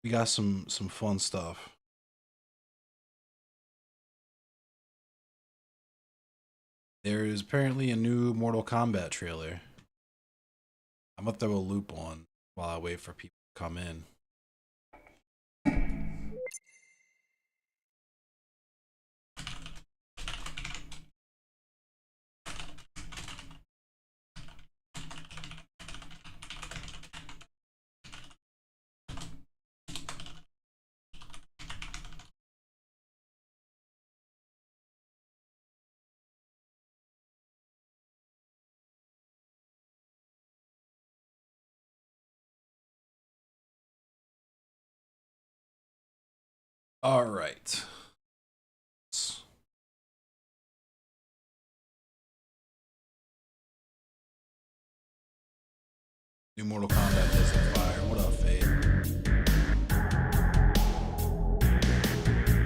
We got some fun stuff. There is apparently a new Mortal Kombat trailer. I'm gonna throw a loop on while I wait for people to come in. All right. New Mortal Kombat Desert Fire. What up, Fade?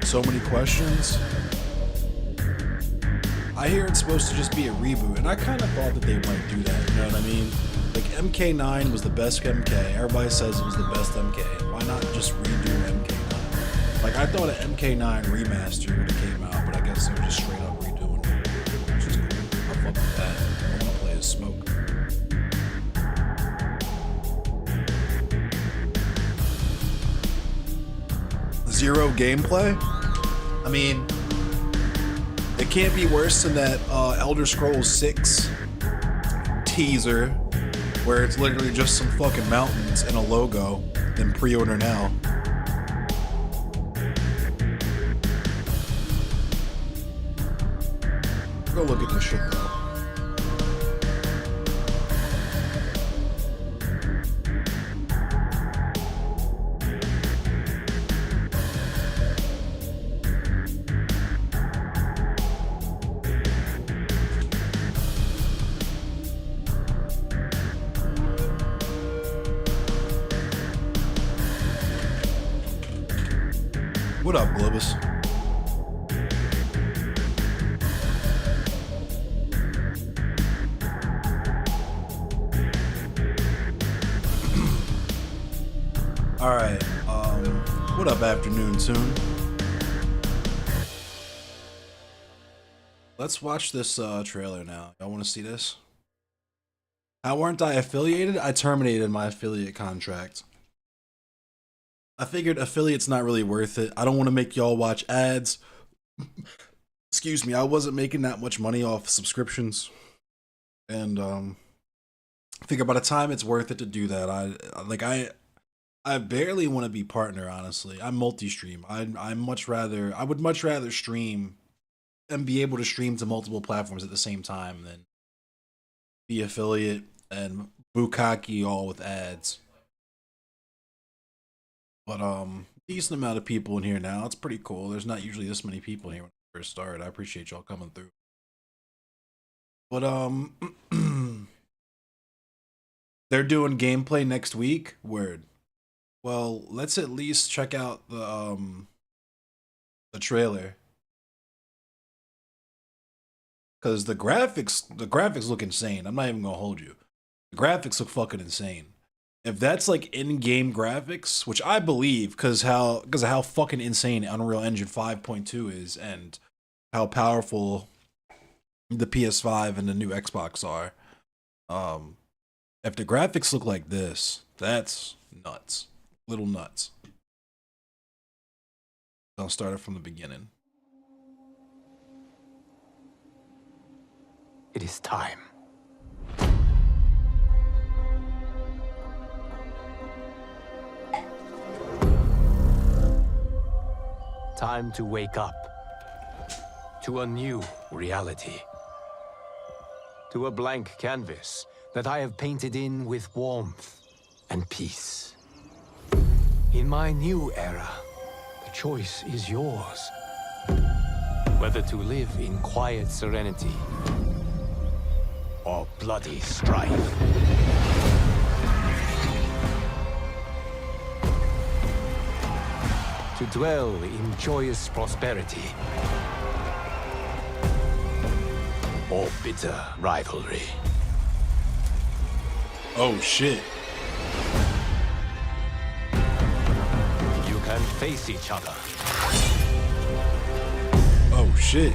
So many questions. I hear it's supposed to just be a reboot, and I kind of thought that they might do that, you know what I mean? Like, MK9 was the best MK. Everybody says it was the best MK. Why not just redo MK9? Like, I thought an MK9 remaster would have came out, but I guess they're just straight up redoing it. Which is cool. I fuck with that. I want to play as Smoke. Zero gameplay? I mean, it can't be worse than that Elder Scrolls 6 teaser where it's literally just some fucking mountains and a logo and pre-order now. Go look at this shit though. What up, Globus? All right. What up, afternoon soon? Let's watch this trailer now. Y'all want to see this? How weren't I affiliated? I terminated my affiliate contract. I figured affiliate's not really worth it. I don't want to make y'all watch ads. Excuse me, I wasn't making that much money off subscriptions. And I figure by the time it's worth it to do that, I barely want to be partner, honestly. I'm multi-stream. I would much rather stream and be able to stream to multiple platforms at the same time than be affiliate and bukkake all with ads. But decent amount of people in here now. It's pretty cool. There's not usually this many people here when I first started. I appreciate y'all coming through. But they're doing gameplay next week. Word. Well, let's at least check out the trailer. Cause the graphics look insane. I'm not even gonna hold you. The graphics look fucking insane. If that's like in-game graphics, which I believe, because of how fucking insane Unreal Engine 5.2 is, and how powerful the PS5 and the new Xbox are. If the graphics look like this, that's nuts. Little nuts. I'll start it from the beginning. It is time. Time to wake up to a new reality. To a blank canvas that I have painted in with warmth and peace. In my new era, the choice is yours. Whether to live in quiet serenity or bloody strife. To dwell in joyous prosperity or bitter rivalry. Oh shit. and face each other Oh shit.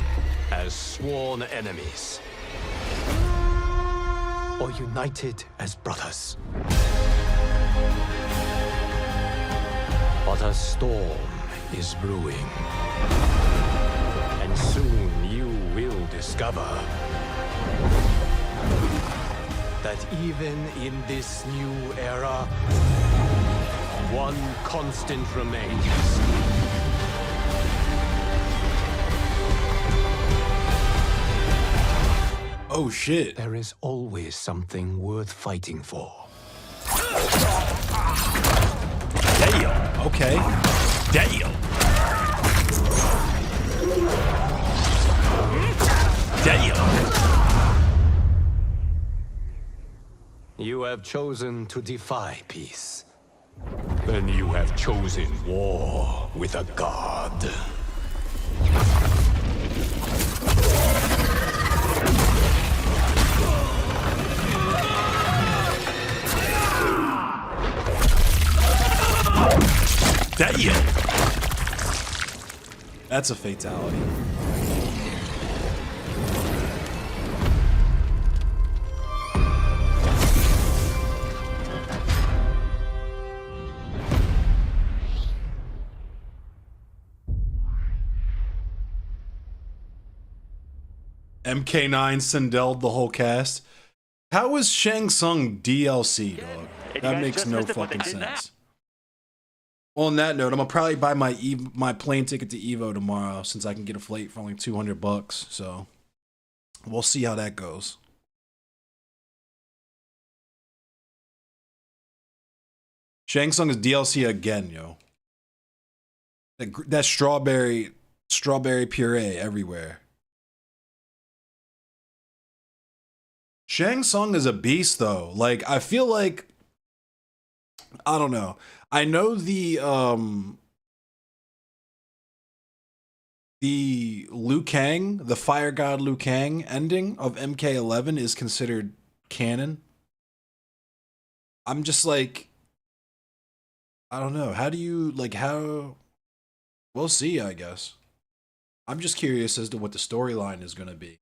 as sworn enemies, or united as brothers. But a storm is brewing, and soon you will discover that even in this new era, one constant remains. Oh shit. There is always something worth fighting for. Damn. Okay. Damn! Damn! You have chosen to defy peace. Then you have chosen war with a god. Damn! That's a fatality. MK9 Sindelled the whole cast. How is Shang Tsung DLC, dog? That makes no fucking sense. Well, on that note, I'm gonna probably buy my plane ticket to Evo tomorrow since I can get a flight for only $200. So we'll see how that goes. Shang Tsung is DLC again, yo. That strawberry puree everywhere. Shang Tsung is a beast though. Like I feel like I don't know. I know the Liu Kang, the Fire God Liu Kang ending of MK11 is considered canon. I'm just like I don't know. How do you like how we'll see, I guess. I'm just curious as to what the storyline is going to be.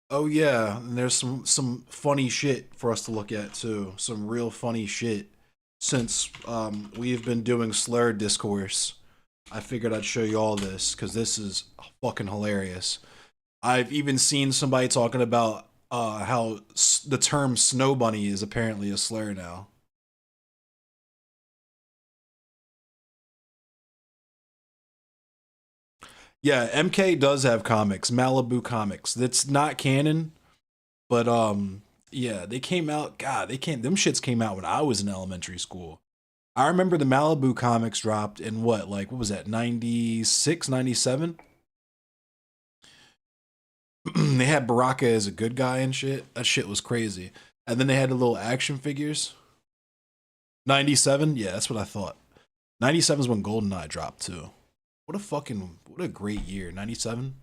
Oh yeah, and there's some funny shit for us to look at too. Some real funny shit. Since we've been doing slurred discourse, I figured I'd show you all this because this is fucking hilarious. I've even seen somebody talking about how the term snow bunny is apparently a slur now. Yeah, MK does have comics, Malibu Comics. That's not canon, but yeah, they came out. God, them shits came out when I was in elementary school. I remember the Malibu comics dropped in what was that, 96, 97? They had Baraka as a good guy and shit. That shit was crazy. And then they had the little action figures. 97? Yeah, that's what I thought. 97 is when GoldenEye dropped too. What a great year. 97?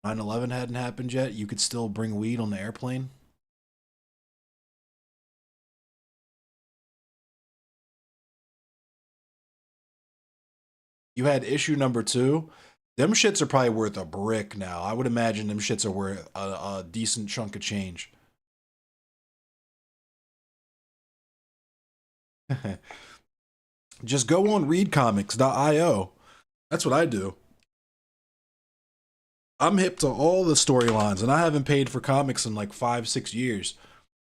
9/11 hadn't happened yet. You could still bring weed on the airplane. You had issue number 2. Them shits are probably worth a brick now. I would imagine them shits are worth a decent chunk of change. Just go on readcomics.io. That's what I do. I'm hip to all the storylines, and I haven't paid for comics in like 5-6 years.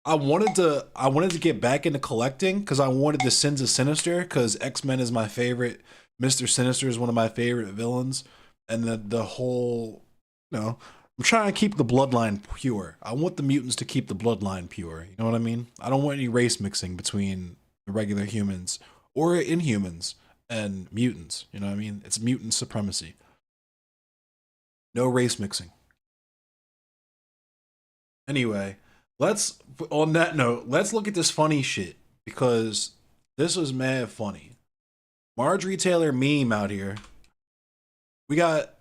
I wanted to get back into collecting because I wanted the Sins of Sinister because X-Men is my favorite. Mr. Sinister is one of my favorite villains, and the whole, I'm trying to keep the bloodline pure. I want the mutants to keep the bloodline pure. You know what I mean? I don't want any race mixing between the regular humans or Inhumans and mutants. You know what I mean? It's mutant supremacy. No race mixing. Anyway, on that note, let's look at this funny shit because this was mad funny. Marjorie Taylor meme out here. We got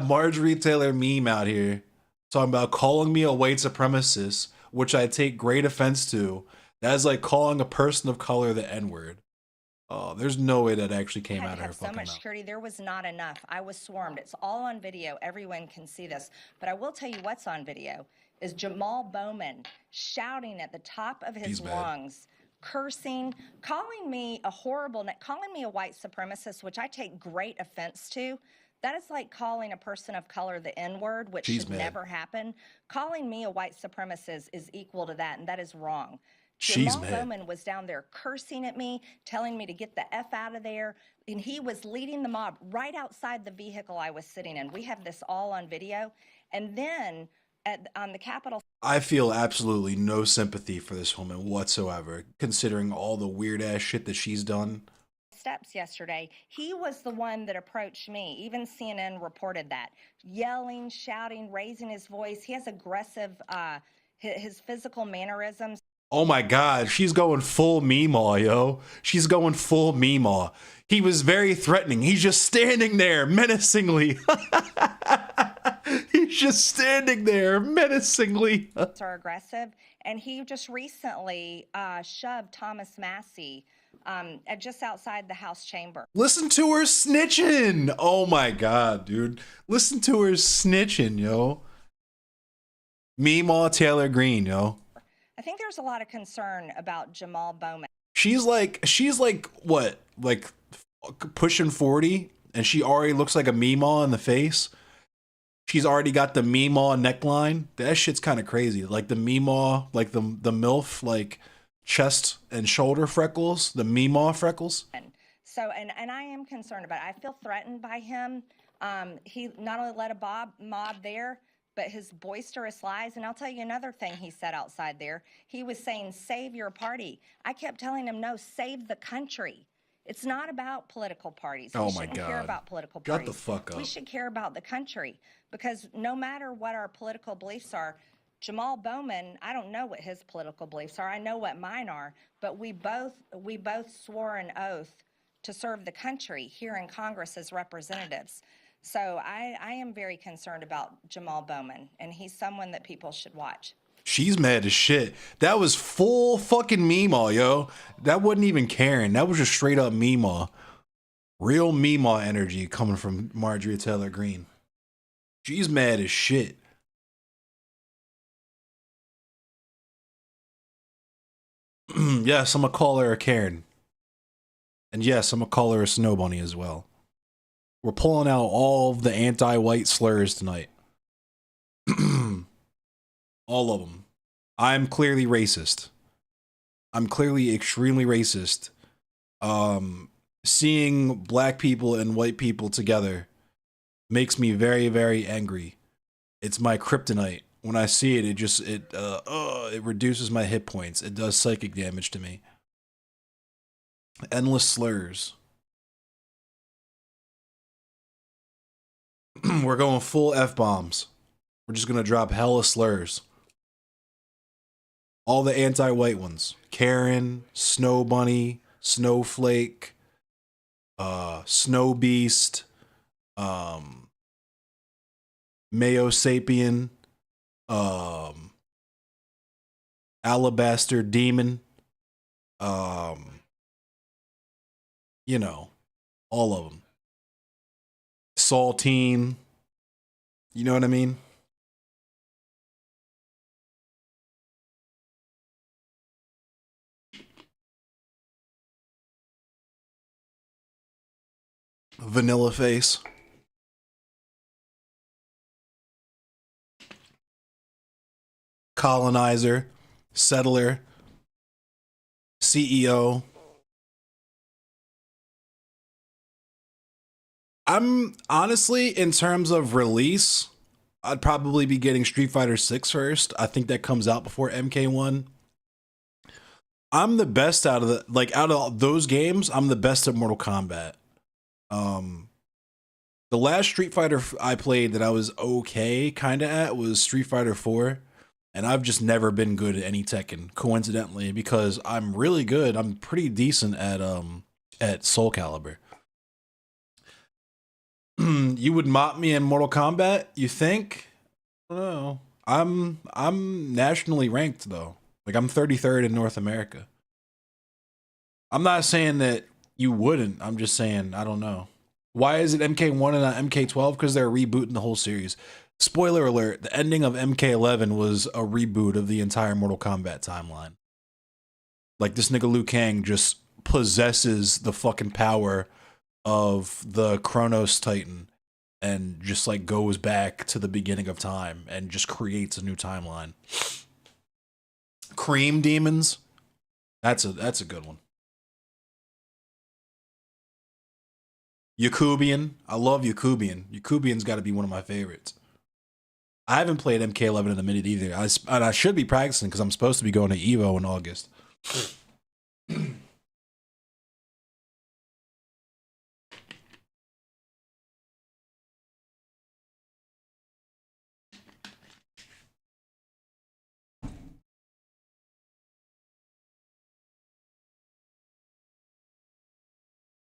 Marjorie Taylor meme out here talking about calling me a white supremacist which I take great offense to. That is like calling a person of color the N-word. Oh, there's no way that actually came out of her fucking mouth. So much security, there was not enough. I was swarmed. It's all on video. Everyone can see this. But I will tell you what's on video is Jamal Bowman shouting at the top of his lungs, cursing, calling me a horrible, calling me a white supremacist, which I take great offense to. That is like calling a person of color the N-word, which should never happen. Calling me a white supremacist is equal to that, and that is wrong. Jamal Bowman was down there cursing at me, telling me to get the F out of there, and he was leading the mob right outside the vehicle I was sitting in. We have this all on video. And then on the Capitol... I feel absolutely no sympathy for this woman whatsoever, considering all the weird-ass shit that she's done. Steps yesterday, he was the one that approached me. Even CNN reported that. Yelling, shouting, raising his voice. He has aggressive, his physical mannerisms. Oh my God, she's going full Meemaw, yo. She's going full Meemaw. He was very threatening. He's just standing there menacingly. He's just standing there menacingly. Are aggressive, and he just recently shoved Thomas Massey just outside the House chamber. Listen to her snitching. Oh my God, dude. Listen to her snitching, yo. Meemaw Taylor Green, yo. I think there's a lot of concern about Jamal Bowman. She's like what? Like pushing 40 and she already looks like a Meemaw in the face. She's already got the Meemaw neckline. That shit's kind of crazy. Like the Meemaw, like the MILF, like chest and shoulder freckles, the Meemaw freckles. So, and I am concerned about it. I feel threatened by him. He not only led a mob there, but his boisterous lies. And I'll tell you another thing he said outside there. He was saying, save your party. I kept telling him, no, save the country. It's not about political parties. Oh we my shouldn't God. care about political parties. Shut the fuck up. We should care about the country, because no matter what our political beliefs are, Jamal Bowman, I don't know what his political beliefs are. I know what mine are, but we both swore an oath to serve the country here in Congress as representatives. So I am very concerned about Jamal Bowman, and he's someone that people should watch. She's mad as shit. That was full fucking Meemaw, yo. That wasn't even Karen. That was just straight up Meemaw. Real Meemaw energy coming from Marjorie Taylor Greene. She's mad as shit. Yes, I'm gonna call her a Karen. And yes, I'm gonna call her a snow bunny as well. We're pulling out all of the anti-white slurs tonight. All of them. I'm clearly racist. I'm clearly extremely racist. Seeing black people and white people together makes me very, very angry. It's my kryptonite. When I see it, it reduces my hit points. It does psychic damage to me. Endless slurs. We're going full F-bombs. We're just gonna drop hella slurs. All the anti-white ones. Karen, Snow Bunny, Snowflake, Snow Beast, Mayo Sapien, Alabaster Demon, you know, all of them. Saltine, you know what I mean? Vanilla Face. Colonizer, settler, CEO. I'm honestly, in terms of release, I'd probably be getting Street Fighter 6 first. I think that comes out before MK1. I'm the best out of those games, I'm the best at Mortal Kombat. The last Street Fighter I played that I was okay kind of at was Street Fighter 4. And I've just never been good at any Tekken, coincidentally, because I'm really good. I'm pretty decent at Soul Calibur. You would mop me in Mortal Kombat, you think? I don't know. I'm nationally ranked though. Like I'm 33rd in North America. I'm not saying that you wouldn't. I'm just saying I don't know. Why is it MK1 and not MK12? Because they're rebooting the whole series. Spoiler alert, the ending of MK11 was a reboot of the entire Mortal Kombat timeline. Like this nigga Liu Kang just possesses the fucking power of the Chronos Titan and just like goes back to the beginning of time and just creates a new timeline. Cream Demons. That's a good one. Yakubian. I love Yakubian. Yakubian's got to be one of my favorites. I haven't played MK11 in a minute either. And I should be practicing because I'm supposed to be going to Evo in August.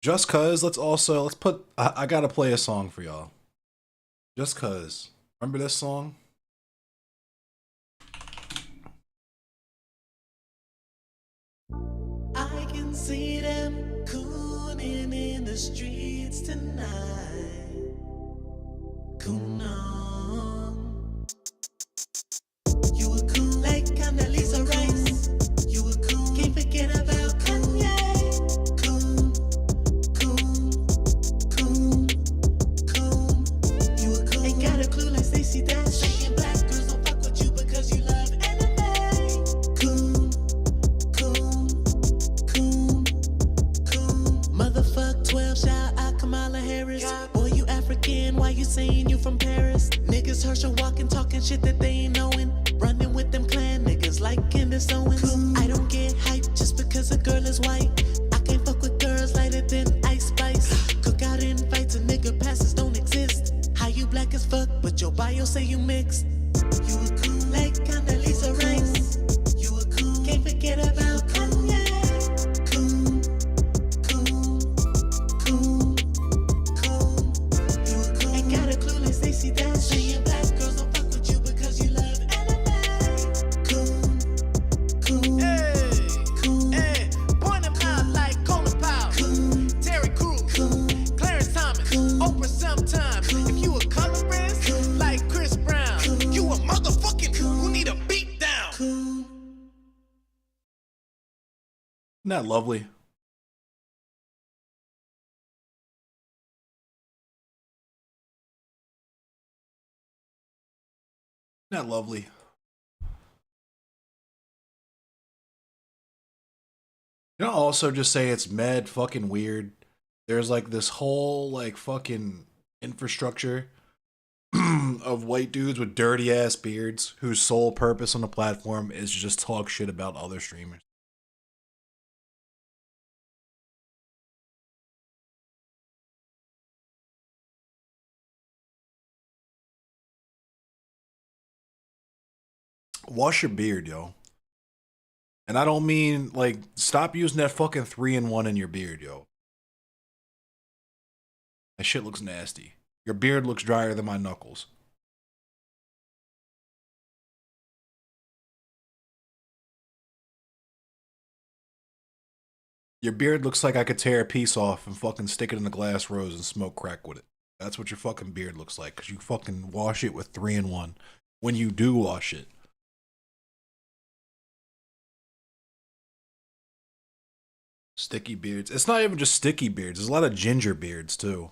Just cause, let's put. I gotta play a song for y'all. Just cause. Remember this song? I can see them cooning in the streets tonight. Coon on. You were cool like Condoleezza Rice. You were cool. Can't forget about Kanye. Coon, coon, coon, coon. You were cool. Ain't got a clue like Stacey Dash. Saying black girls don't fuck with you because you love anime. Coon, coon, coon, coon. Motherfuck 12, shout out Kamala Harris. Boy, you African, why you saying you from Paris? Niggas Herschel walking, talking shit that they ain't knowing. Running with them clan niggas like Candace Owens. I don't get hype just because a girl is white. I can't fuck with girls lighter than Ice Spice. Cook out invites and nigga passes don't exist. How you black as fuck, but your bio say you mixed. You were cool like Condoleezza Rice. You were cool, can't forget about Kanye. Coon, coon, coon, coon. You were cool, ain't got a clue like Stacey Dash. Saying black girls don't fuck with you because you love anime. Coon, coon, coon. Hey, point them out like Colin Powell, Terry Crews, Clarence Thomas, Oprah sometime. If you a colorist like Chris Brown, you a motherfucking who need a beat down. Isn't that lovely? Isn't that lovely? You know, also just say it's mad fucking weird. There's like this whole like fucking infrastructure of white dudes with dirty ass beards whose sole purpose on the platform is just talk shit about other streamers. Wash your beard, yo. And I don't mean like stop using that fucking 3-in-1 in your beard, yo. That shit looks nasty. Your beard looks drier than my knuckles. Your beard looks like I could tear a piece off and fucking stick it in a glass rose and smoke crack with it. That's what your fucking beard looks like, because you fucking wash it with 3-in-1. When you do wash it. Sticky beards. It's not even just sticky beards. There's a lot of ginger beards, too.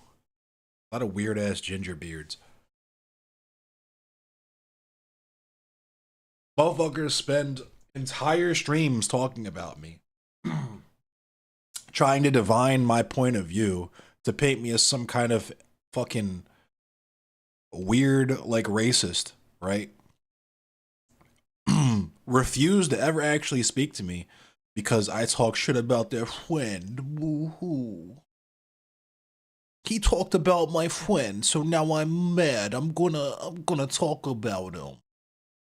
A lot of weird-ass ginger beards. Motherfuckers spend entire streams talking about me. Trying to divine my point of view to paint me as some kind of fucking weird, like, racist, right? Refuse to ever actually speak to me because I talk shit about their friend. Woohoo. He talked about my friend, so now I'm mad. I'm gonna talk about him.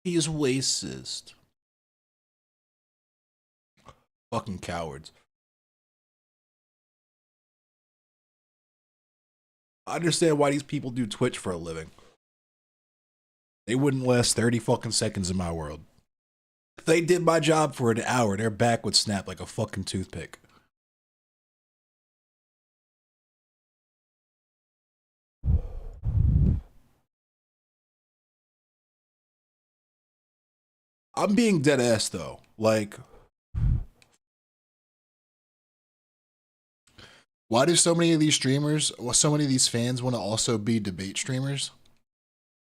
He is racist. Fucking cowards. I understand why these people do Twitch for a living. They wouldn't last 30 fucking seconds in my world. If they did my job for an hour, their back would snap like a fucking toothpick. I'm being dead ass though. Like, why do so many of these streamers, so many of these fans want to also be debate streamers?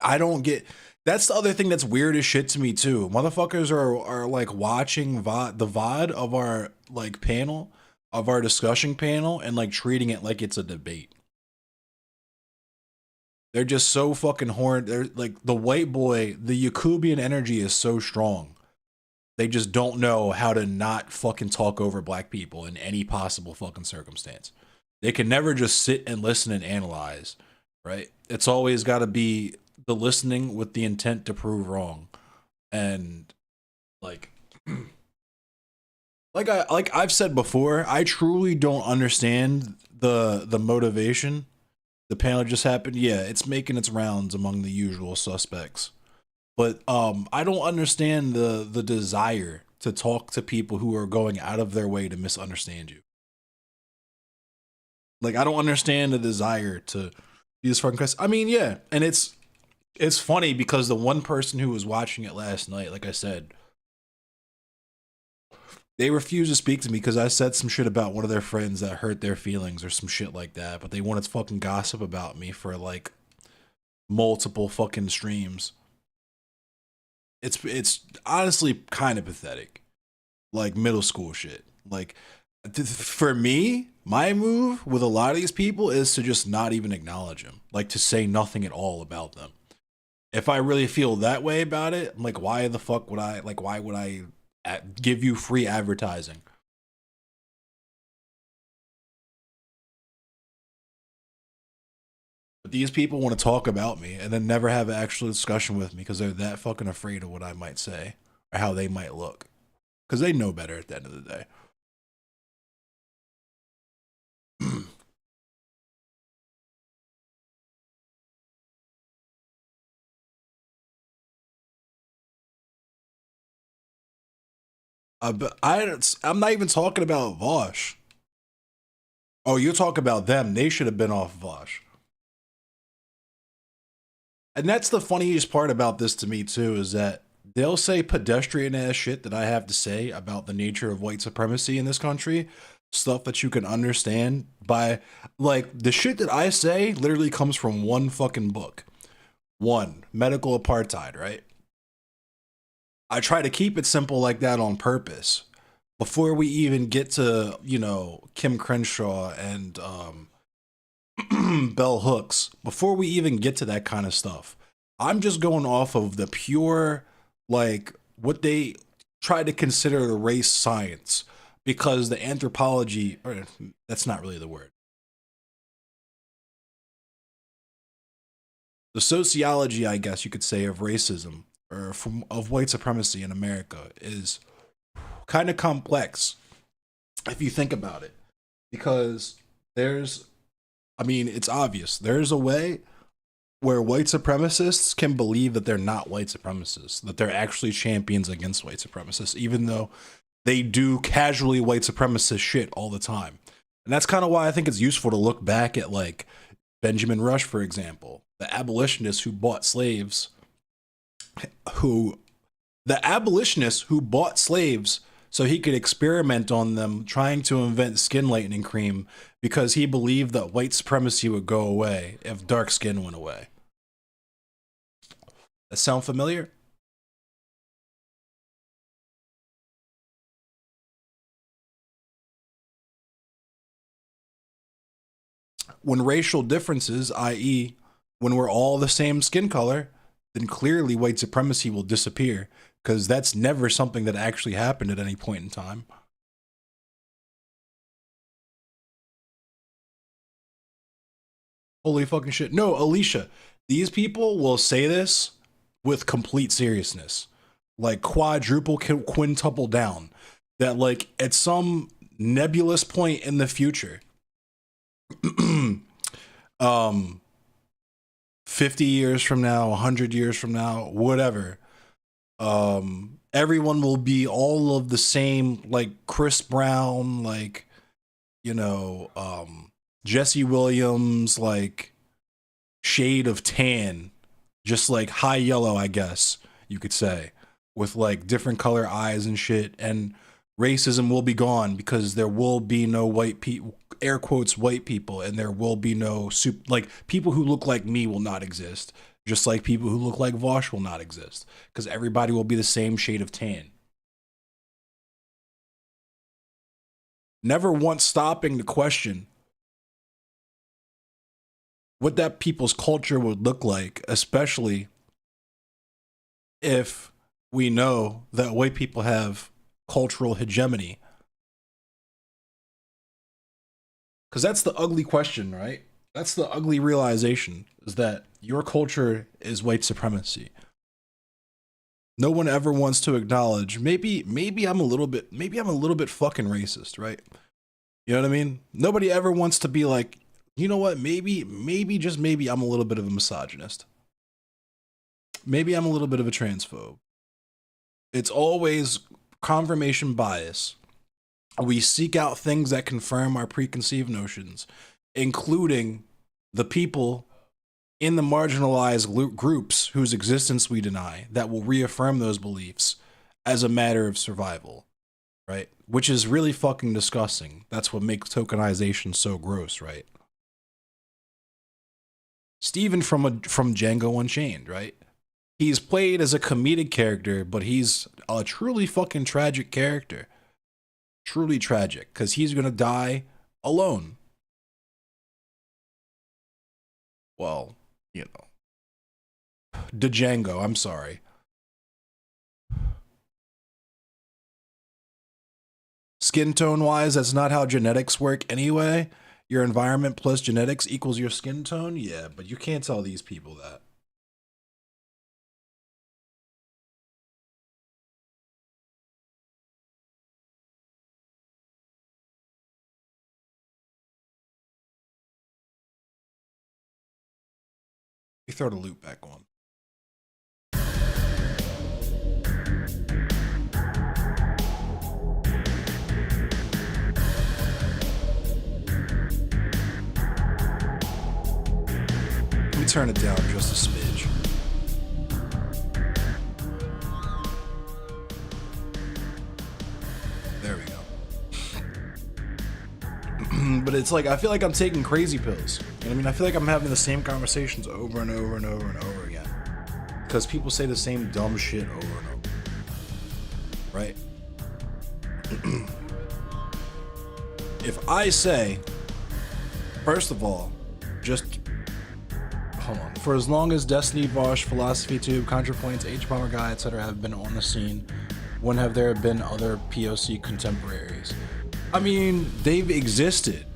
I don't get. That's the other thing that's weird as shit to me too. Motherfuckers are like watching the VOD of our like panel, of our discussion panel, and like treating it like it's a debate. They're just so fucking horned. They're like the white boy, the Yakubian energy is so strong. They just don't know how to not fucking talk over black people in any possible fucking circumstance. They can never just sit and listen and analyze, right? It's always got to be the listening with the intent to prove wrong. And like I've said before, I truly don't understand the motivation. The panel just happened. Yeah, it's making its rounds among the usual suspects. But I don't understand the desire to talk to people who are going out of their way to misunderstand you. Like, I don't understand the desire to be this fucking Chris. I mean, yeah, and it's funny because the one person who was watching it last night, like I said, they refused to speak to me because I said some shit about one of their friends that hurt their feelings or some shit like that. But they wanted to fucking gossip about me for like multiple fucking streams. It's honestly kind of pathetic, like middle school shit. Like for me, my move with a lot of these people is to just not even acknowledge them, like to say nothing at all about them. If I really feel that way about it, I'm like, why the fuck would I, like, why would I give you free advertising? But these people want to talk about me and then never have an actual discussion with me because they're that fucking afraid of what I might say or how they might look. Because they know better at the end of the day. I'm not even talking about Vosh. Oh, you talk about them. They should have been off Vosh. And that's the funniest part about this to me too, is that they'll say pedestrian ass shit that I have to say about the nature of white supremacy in this country. Stuff that you can understand by, like, the shit that I say literally comes from one fucking book. One, Medical Apartheid, right? I try to keep it simple like that on purpose. Before we even get to, you know, Kim Crenshaw and Bell Hooks, before we even get to that kind of stuff, I'm just going off of the pure, like, what they try to consider race science, because the anthropology, or that's not really the word. The sociology, I guess you could say, of racism or of white supremacy in America is kind of complex if you think about it, because I mean, it's obvious. There's a way where white supremacists can believe that they're not white supremacists, that they're actually champions against white supremacists, even though they do casually white supremacist shit all the time. And that's kind of why I think it's useful to look back at, like, Benjamin Rush, for example, the abolitionist who bought slaves, so he could experiment on them, trying to invent skin lightening cream because he believed that white supremacy would go away if dark skin went away. That sound familiar? When racial differences, i.e., when we're all the same skin color, then clearly white supremacy will disappear, because that's never something that actually happened at any point in time. Holy fucking shit. No, Alicia, these people will say this with complete seriousness, like quadruple, quintuple down, that, like, at some nebulous point in the future, 50 years from now, 100 years from now, whatever. Everyone will be all of the same, like Chris Brown, like, you know, Jesse Williams, like shade of tan, just like high yellow, I guess you could say, with like different color eyes and shit. And racism will be gone because there will be no white people, air quotes, white people, and there will be no like people who look like me will not exist. Just like people who look like Vosh will not exist, because everybody will be the same shade of tan. Never once stopping to question what that people's culture would look like, especially if we know that white people have cultural hegemony. Because that's the ugly question, right? That's the ugly realization, is that your culture is white supremacy. No one ever wants to acknowledge, maybe I'm a little bit fucking racist, right? You know what I mean? Nobody ever wants to be like, you know what, maybe just maybe I'm a little bit of a misogynist. Maybe I'm a little bit of a transphobe. It's always confirmation bias. We seek out things that confirm our preconceived notions, including the people in the marginalized groups whose existence we deny, that will reaffirm those beliefs as a matter of survival, right? Which is really fucking disgusting. That's what makes tokenization so gross, right? Steven from Django Unchained, right? He's played as a comedic character, but he's a truly fucking tragic character. Truly tragic, because he's gonna die alone. Well, you know. Django, I'm sorry. Skin tone wise, that's not how genetics work anyway. Your environment plus genetics equals your skin tone? Yeah, but you can't tell these people that. We throw the loop back on. Let me turn it down just a smidge. There we go. But it's like, I feel like I'm taking crazy pills. You know what I mean? I feel like I'm having the same conversations over and over and over and over again. Because people say the same dumb shit over and over. Right? If I say, first of all, just hold on. For as long as Destiny, Vosh, Philosophy Tube, ContraPoints, H-Bomber Guy, etc. have been on the scene, when have there been other POC contemporaries? I mean, they've existed.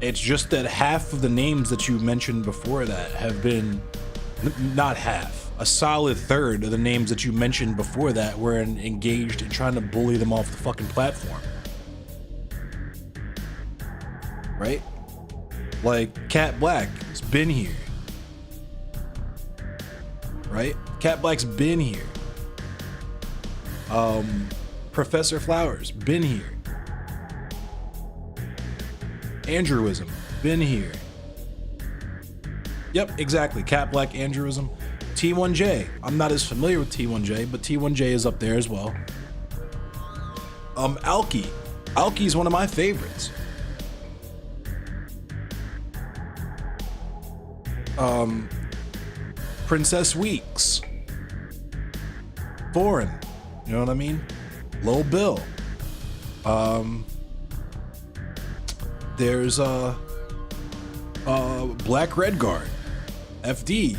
It's just that half of the names that you mentioned before that have been, not half, a solid third of the names that you mentioned before that were engaged in trying to bully them off the fucking platform. Right? Like, Cat Black has been here. Right? Cat Black's been here. Professor Flowers, been here. Andrewism, been here. Yep, exactly. Cat Black, Andrewism. T1J. I'm not as familiar with T1J, but T1J is up there as well. Alki. Alki's one of my favorites. Princess Weeks. Foreign. You know what I mean? Lil Bill. There's Black Redguard, FD.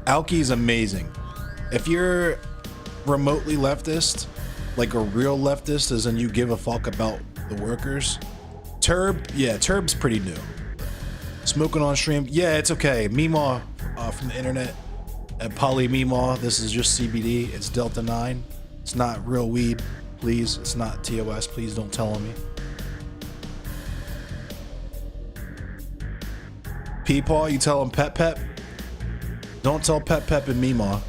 Alki's amazing. If you're remotely leftist, like a real leftist, as in you give a fuck about the workers, Turb's pretty new. Smoking on stream, yeah, it's okay. Meemaw from the internet. At Polymemaw, this is just CBD. It's Delta 9. It's not real weed. Please, it's not TOS. Please don't tell on me. Peepaw, you tell him Pep Pep. Don't tell Pep Pep and Meemaw.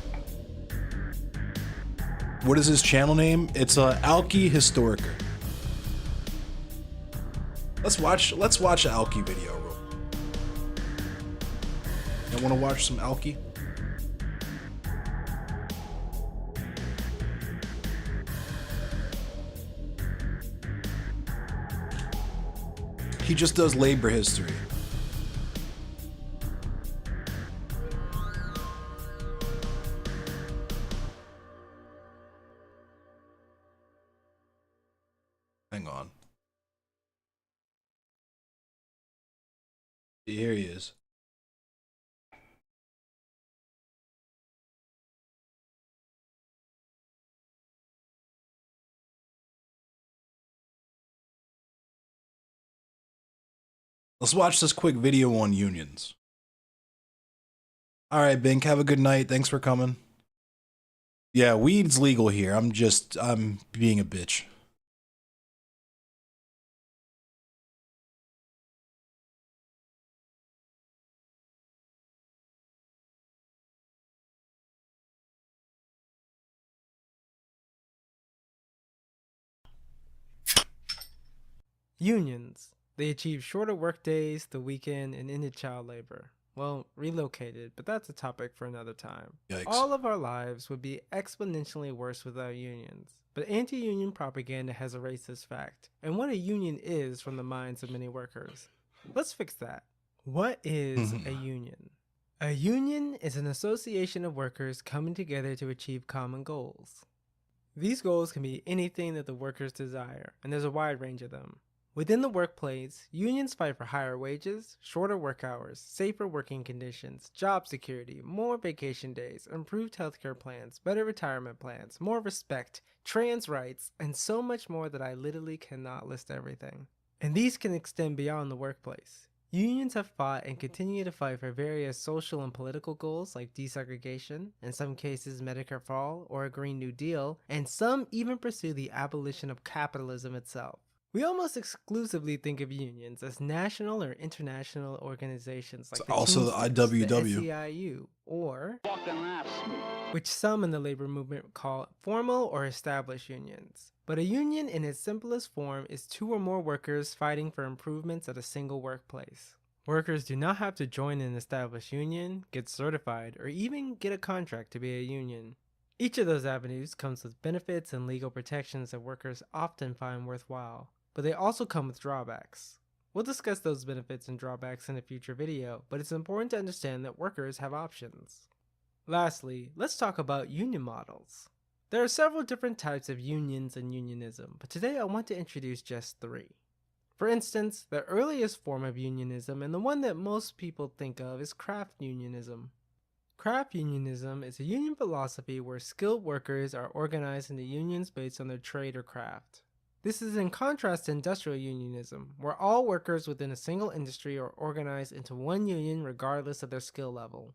What is his channel name? It's Alki Historica. Let's watch an Alki video, bro. You want to watch some Alki? He just does labor history. Hang on. Here he is. Let's watch this quick video on unions. All right, Bink, have a good night. Thanks for coming. Yeah, weed's legal here. I'm being a bitch. Unions. They achieved shorter work days, the weekend, and ended child labor. Well, relocated, but that's a topic for another time. Yikes. All of our lives would be exponentially worse without unions. But anti-union propaganda has erased this fact, and what a union is from the minds of many workers. Let's fix that. What is a union? A union is an association of workers coming together to achieve common goals. These goals can be anything that the workers desire, and there's a wide range of them. Within the workplace, unions fight for higher wages, shorter work hours, safer working conditions, job security, more vacation days, improved healthcare plans, better retirement plans, more respect, trans rights, and so much more that I literally cannot list everything. And these can extend beyond the workplace. Unions have fought and continue to fight for various social and political goals like desegregation, in some cases Medicare for All or a Green New Deal, and some even pursue the abolition of capitalism itself. We almost exclusively think of unions as national or international organizations like also the IWW, the SEIU, or which some in the labor movement call formal or established unions. But a union in its simplest form is two or more workers fighting for improvements at a single workplace. Workers do not have to join an established union, get certified, or even get a contract to be a union. Each of those avenues comes with benefits and legal protections that workers often find worthwhile, but they also come with drawbacks. We'll discuss those benefits and drawbacks in a future video, but it's important to understand that workers have options. Lastly, let's talk about union models. There are several different types of unions and unionism, but today I want to introduce just 3. For instance, the earliest form of unionism and the one that most people think of is craft unionism. Craft unionism is a union philosophy where skilled workers are organized into unions based on their trade or craft. This is in contrast to industrial unionism, where all workers within a single industry are organized into one union regardless of their skill level.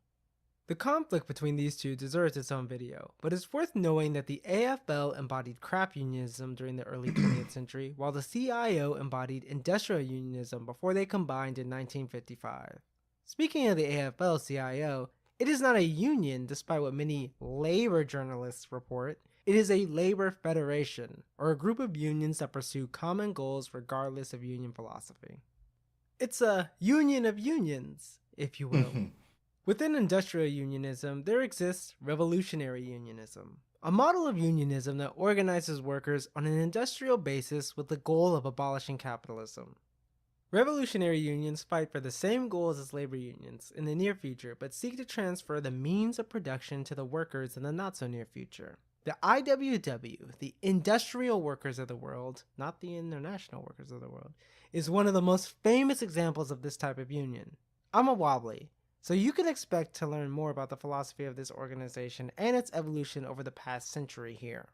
The conflict between these two deserves its own video, but it's worth knowing that the AFL embodied craft unionism during the early 20th century, while the CIO embodied industrial unionism before they combined in 1955. Speaking of the AFL-CIO, it is not a union despite what many labor journalists report. It is a labor federation, or a group of unions that pursue common goals regardless of union philosophy. It's a union of unions, if you will. Within industrial unionism, there exists revolutionary unionism, a model of unionism that organizes workers on an industrial basis with the goal of abolishing capitalism. Revolutionary unions fight for the same goals as labor unions in the near future, but seek to transfer the means of production to the workers in the not-so-near future. The IWW, the industrial workers of the world, not the international workers of the world, is one of the most famous examples of this type of union. I'm a wobbly, so you can expect to learn more about the philosophy of this organization and its evolution over the past century here.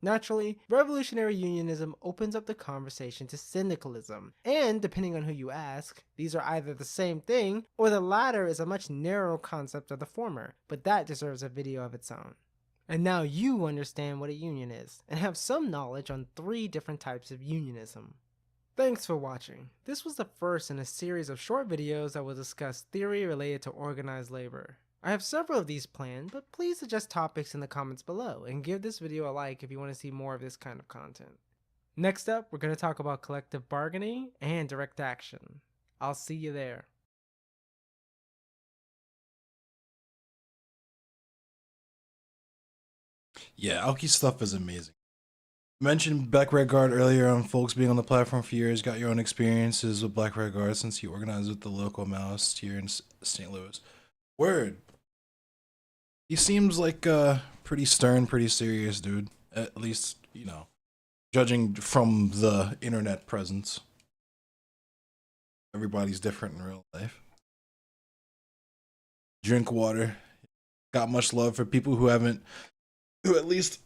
Naturally, revolutionary unionism opens up the conversation to syndicalism, and depending on who you ask, these are either the same thing, or the latter is a much narrower concept of the former, but that deserves a video of its own. And now you understand what a union is, and have some knowledge on 3 different types of unionism. Thanks for watching. This was the first in a series of short videos that will discuss theory related to organized labor. I have several of these planned, but please suggest topics in the comments below and give this video a like if you want to see more of this kind of content. Next up, we're going to talk about collective bargaining and direct action. I'll see you there. Yeah, Aoki's stuff is amazing. Mentioned Black Red Guard earlier on folks being on the platform for years, got your own experiences with Black Red Guard since you organized with the local Maoist here in St. Louis. Word. He seems like a pretty stern, pretty serious dude. At least, you know, judging from the internet presence. Everybody's different in real life. Drink water. Got much love for people who at least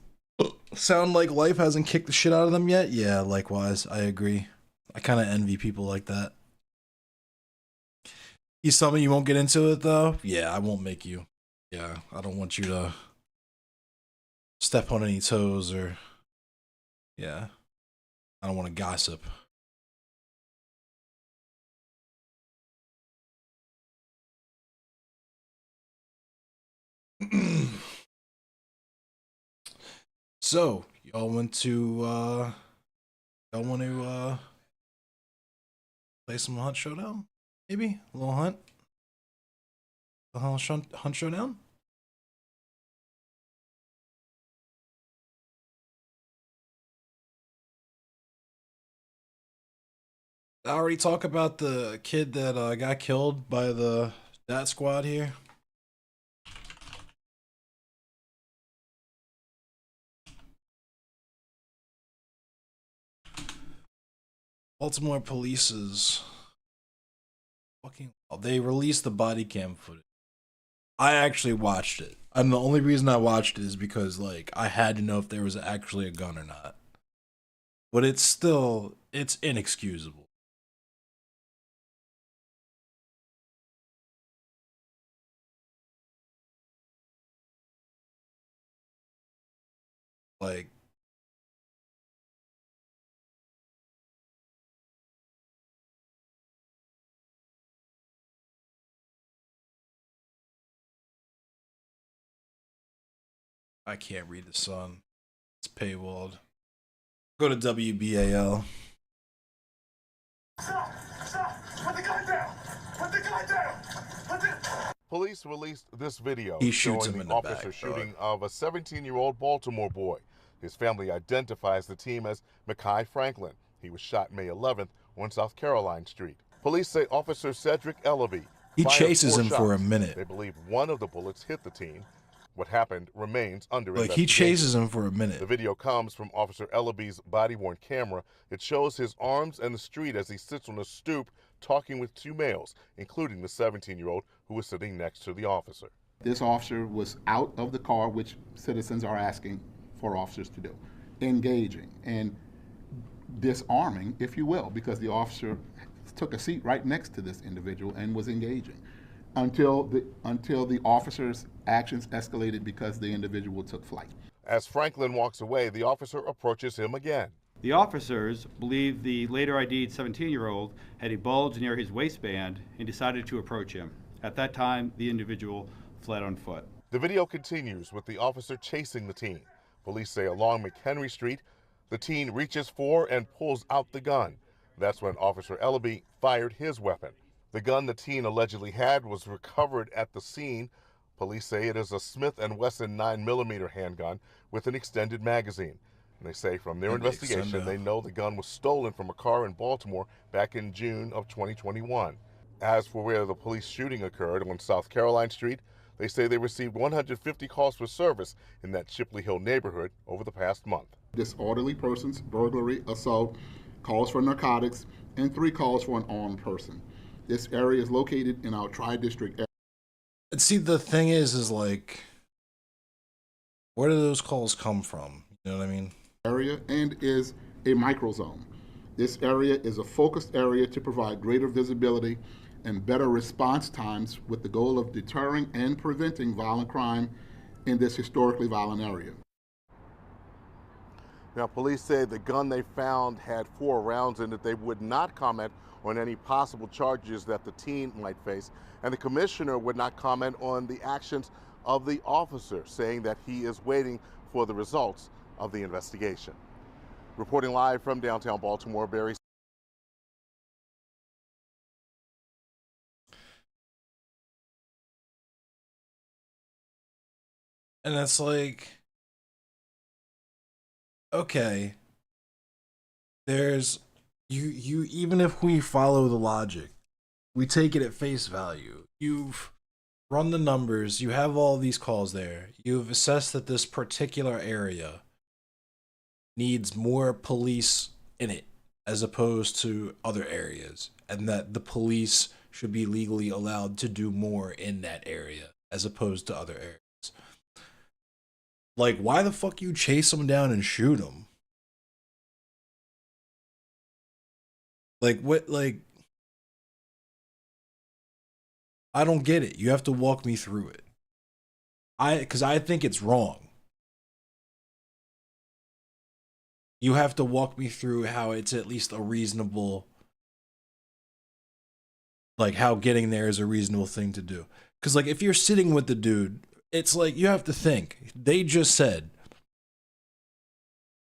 sound like life hasn't kicked the shit out of them yet. Yeah, likewise, I agree. I kind of envy people like that. He's telling me you won't get into it though? Yeah, I won't make you. Yeah, I don't want you to step on any toes or, yeah, I don't want to gossip. So, y'all want to play some Hunt Showdown? Maybe? A little hunt? A Hunt Showdown? I already talk about the kid that got killed by the DAT squad here. Baltimore police's they released the body cam footage. I actually watched it. And the only reason I watched it is because like I had to know if there was actually a gun or not. But it's inexcusable. Like, I can't read the Sun. It's paywalled. Go to WBAL. Stop! Put the guy down! Put the guy down! Police released this video showing the officer shooting of a 17-year-old Baltimore boy. His family identifies the team as Mekhi Franklin. He was shot May 11th on South Caroline Street. Police say Officer Cedric Ellaby chases him shots. for a minute. They believe one of the bullets hit the teen. What happened remains under investigation. He chases him for a minute. The video comes from Officer Ellaby's body-worn camera. It shows his arms and the street as he sits on a stoop talking with 2 males, including the 17-year-old who was sitting next to the officer. This officer was out of the car, which citizens are asking for officers to do, engaging and disarming, if you will, because the officer took a seat right next to this individual and was engaging until the officer's actions escalated because the individual took flight. As Franklin walks away, the officer approaches him again. The officers believe the later ID'd 17-year-old had a bulge near his waistband and decided to approach him. At that time, the individual fled on foot. The video continues with the officer chasing the teen. Police say along McHenry Street, the teen reaches for and pulls out the gun. That's when Officer Ellaby fired his weapon. The gun the teen allegedly had was recovered at the scene. Police say it is a Smith & Wesson 9mm handgun with an extended magazine. And they say from their investigation, they know the gun was stolen from a car in Baltimore back in June of 2021. As for where the police shooting occurred on South Caroline Street, they say they received 150 calls for service in that Shipley Hill neighborhood over the past month. Disorderly persons, burglary, assault, calls for narcotics, and 3 calls for an armed person. This area is located in our tri-district area. And see, the thing is like, where do those calls come from? You know what I mean? area and is a microzone. This area is a focused area to provide greater visibility and better response times with the goal of deterring and preventing violent crime in this historically violent area. Now, police say the gun they found had 4 rounds in it. They would not comment on any possible charges that the teen might face, and the commissioner would not comment on the actions of the officer, saying that he is waiting for the results of the investigation. Reporting live from downtown Baltimore, Barry. And it's like, okay, there's you even if we follow the logic, we take it at face value. You've run the numbers, you have all these calls there. You've assessed that this particular area needs more police in it as opposed to other areas, and that the police should be legally allowed to do more in that area as opposed to other areas. Like, why the fuck you chase them down and shoot them? Like, what, like, I don't get it. You have to walk me through it. Because I think it's wrong. You have to walk me through how it's at least a reasonable, like, how getting there is a reasonable thing to do. Because, like, if you're sitting with the dude, it's like, you have to think. They just said,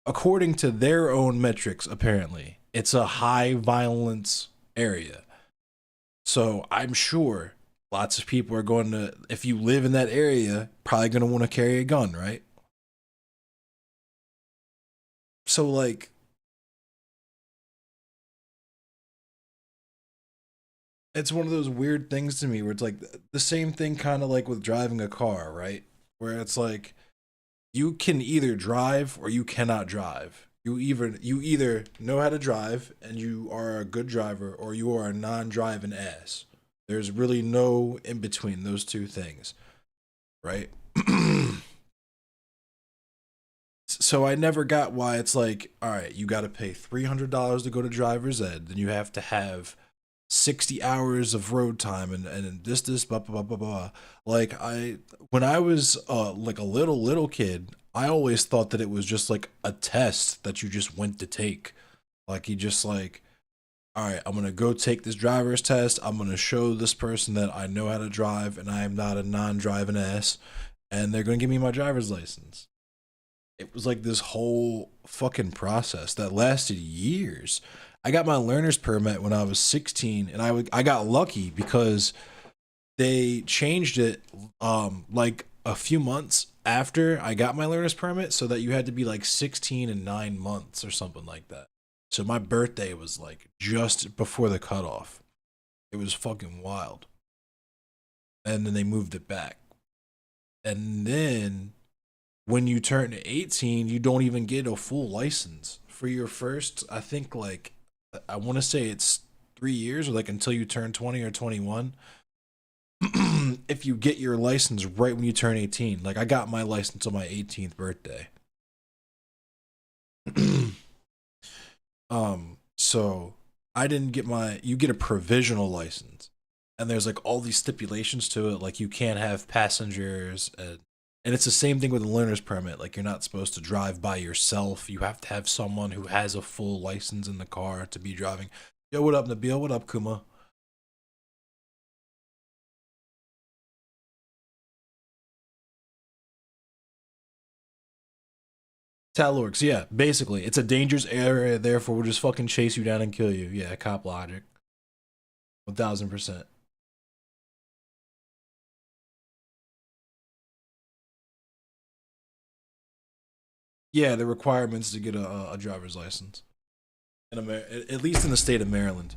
according to their own metrics, apparently, it's a high violence area. So I'm sure lots of people are going to, if you live in that area, probably going to want to carry a gun, right? So, like, it's one of those weird things to me where it's like the same thing kind of like with driving a car, right? Where it's like, you can either drive or you cannot drive. You either know how to drive and you are a good driver, or you are a non-driving ass. There's really no in between those two things, right? So I never got why it's like, all right, you got to pay $300 to go to driver's ed, then you have to have 60 hours of road time and this blah blah blah blah blah. Like, when I was like a little kid, I always thought that it was just like a test that you just went to take. Like, you just like, all right, I'm gonna go take this driver's test. I'm gonna show this person that I know how to drive and I am not a non-driving ass, and they're gonna give me my driver's license. It was like this whole fucking process that lasted years. I got my learner's permit when I was 16, and I got lucky because they changed it like a few months after I got my learner's permit, so that you had to be like 16 and 9 months or something like that. So my birthday was like just before the cutoff. It was fucking wild. And then they moved it back. And then when you turn 18, you don't even get a full license for your first, I think, like, I want to say it's 3 years, or like until you turn 20 or 21. If you get your license right when you turn 18. Like, I got my license on my 18th birthday. So I didn't get you get a provisional license, and there's like all these stipulations to it. Like, you can't have passengers, and it's the same thing with a learner's permit. Like, you're not supposed to drive by yourself. You have to have someone who has a full license in the car to be driving. Yo, what up, Nabil? What up, Kuma? Talorks, yeah, basically. It's a dangerous area, therefore we'll just fucking chase you down and kill you. Yeah, cop logic. 1000%. Yeah, the requirements to get a driver's license. In at least in the state of Maryland.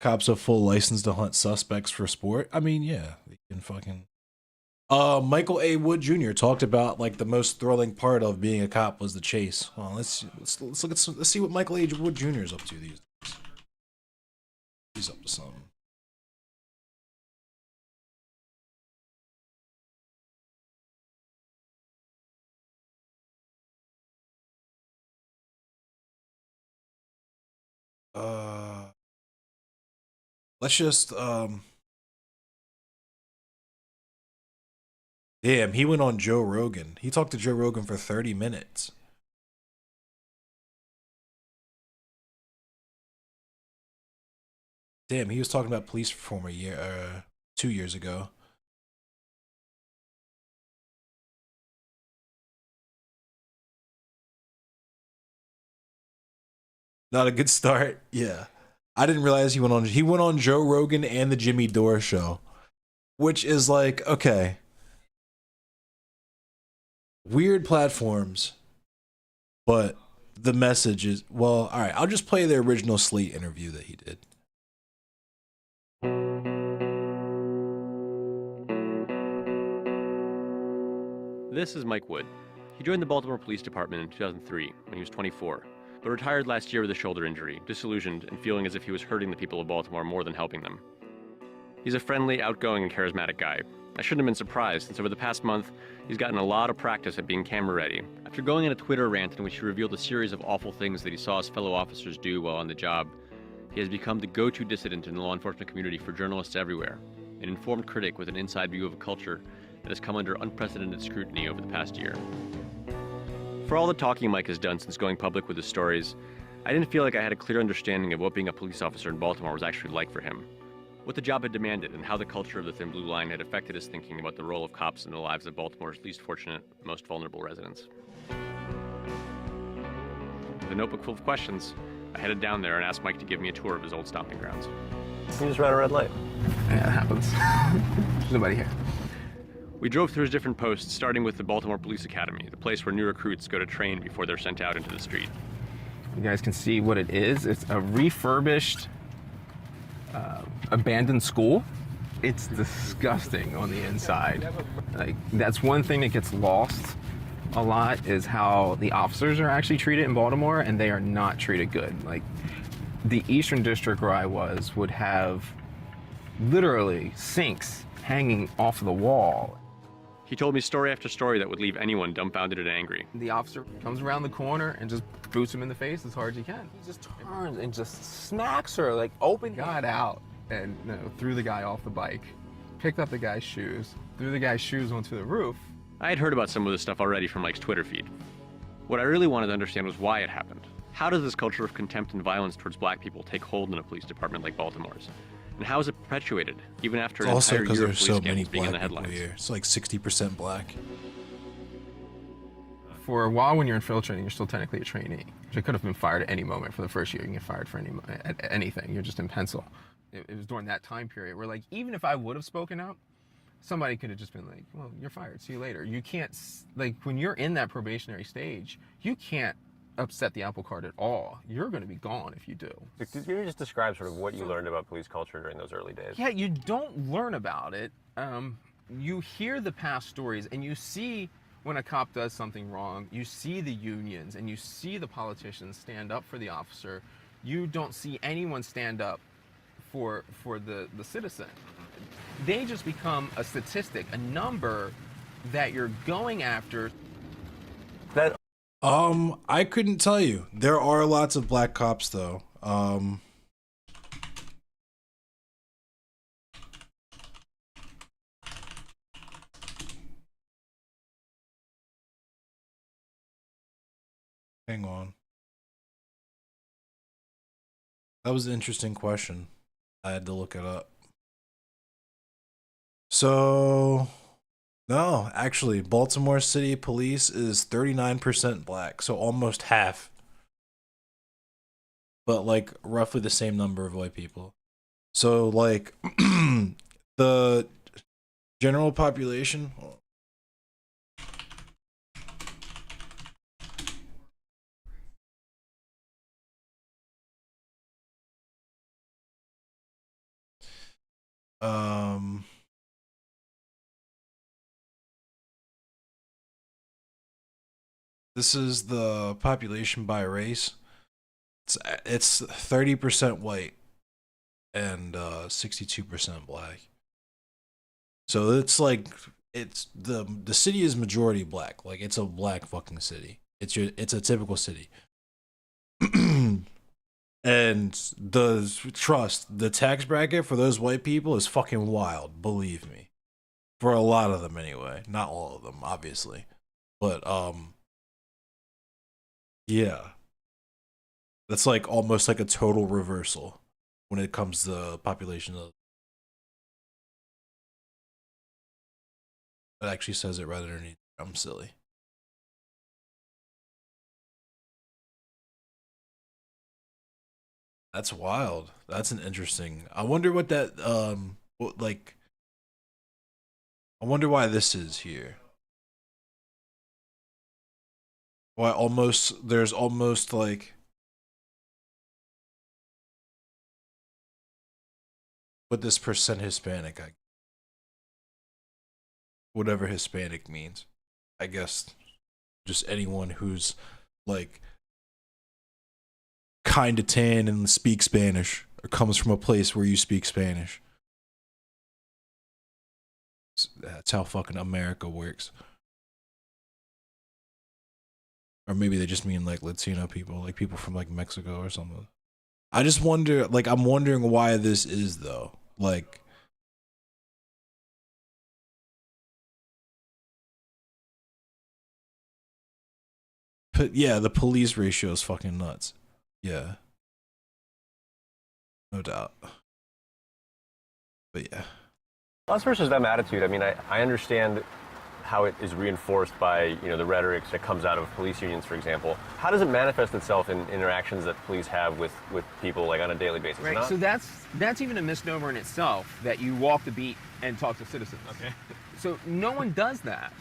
Cops have full license to hunt suspects for sport. I mean, yeah, they can fucking. Michael A. Wood Jr. talked about, like, the most thrilling part of being a cop was the chase. Well, let's look at let's see what Michael A. Wood Jr. is up to these days. He's up to something. Let's just damn, he went on Joe Rogan. He talked to Joe Rogan for 30 minutes. Damn, he was talking about police reform 2 years ago. Not a good start. Yeah. I didn't realize he went on Joe Rogan and the Jimmy Dore show, which is like, okay. Weird platforms, but the message is, well, all right, I'll just play the original Slate interview that he did. This is Mike Wood. He joined the Baltimore Police Department in 2003 when he was 24, but retired last year with a shoulder injury, disillusioned and feeling as if he was hurting the people of Baltimore more than helping them. He's a friendly, outgoing, and charismatic guy. I shouldn't have been surprised, since over the past month, he's gotten a lot of practice at being camera ready. After going on a Twitter rant in which he revealed a series of awful things that he saw his fellow officers do while on the job, he has become the go-to dissident in the law enforcement community for journalists everywhere, an informed critic with an inside view of a culture that has come under unprecedented scrutiny over the past year. For all the talking Mike has done since going public with his stories, I didn't feel like I had a clear understanding of what being a police officer in Baltimore was actually like for him, what the job had demanded, and how the culture of the Thin Blue Line had affected his thinking about the role of cops in the lives of Baltimore's least fortunate, most vulnerable residents. With a notebook full of questions, I headed down there and asked Mike to give me a tour of his old stomping grounds. You just ran a red light. Yeah, it happens. There's nobody here. We drove through his different posts, starting with the Baltimore Police Academy, the place where new recruits go to train before they're sent out into the street. You guys can see what it is. It's a refurbished, abandoned school. It's disgusting on the inside. Like, that's one thing that gets lost a lot, is how the officers are actually treated in Baltimore, and they are not treated good. Like, the Eastern District where I was would have literally sinks hanging off the wall. He told me story after story that would leave anyone dumbfounded and angry. The officer comes around the corner and just boots him in the face as hard as he can. He just turns and just smacks her, like, open. Got out and, you know, threw the guy off the bike, picked up the guy's shoes, threw the guy's shoes onto the roof. I had heard about some of this stuff already from Mike's Twitter feed. What I really wanted to understand was why it happened. How does this culture of contempt and violence towards black people take hold in a police department like Baltimore's? And how is it perpetuated, even after an Also entire because year of there's police so many scandals being in the black people headlines? here. It's like 60% black. For a while, when you're infiltrating, you're still technically a trainee. You could have been fired at any moment. For the first year, you can get fired for anything. You're just in pencil. It was during that time period where, like, even if I would have spoken out, somebody could have just been like, well, you're fired, see you later. You can't, like, when you're in that probationary stage, you can't upset the apple cart at all. You're going to be gone if you do. Could you just describe sort of what you learned about police culture during those early days? Yeah, you don't learn about it. You hear the past stories, and you see when a cop does something wrong, you see the unions and you see the politicians stand up for the officer. You don't see anyone stand up for the citizen. They just become a statistic, a number that you're going after. I couldn't tell you. There are lots of black cops though. Hang on. That was an interesting question. I had to look it up. So, no, actually, Baltimore City Police is 39% black, so almost half. But like roughly the same number of white people. So like the general population. This is the population by race. It's 30% white and 62% black. So it's like it's the city is majority black. Like it's a black fucking city. It's a typical city. And the tax bracket for those white people is fucking wild, believe me. For a lot of them anyway. Not all of them, obviously. But yeah. That's like almost like a total reversal when it comes to population of. It actually says it right underneath. I'm silly. That's wild. That's an interesting. I wonder what that like. I wonder why this is here. Why there's almost like. What this percent Hispanic, whatever Hispanic means, I guess, just anyone who's like kind of tan and speaks Spanish or comes from a place where you speak Spanish. That's how fucking America works. Or maybe they just mean like Latino people, like people from like Mexico or something. I just wonder, like, I'm wondering why this is though. Like, but yeah, the police ratio is fucking nuts. Yeah. No doubt. But yeah. Us versus them attitude, I mean, I understand how it is reinforced by, you know, the rhetoric that comes out of police unions, for example. How does it manifest itself in interactions that police have with people like on a daily basis? Right, so that's even a misnomer in itself, that you walk the beat and talk to citizens. Okay. So no one does that.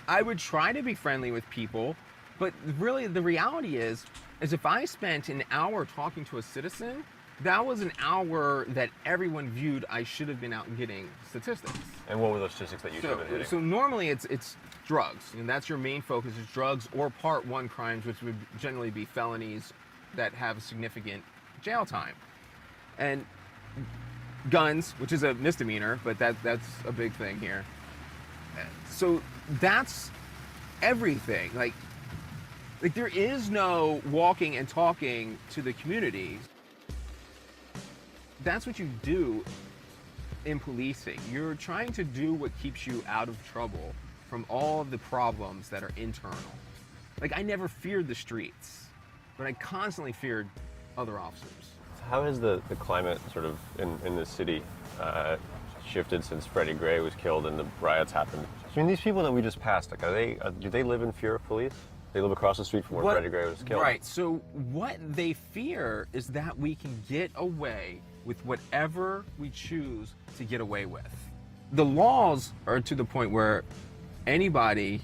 I would try to be friendly with people, but really the reality is if I spent an hour talking to a citizen, that was an hour that everyone viewed I should have been out getting statistics. And what were those statistics that you should have been hitting? So normally it's drugs, and that's your main focus, is drugs or Part 1 crimes, which would generally be felonies that have significant jail time. And guns, which is a misdemeanor, but that's a big thing here. So that's everything. Like there is no walking and talking to the community. That's what you do in policing. You're trying to do what keeps you out of trouble from all of the problems that are internal. Like, I never feared the streets, but I constantly feared other officers. How has the climate sort of in the city shifted since Freddie Gray was killed and the riots happened? I mean, these people that we just passed, like, do they live in fear of police? They live across the street from where Freddie Gray was killed. Right, so what they fear is that we can get away with whatever we choose to get away with. The laws are to the point where anybody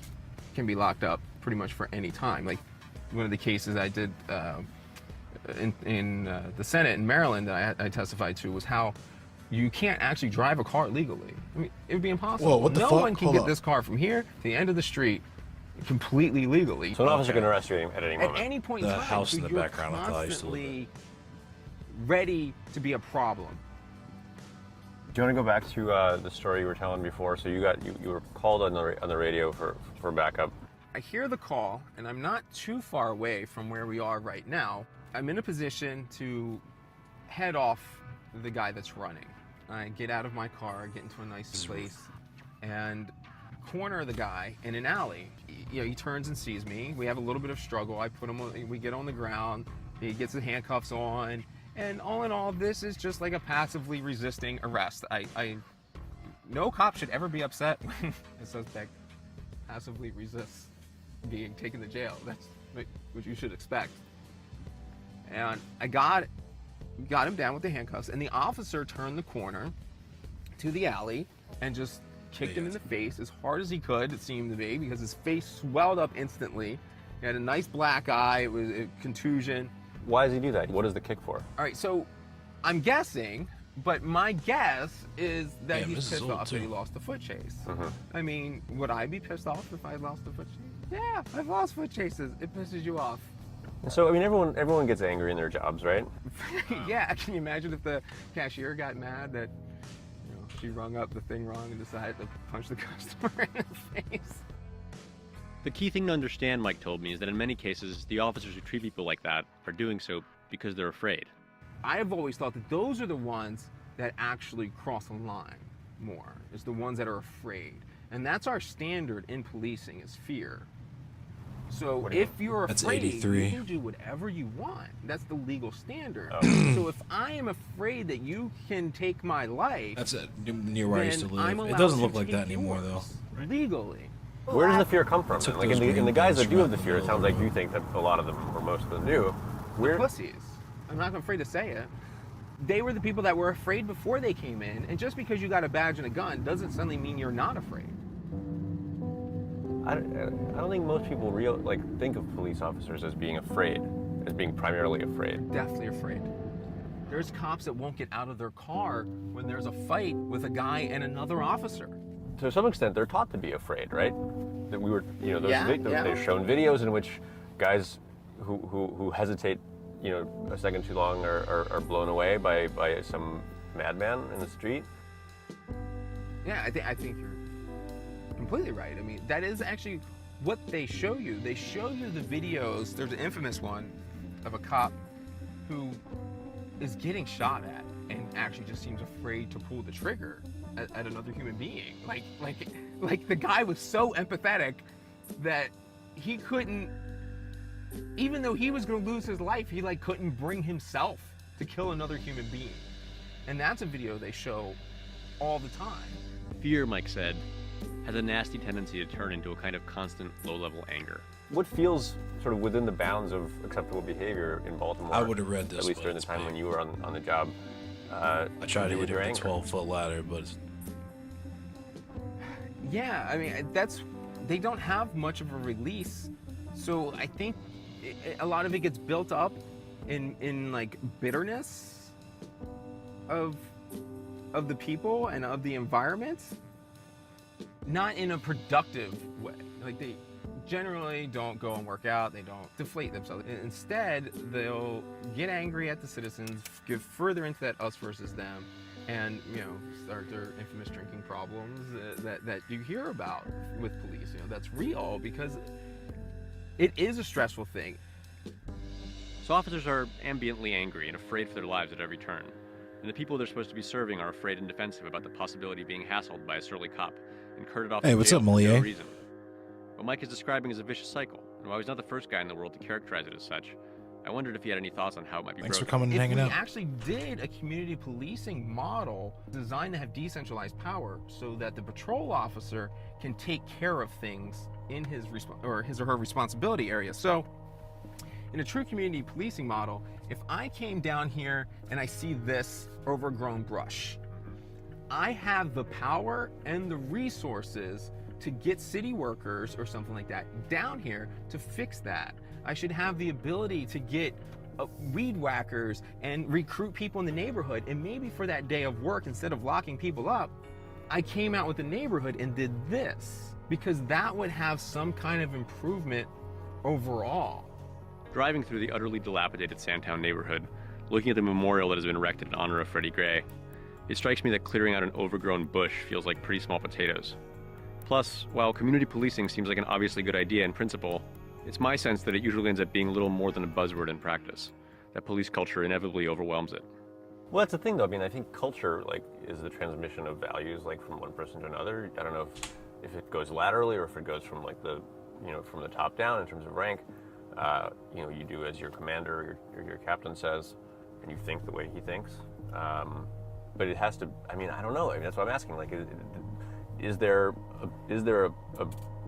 can be locked up pretty much for any time. Like one of the cases I did in the Senate in Maryland that I testified to was how you can't actually drive a car legally. I mean, it would be impossible. Whoa, what the no fuck? one can get this car from here to the end of the street completely legally. So an officer can arrest you at any moment. At any point in time. The house in the you're background, I thought I used to live constantly ready to be a problem. Do you want to go back to the story you were telling before? So you were called on the radio for backup. I hear the call, and I'm not too far away from where we are right now. I'm in a position to head off the guy that's running. I get out of my car, get into a nice place, and corner the guy in an alley. You know, he turns and sees me. We have a little bit of struggle. I put him on, we get on the ground. He gets the handcuffs on. And all in all, this is just like a passively resisting arrest. No cop should ever be upset when a suspect passively resists being taken to jail. That's what you should expect. And I got him down with the handcuffs, and the officer turned the corner to the alley and just kicked him in the face as hard as he could, it seemed to be, because his face swelled up instantly. He had a nice black eye, it was a contusion. Why does he do that? What is the kick for? All right, so I'm guessing, but my guess is that he's pissed off that he lost the foot chase. I mean, would I be pissed off if I lost the foot chase? Yeah, I've lost foot chases. It pisses you off. So, I mean, everyone gets angry in their jobs, right? Yeah, can you imagine if the cashier got mad that she rung up the thing wrong and decided to punch the customer in the face? The key thing to understand, Mike told me, is that in many cases, the officers who treat people like that are doing so because they're afraid. I've always thought that those are the ones that actually cross the line more. It's the ones that are afraid. And that's our standard in policing, is fear. So if you're afraid, you can do whatever you want. That's the legal standard. So if I am afraid that you can take my life, that's it. Near where I used to live. It doesn't look like that anymore, though. Legally. Where does the fear come from? Like in the guys that do have the fear, it sounds like you think that a lot of them, or most of them do. The pussies. I'm not afraid to say it. They were the people that were afraid before they came in, and just because you got a badge and a gun doesn't suddenly mean you're not afraid. I don't think most people think of police officers as being afraid, as being primarily afraid. Definitely afraid. There's cops that won't get out of their car when there's a fight with a guy and another officer. To some extent, they're taught to be afraid, right? That we were, they've shown videos in which guys who hesitate, a second too long are blown away by some madman in the street. Yeah, I think you're completely right. I mean, that is actually what they show you. They show you the videos. There's an infamous one of a cop who is getting shot at and actually just seems afraid to pull the trigger at another human being. Like the guy was so empathetic that he couldn't, even though he was going to lose his life, he couldn't bring himself to kill another human being. And that's a video they show all the time. Fear, Mike said, has a nasty tendency to turn into a kind of constant low-level anger. What feels sort of within the bounds of acceptable behavior in Baltimore? I would have read this, at least during the time when you were on the job. I tried to hit it with a 12-foot ladder, but yeah, I mean, they don't have much of a release, so I think a lot of it gets built up in bitterness of the people and of the environment, not in a productive way. They generally don't go and work out, they don't deflate themselves. Instead, they'll get angry at the citizens, give further into that us versus them, and start their infamous drinking problems that you hear about with police. That's real because it is a stressful thing. So officers are ambiently angry and afraid for their lives at every turn. And the people they're supposed to be serving are afraid and defensive about the possibility of being hassled by a surly cop and carted off to what's jail up, for no Moliere? reason. What Mike is describing is a vicious cycle, and while he's not the first guy in the world to characterize it as such, I wondered if he had any thoughts on how it might be Thanks for broken. coming and hanging out. We actually did a community policing model designed to have decentralized power so that the patrol officer can take care of things in his or her responsibility area. So in a true community policing model, if I came down here and I see this overgrown brush, I have the power and the resources to get city workers or something like that down here to fix that. I should have the ability to get weed whackers and recruit people in the neighborhood, and maybe for that day of work, instead of locking people up, I came out with the neighborhood and did this, because that would have some kind of improvement overall. Driving through the utterly dilapidated Sandtown neighborhood, looking at the memorial that has been erected in honor of Freddie Gray, it strikes me that clearing out an overgrown bush feels like pretty small potatoes. Plus, while community policing seems like an obviously good idea in principle, it's my sense that it usually ends up being little more than a buzzword in practice, that police culture inevitably overwhelms it. Well, that's the thing, though. I mean, I think culture, is the transmission of values, from one person to another. I don't know if it goes laterally or if it goes from, from the top down in terms of rank. You do as your commander or your captain says, and you think the way he thinks. But it has to, I don't know. That's what I'm asking. Is there a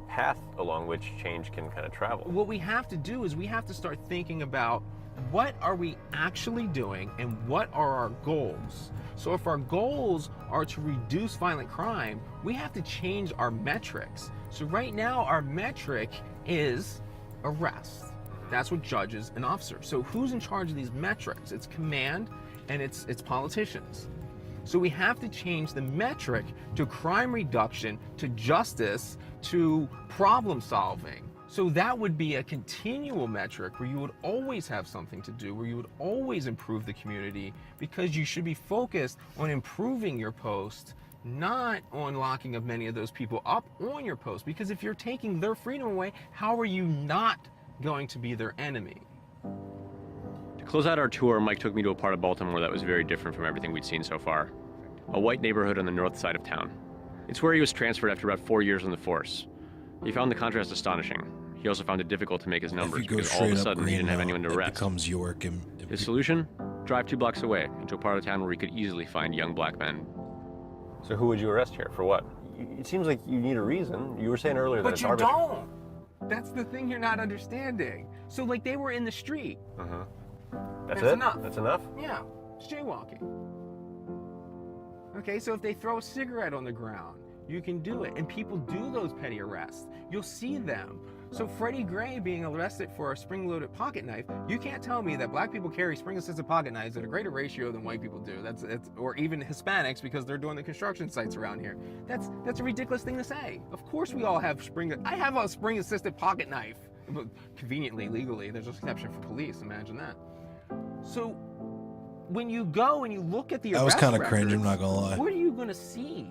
path along which change can kind of travel? What we have to do is we have to start thinking about what are we actually doing and what are our goals. So if our goals are to reduce violent crime, we have to change our metrics. So right now our metric is arrest. That's what judges an officer. So who's in charge of these metrics? It's command and it's politicians. So we have to change the metric to crime reduction, to justice, to problem solving. So that would be a continual metric where you would always have something to do, where you would always improve the community, because you should be focused on improving your post, not on locking of many of those people up on your post. Because if you're taking their freedom away, how are you not going to be their enemy? To close out our tour, Mike took me to a part of Baltimore that was very different from everything we'd seen so far. A white neighborhood on the north side of town. It's where he was transferred after about 4 years on the force. He found the contrast astonishing. He also found it difficult to make his numbers because all of a sudden he didn't have anyone to arrest. Becomes York and his solution? Drive 2 blocks away into a part of town where he could easily find young black men. So who would you arrest here? For what? It seems like you need a reason. You were saying earlier that it's arbitrary. But you don't! That's the thing you're not understanding. So, like, they were in the street. That's That's it? enough. That's enough? Yeah, it's jaywalking. Okay, so if they throw a cigarette on the ground, you can do it. And people do those petty arrests. You'll see them. So Freddie Gray being arrested for a spring-loaded pocket knife, you can't tell me that black people carry spring-assisted pocket knives at a greater ratio than white people do. Or even Hispanics because they're doing the construction sites around here. That's a ridiculous thing to say. Of course we all have I have a spring-assisted pocket knife. Conveniently, legally, there's an exception for police, imagine that. So when you go and you look at the that was kind of arrest cringe, I'm records, not gonna lie. what are you gonna see?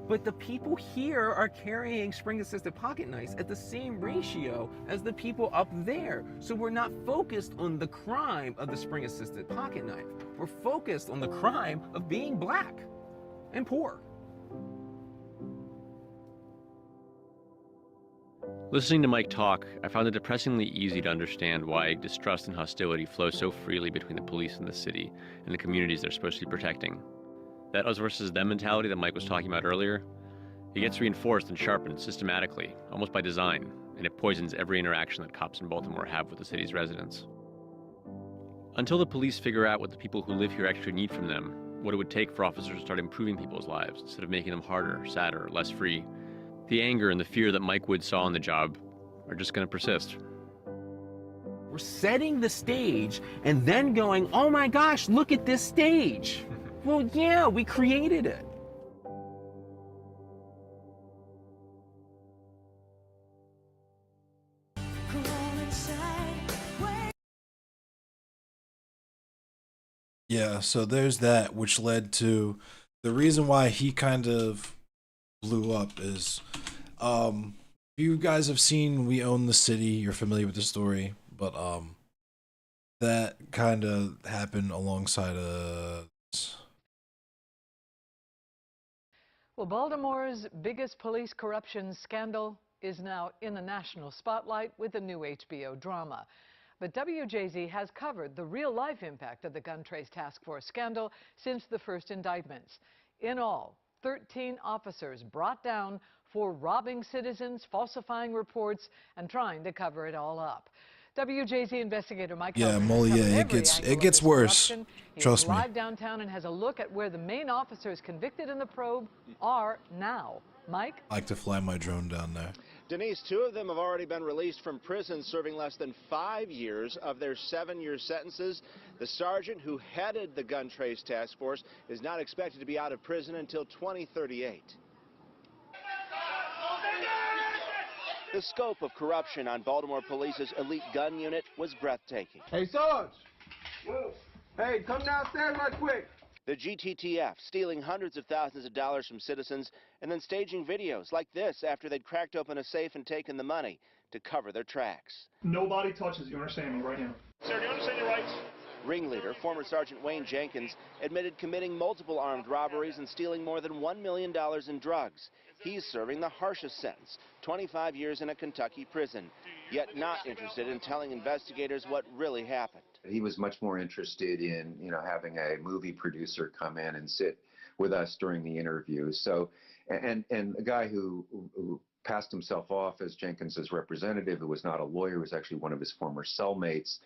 But the people here are carrying spring-assisted pocket knives at the same ratio as the people up there. So we're not focused on the crime of the spring-assisted pocket knife. We're focused on the crime of being black and poor. Listening to Mike talk, I found it depressingly easy to understand why distrust and hostility flow so freely between the police and the city and the communities they're supposed to be protecting. That us versus them mentality that Mike was talking about earlier, it gets reinforced and sharpened systematically, almost by design, and it poisons every interaction that cops in Baltimore have with the city's residents. Until the police figure out what the people who live here actually need from them, what it would take for officers to start improving people's lives instead of making them harder, sadder, less free, the anger and the fear that Mike Wood saw on the job are just going to persist. We're setting the stage and then going, oh my gosh, look at this stage. Well, yeah, we created it. Yeah, so there's that, which led to the reason why he kind of blew up is, you guys have seen We Own the City, you're familiar with the story, but that kind of happened alongside Well, Baltimore's biggest police corruption scandal is now in the national spotlight with the new HBO drama. But WJZ has covered the real-life impact of the gun trace task force scandal since the first indictments. In all, 13 officers brought down for robbing citizens, falsifying reports, and trying to cover it all up. WJZ investigator Mike it gets worse. Trust me. Live downtown and has a look at where the main officers convicted in the probe are now. Mike? I like to fly my drone down there. Denise, 2 of them have already been released from prison, serving less than 5 years of their 7-year sentences. The sergeant who headed the gun trace task force is not expected to be out of prison until 2038. The scope of corruption on Baltimore Police's elite gun unit was breathtaking. Hey, Sarge! Hey, come downstairs right quick! The GTTF stealing hundreds of thousands of dollars from citizens and then staging videos like this after they'd cracked open a safe and taken the money to cover their tracks. Nobody touches you, understand me right now. Sir, do you understand your rights? Ringleader, former Sergeant Wayne Jenkins, admitted committing multiple armed robberies and stealing more than $1 million in drugs. He's serving the harshest sentence, 25 years in a Kentucky prison, yet not interested in telling investigators what really happened. He was much more interested in, having a movie producer come in and sit with us during the interview. So, and a guy who passed himself off as Jenkins's representative, who was not a lawyer, was actually one of his former cellmates,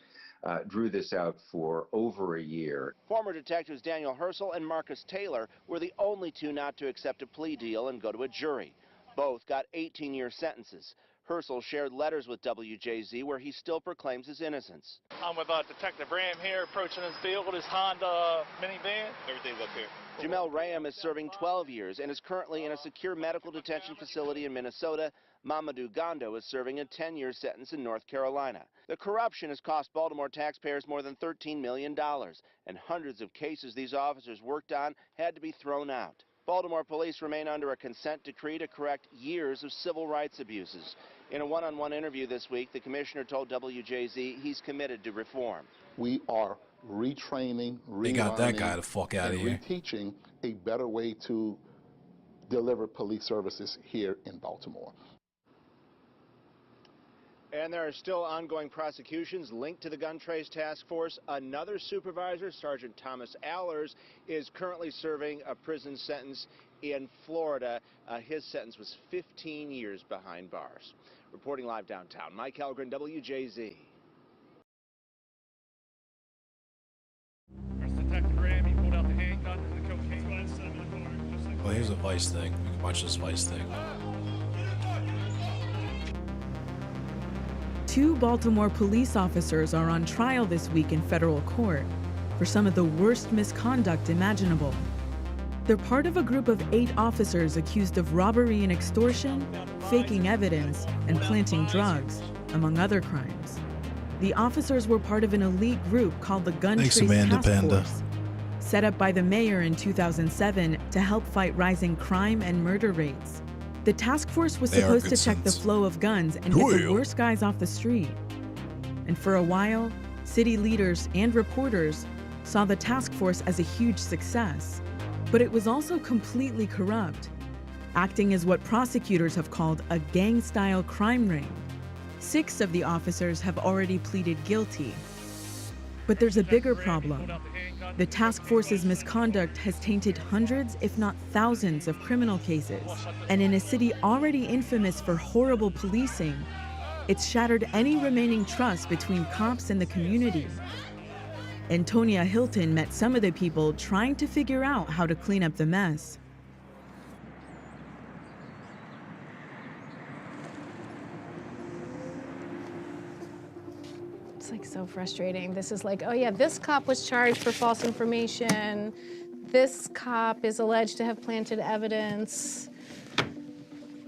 drew this out for over a year. Former detectives Daniel Herschel and Marcus Taylor were the only 2 not to accept a plea deal and go to a jury. Both got 18-year sentences. Herschel shared letters with WJZ where he still proclaims his innocence. I'm with Detective Ram here, approaching his field with his Honda minivan. Everything's up here. Jamel Ram is serving 12 years and is currently in a secure medical detention facility in Minnesota. Mamadou Gondo is serving a 10-year sentence in North Carolina. The corruption has cost Baltimore taxpayers more than $13 million, and hundreds of cases these officers worked on had to be thrown out. Baltimore police remain under a consent decree to correct years of civil rights abuses. In a one-on-one interview this week, the commissioner told WJZ he's committed to reform. We are retraining, They got that guy relearning, the fuck out of and here. reteaching a better way to deliver police services here in Baltimore. And there are still ongoing prosecutions linked to the gun trace task force. Another supervisor, Sergeant Thomas Allers, is currently serving a prison sentence in Florida. His sentence was 15 years behind bars. Reporting live downtown, Mike Halgren, WJZ. There's Detective Graham. He pulled out the handgun and the cocaine. Well, here's a Vice thing. We can watch this Vice thing. 2 Baltimore police officers are on trial this week in federal court for some of the worst misconduct imaginable. They're part of a group of 8 officers accused of robbery and extortion, faking evidence, and planting drugs, among other crimes. The officers were part of an elite group called the Gun Trace Task Force, set up by the mayor in 2007 to help fight rising crime and murder rates. The task force was supposed to check the flow of guns and get the worst guys off the street. And for a while, city leaders and reporters saw the task force as a huge success. But it was also completely corrupt, acting as what prosecutors have called a gang-style crime ring. 6 of the officers have already pleaded guilty. But there's a bigger problem. The task force's misconduct has tainted hundreds, if not thousands, of criminal cases. And in a city already infamous for horrible policing, it's shattered any remaining trust between cops and the community. Antonia Hilton met some of the people trying to figure out how to clean up the mess. It's like so frustrating. This is like, oh yeah, this cop was charged for false information. This cop is alleged to have planted evidence.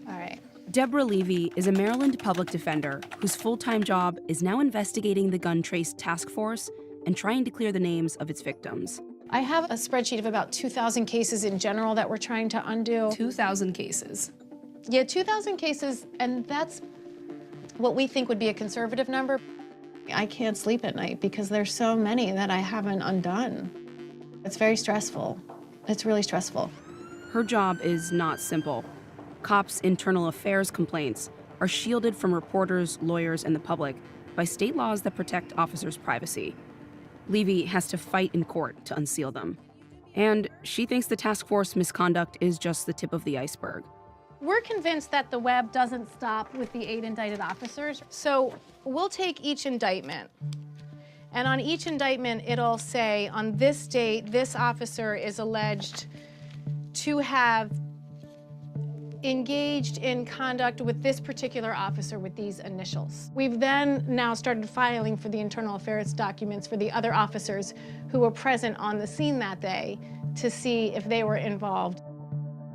All right. Deborah Levy is a Maryland public defender whose full-time job is now investigating the gun trace task force and trying to clear the names of its victims. I have a spreadsheet of about 2,000 cases in general that we're trying to undo. 2,000 cases. Yeah, 2,000 cases, and that's what we think would be a conservative number. I can't sleep at night because there's so many that I haven't undone. It's very stressful. It's really stressful. Her job is not simple. Cops' internal affairs complaints are shielded from reporters, lawyers, and the public by state laws that protect officers' privacy. Levy has to fight in court to unseal them. And she thinks the task force misconduct is just the tip of the iceberg. We're convinced that the web doesn't stop with the 8 indicted officers. So we'll take each indictment. And on each indictment, it'll say, on this date, this officer is alleged to have engaged in conduct with this particular officer with these initials. We've then now started filing for the internal affairs documents for the other officers who were present on the scene that day to see if they were involved.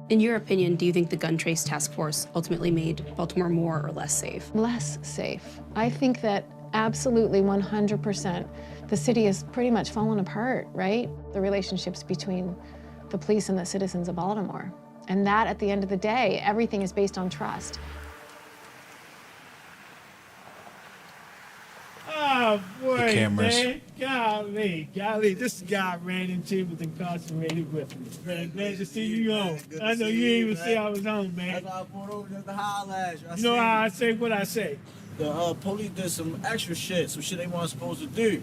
In your opinion, do you think the gun trace task force ultimately made Baltimore more or less safe? Less safe. I think that absolutely 100%. The city is pretty much fallen apart, right? The relationships between the police and the citizens of Baltimore. And that, at the end of the day, everything is based on trust. Oh, boy, The cameras. man. Golly, this guy ran into was incarcerated with me. Man, glad to see you home. I know you didn't even say I was home, man. That's why I pulled over just to holler at you. You know how I say what I say? The police did some extra shit, some shit they weren't supposed to do.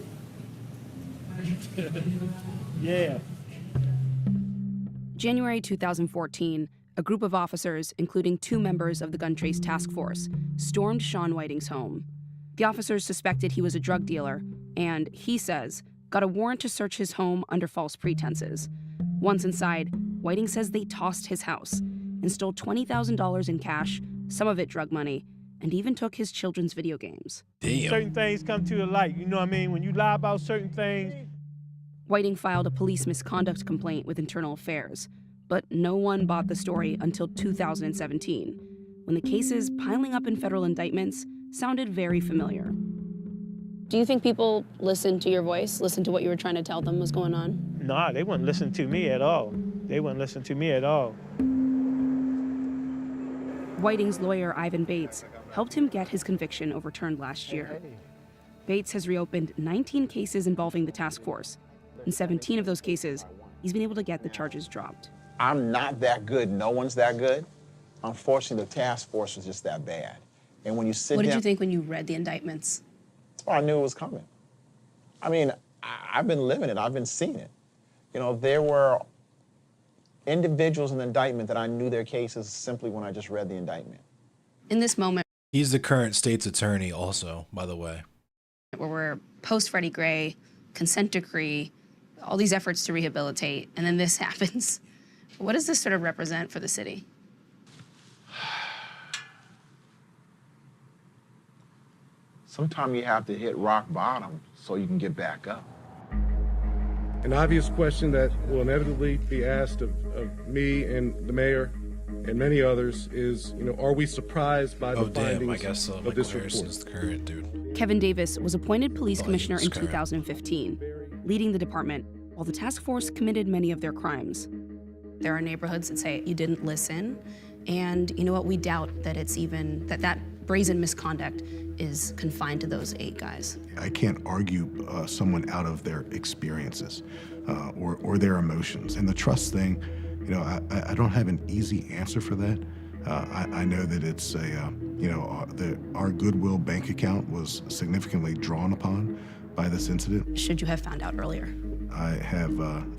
Yeah. January 2014, a group of officers, including 2 members of the gun trace task force, stormed Sean Whiting's home. The officers suspected he was a drug dealer and, he says, got a warrant to search his home under false pretenses. Once inside, Whiting says they tossed his house and stole $20,000 in cash, some of it drug money, and even took his children's video games. Damn. Certain things come to the light, you know what I mean? When you lie about certain things. Whiting filed a police misconduct complaint with Internal Affairs, but no one bought the story until 2017, when the cases piling up in federal indictments sounded very familiar. Do you think people listened to your voice, listened to what you were trying to tell them was going on? Nah, they wouldn't listen to me at all. They wouldn't listen to me at all. Whiting's lawyer, Ivan Bates, helped him get his conviction overturned last year. Bates has reopened 19 cases involving the task force. In 17 of those cases, he's been able to get the charges dropped. I'm not that good. No one's that good. Unfortunately, the task force was just that bad. And when you sit What down... did you think when you read the indictments? Oh, I knew it was coming. I mean, I've been living it. I've been seeing it. You know, there were individuals in the indictment that I knew their cases simply when I just read the indictment. In this moment, He's the current state's attorney also, by the way. where we're post Freddie Gray, consent decree, all these efforts to rehabilitate, and then this happens. What does this sort of represent for the city? Sometimes you have to hit rock bottom so you can get back up. An obvious question that will inevitably be asked of me and the mayor and many others is, you know, are we surprised by the findings I guess of Michael this Harrison report? is the current dude. Kevin Davis was appointed police commissioner in current. 2015, leading the department while the task force committed many of their crimes. There are neighborhoods that say you didn't listen, and you know what, we doubt that it's even, that brazen misconduct is confined to those 8 guys. I can't argue someone out of their experiences or their emotions. And the trust thing, you know, I don't have an easy answer for that. I know that it's a, you know, our Goodwill bank account was significantly drawn upon by this incident. Should you have found out earlier? I have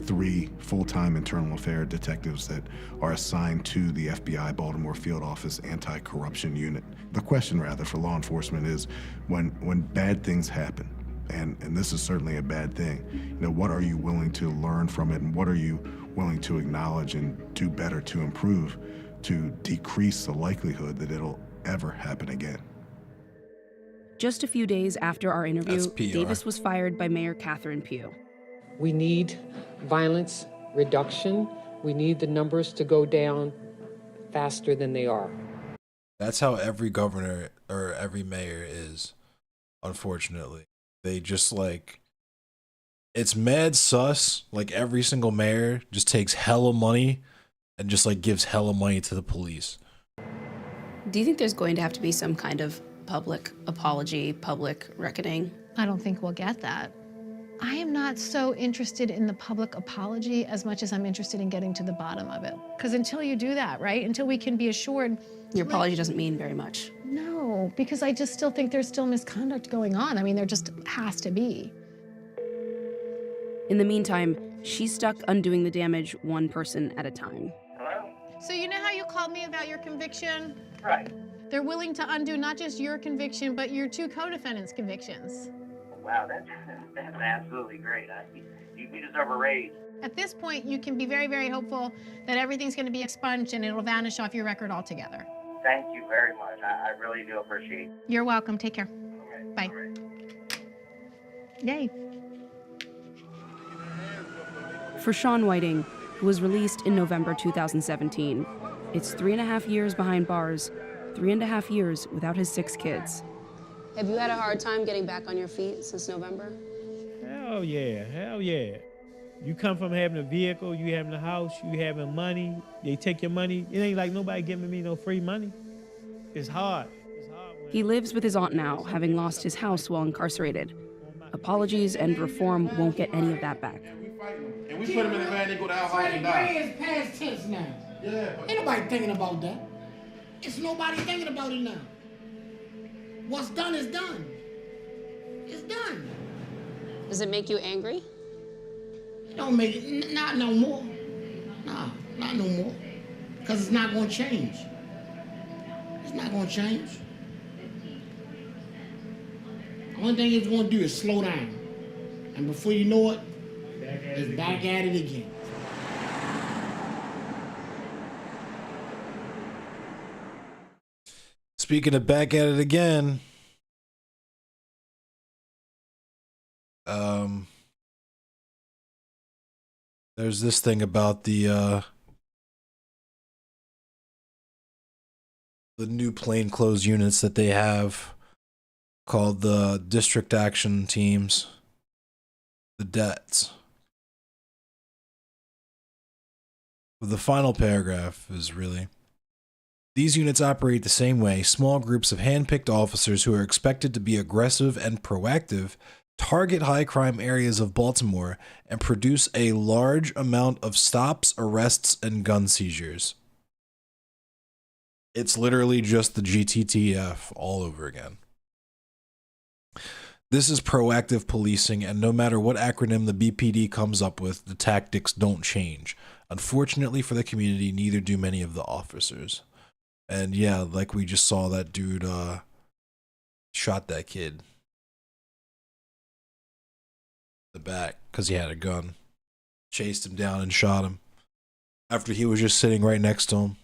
3 full-time internal affair detectives that are assigned to the FBI Baltimore Field Office Anti-Corruption Unit. The question, rather, for law enforcement is when bad things happen, and this is certainly a bad thing, you know, what are you willing to learn from it, and what are you willing to acknowledge and do better to improve to decrease the likelihood that it'll ever happen again? Just a few days after our interview, That's PR. Davis was fired by Mayor Catherine Pugh. We need violence reduction. We need the numbers to go down faster than they are. That's how every governor or every mayor is, unfortunately. They just like, it's mad sus. Like every single mayor just takes hella money and just like gives hella money to the police. Do you think there's going to have to be some kind of public apology, public reckoning? I don't think we'll get that. I am not so interested in the public apology as much as I'm interested in getting to the bottom of it. Because until you do that, right, until we can be assured... Your apology doesn't mean very much. No, because I just still think there's still misconduct going on. I mean, there just has to be. In the meantime, she's stuck undoing the damage one person at a time. So you know how you called me about your conviction? Right. They're willing to undo not just your conviction, but your 2 co-defendants' convictions. Wow, that's absolutely great. You deserve a raise. At this point, you can be very, very hopeful that everything's going to be expunged and it'll vanish off your record altogether. Thank you very much. I really do appreciate it. You're welcome. Take care. Bye. Yay. For Sean Whiting, who was released in November 2017, it's 3.5 years behind bars, 3.5 years without his 6 kids. Have you had a hard time getting back on your feet since November? Hell yeah, hell yeah. You come from having a vehicle, you having a house, you having money, they take your money. It ain't like nobody giving me no free money. It's hard. He lives with his aunt now, having lost his house while incarcerated. Apologies and reform won't get any of that back. And we put him in the van, they go to our house and die. is past tense now. Yeah, Ain't nobody thinking about that. It's nobody thinking about it now. What's done is done. It's done. Does it make you angry? It don't make it, not no more. Nah, not no more. Because it's not going to change. It's not going to change. The only thing it's going to do is slow down. And before you know it, it's back at it again. Speaking of back at it again, there's this thing about the new plainclothes units that they have called the district action teams, the DETs. The final paragraph is really, these units operate the same way. Small groups of hand-picked officers who are expected to be aggressive and proactive target high crime areas of Baltimore and produce a large amount of stops, arrests, and gun seizures. It's literally just the GTTF all over again. This is proactive policing, and no matter what acronym the BPD comes up with, the tactics don't change. Unfortunately for the community, neither do many of the officers. And yeah, like we just saw, that dude shot that kid in the back because he had a gun. Chased him down and shot him after he was just sitting right next to him.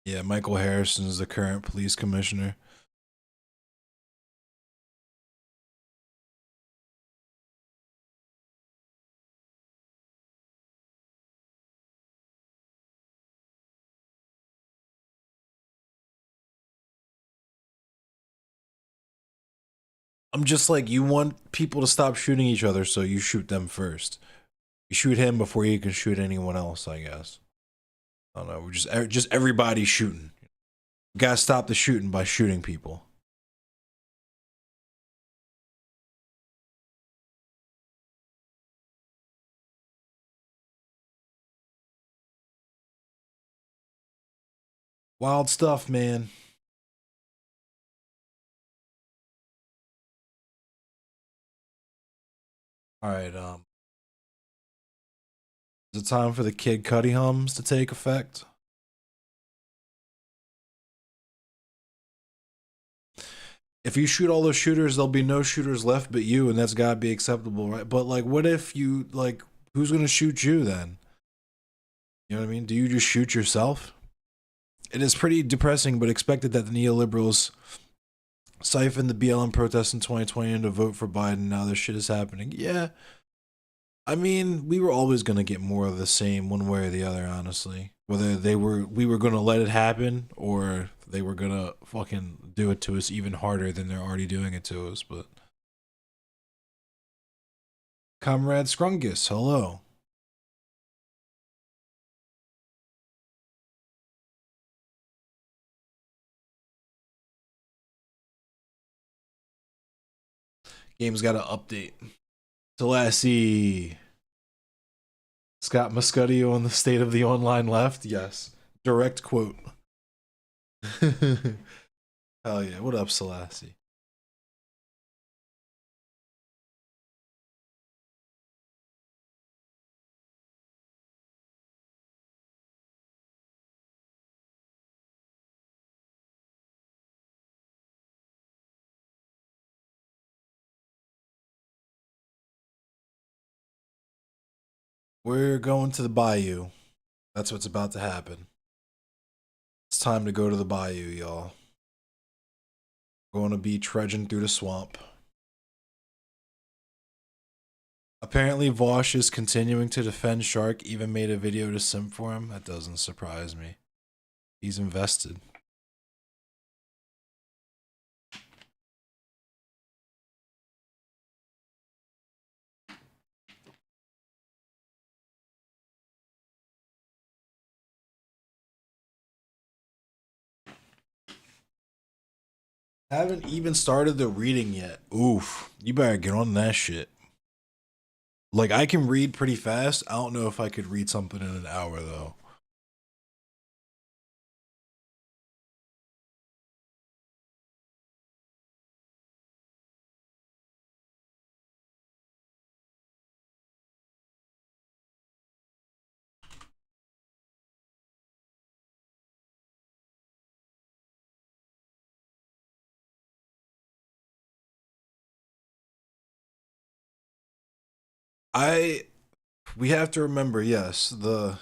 Yeah, Michael Harrison is the current police commissioner. I'm just like, you want people to stop shooting each other, so you shoot them first. You shoot him before you can shoot anyone else, I guess. I don't know. We're just everybody shooting. You gotta stop the shooting by shooting people. Wild stuff, man. All right, is it time for the Kid Cudi hums to take effect? If you shoot all those shooters, there'll be no shooters left but you, and that's gotta be acceptable, right? But like, what if you, like, who's gonna shoot you then? You know what I mean? Do you just shoot yourself? It is pretty depressing, but expected that the neoliberals siphoned the BLM protests in 2020 to vote for Biden. Now this shit is happening. Yeah. I mean, we were always gonna get more of the same one way or the other, honestly. Whether we were gonna let it happen, or they were gonna fucking do it to us even harder than they're already doing it to us. But Comrade Scrungus, hello. Game's got an update. Selassie. Scott Muscadio on the state of the online left? Yes. Direct quote. Hell yeah. What up, Selassie? We're going to the Bayou. That's what's about to happen. It's time to go to the Bayou, y'all. We're going to be trudging through the swamp. Apparently, Vosh is continuing to defend Shark, even made a video to simp for him. That doesn't surprise me. He's invested. Haven't even started the reading yet. Oof. You better get on that shit. Like, I can read pretty fast. I don't know if I could read something in an hour, though. We have to remember, yes, the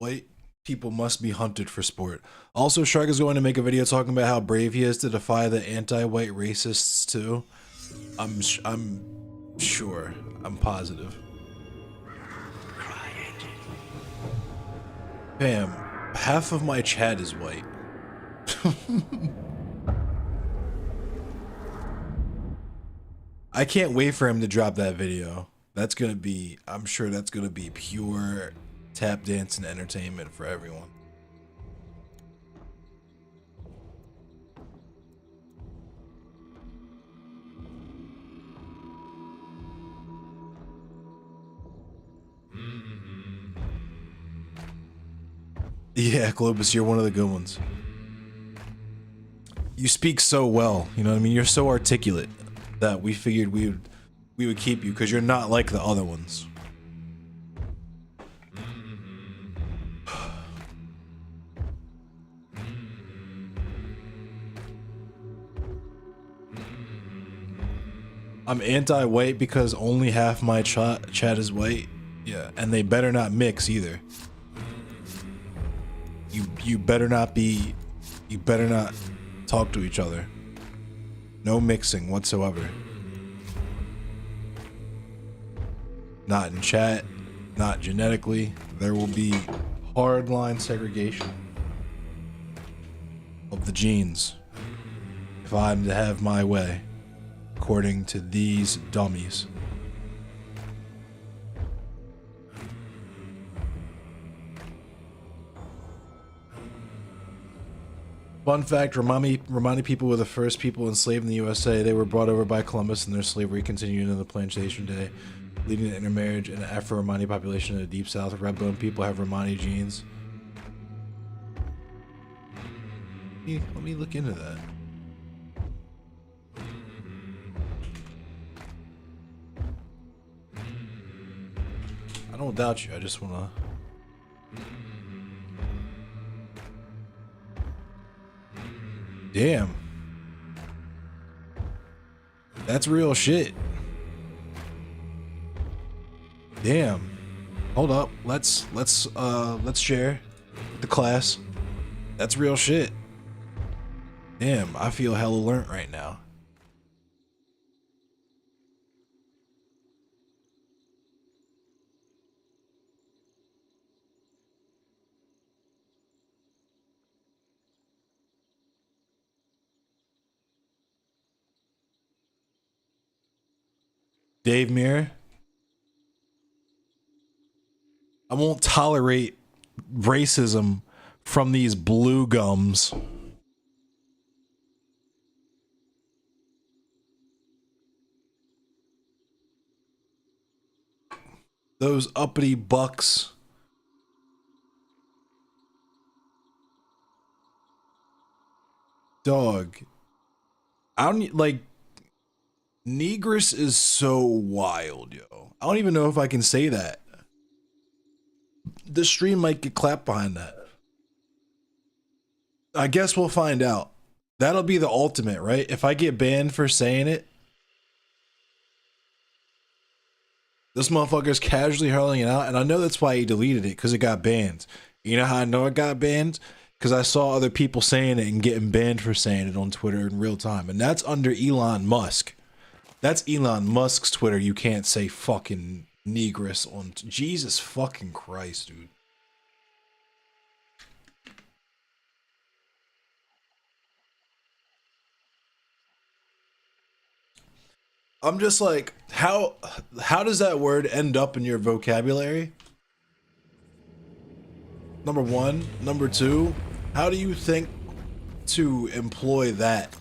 White people must be hunted for sport. Also, Shark is going to make a video talking about how brave he is to defy the anti-white racists too. I'm sure. I'm positive. Bam. Half of my chat is white. I can't wait for him to drop that video. That's gonna be, I'm sure that's gonna be pure tap dance and entertainment for everyone. Yeah, Globus, you're one of the good ones. You speak so well, you know what I mean? You're so articulate that we figured we would keep you because you're not like the other ones. I'm anti-white because only half my chat is white. Yeah, and they better not mix either. You better not be, you better not talk to each other. No mixing whatsoever. Not in chat, not genetically. There will be hardline segregation of the genes if I'm to have my way, according to these dummies. Fun fact, Romani people were the first people enslaved in the USA. They were brought over by Columbus and their slavery continued into the plantation day, leading to intermarriage in the Afro-Romani population in the Deep South. Red-bone people have Romani genes. Let me look into that. I don't doubt you, I just wanna... Damn. That's real shit. Damn. Hold up. Let's share the class. That's real shit. Damn, I feel hella learnt right now. Dave Mirror. I won't tolerate racism from these blue gums. Those uppity bucks. Dog. I don't like... Negress is so wild, yo. I don't even know if I can say that. The stream might get clapped behind that. I guess we'll find out. That'll be the ultimate, right? If I get banned for saying it, this motherfucker's casually hurling it out, and I know that's why he deleted it, because it got banned. You know how I know it got banned? Because I saw other people saying it and getting banned for saying it on Twitter in real time, and that's under Elon Musk. That's Elon Musk's Twitter. You can't say fucking negress on... Jesus fucking Christ, dude. I'm just like, how does that word end up in your vocabulary? Number one. Number two, how do you think to employ that?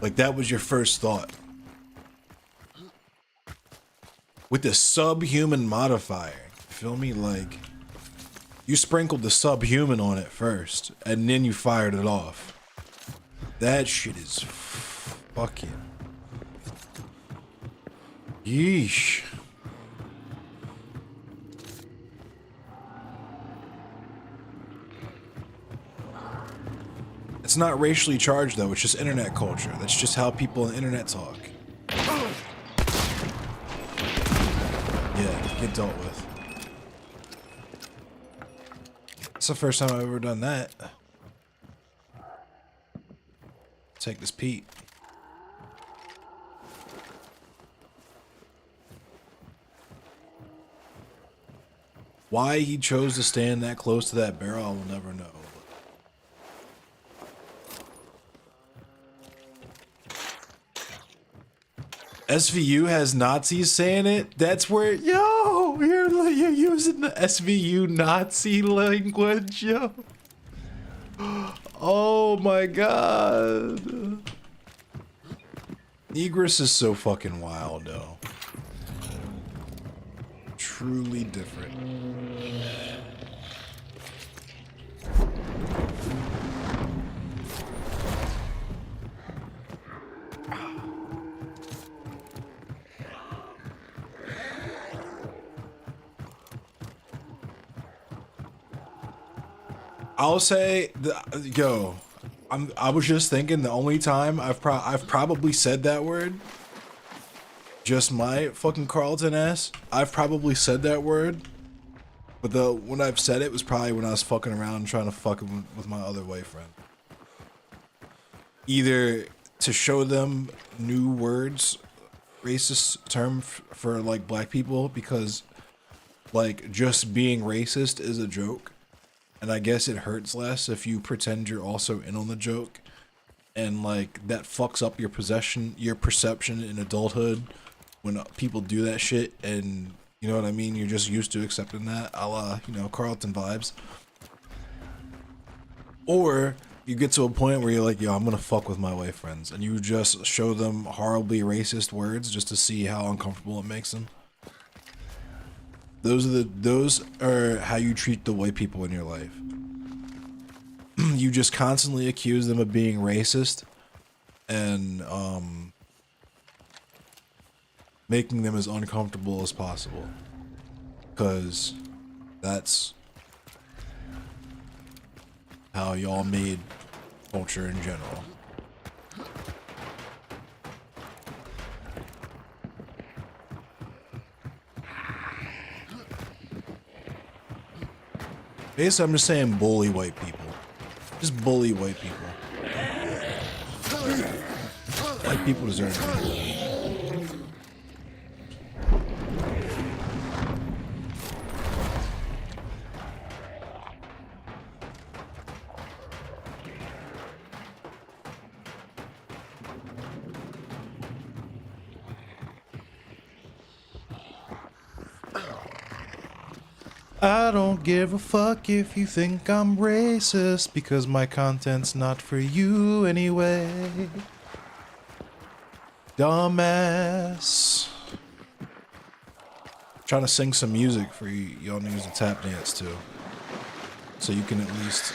Like, that was your first thought. With the subhuman modifier. Feel me? Like, you sprinkled the subhuman on it first, and then you fired it off. That shit is fucking... Yeesh. It's not racially charged though, it's just internet culture. That's just how people on the internet talk. Yeah, get dealt with. the first time I've ever done that. Take this Pete. Why he chose to stand that close to that barrel, I will never know. SVU has Nazis saying it? That's where, yo, you're using the SVU Nazi language, yo. Oh my god. Negress is so fucking wild, though. Truly different. I'll say, yo, I was just thinking the only time I've probably said that word, just my fucking Carlton ass, I've probably said that word, but when I've said it was probably when I was fucking around trying to fuck with my other white friend. Either to show them new words, racist term for like black people, because like just being racist is a joke. And I guess it hurts less if you pretend you're also in on the joke, and like that fucks up your perception in adulthood when people do that shit, and you know what I mean. You're just used to accepting that, a la, you know, Carlton vibes. Or you get to a point where you're like, yo, I'm gonna fuck with my white friends, and you just show them horribly racist words just to see how uncomfortable it makes them. Those are how you treat the white people in your life. You just constantly accuse them of being racist and making them as uncomfortable as possible, because that's how y'all made culture in general. Basically, I'm just saying bully white people. Just bully white people. White people deserve it. I don't give a fuck if you think I'm racist, because my content's not for you anyway. Dumbass. Trying to sing some music for y'all niggas to tap dance to, so you can at least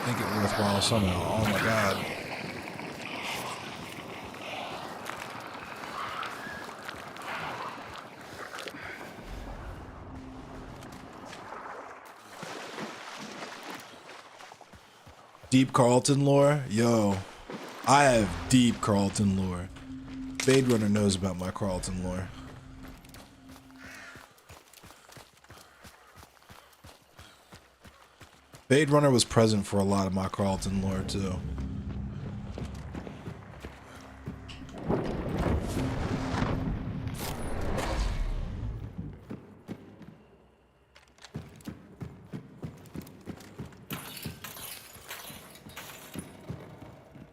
think it worthwhile somehow. Oh my god. Deep Carlton lore? Yo, I have deep Carlton lore. Fade Runner knows about my Carlton lore. Fade Runner was present for a lot of my Carlton lore too.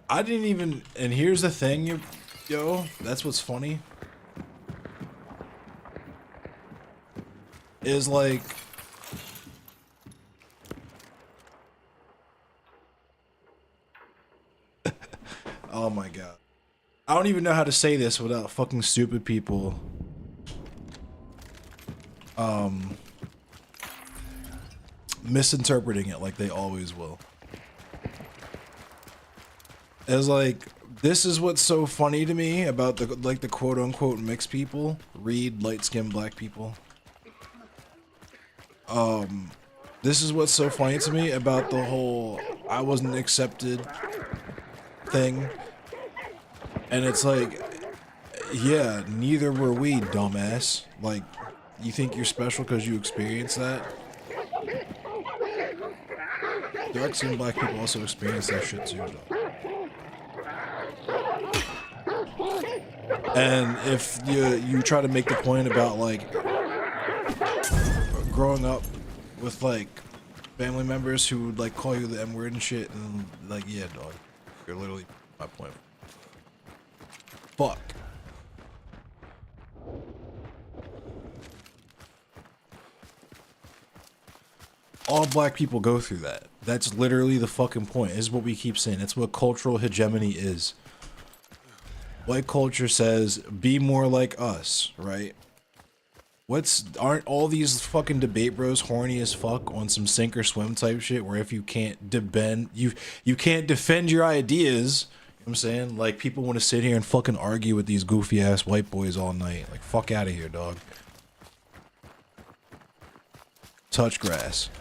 I didn't even, and here's the thing, yo, that's what's funny. Is like, oh my god. I don't even know how to say this without fucking stupid people misinterpreting it like they always will. It's like, this is what's so funny to me about the quote unquote mixed people, read light-skinned black people. This is what's so funny to me about the whole I wasn't accepted thing. And it's like, yeah, neither were we, dumbass. Like, you think you're special because you experienced that? dark skinned black people also experience that shit too, though. And if you try to make the point about like growing up with like family members who would like call you the N-word and shit, and like, yeah, dog, you're literally my point. Fuck. All black people go through that. That's literally the fucking point. Is what we keep saying. That's what cultural hegemony is. White culture says, be more like us, right? Aren't all these fucking debate bros horny as fuck on some sink or swim type shit where if you can't you can't defend your ideas, you know what I'm saying? Like, people want to sit here and fucking argue with these goofy ass white boys all night. Like, fuck out of here, dog. Touch grass.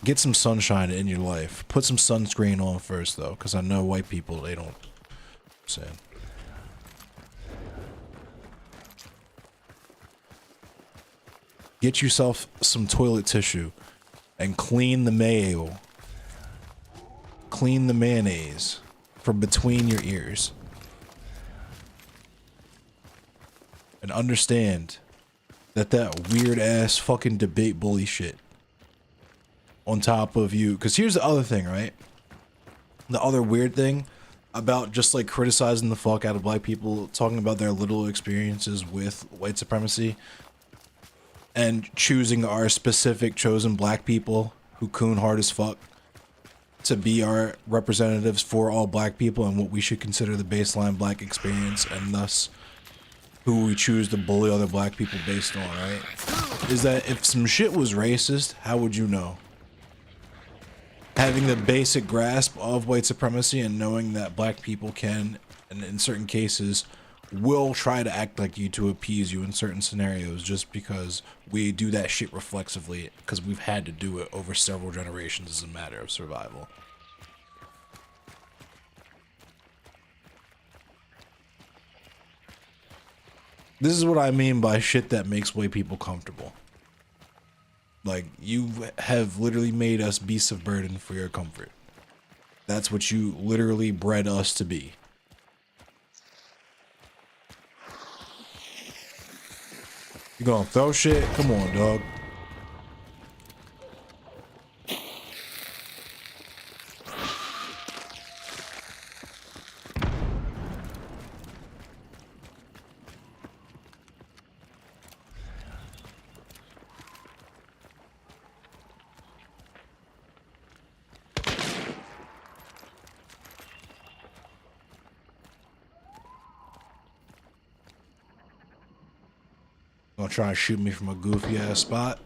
Get some sunshine in your life. Put some sunscreen on first, though, because I know white people, they don't. You know what I'm saying. Get yourself some toilet tissue and clean the mayo. Clean the mayonnaise from between your ears. And understand that weird ass fucking debate bully shit on top of you. Because here's the other thing, right? The other weird thing about just like criticizing the fuck out of black people, talking about their little experiences with white supremacy, and choosing our specific chosen black people who coon hard as fuck to be our representatives for all black people and what we should consider the baseline black experience, and thus who we choose to bully other black people based on, right? Is that if some shit was racist, how would you know? Having the basic grasp of white supremacy and knowing that black people can, and in certain cases, will try to act like you to appease you in certain scenarios just because we do that shit reflexively because we've had to do it over several generations as a matter of survival. This is what I mean by shit that makes white people comfortable. Like, you have literally made us beasts of burden for your comfort. That's what you literally bred us to be. You gonna throw shit? Come on, dog. Gonna try and shoot me from a goofy ass spot.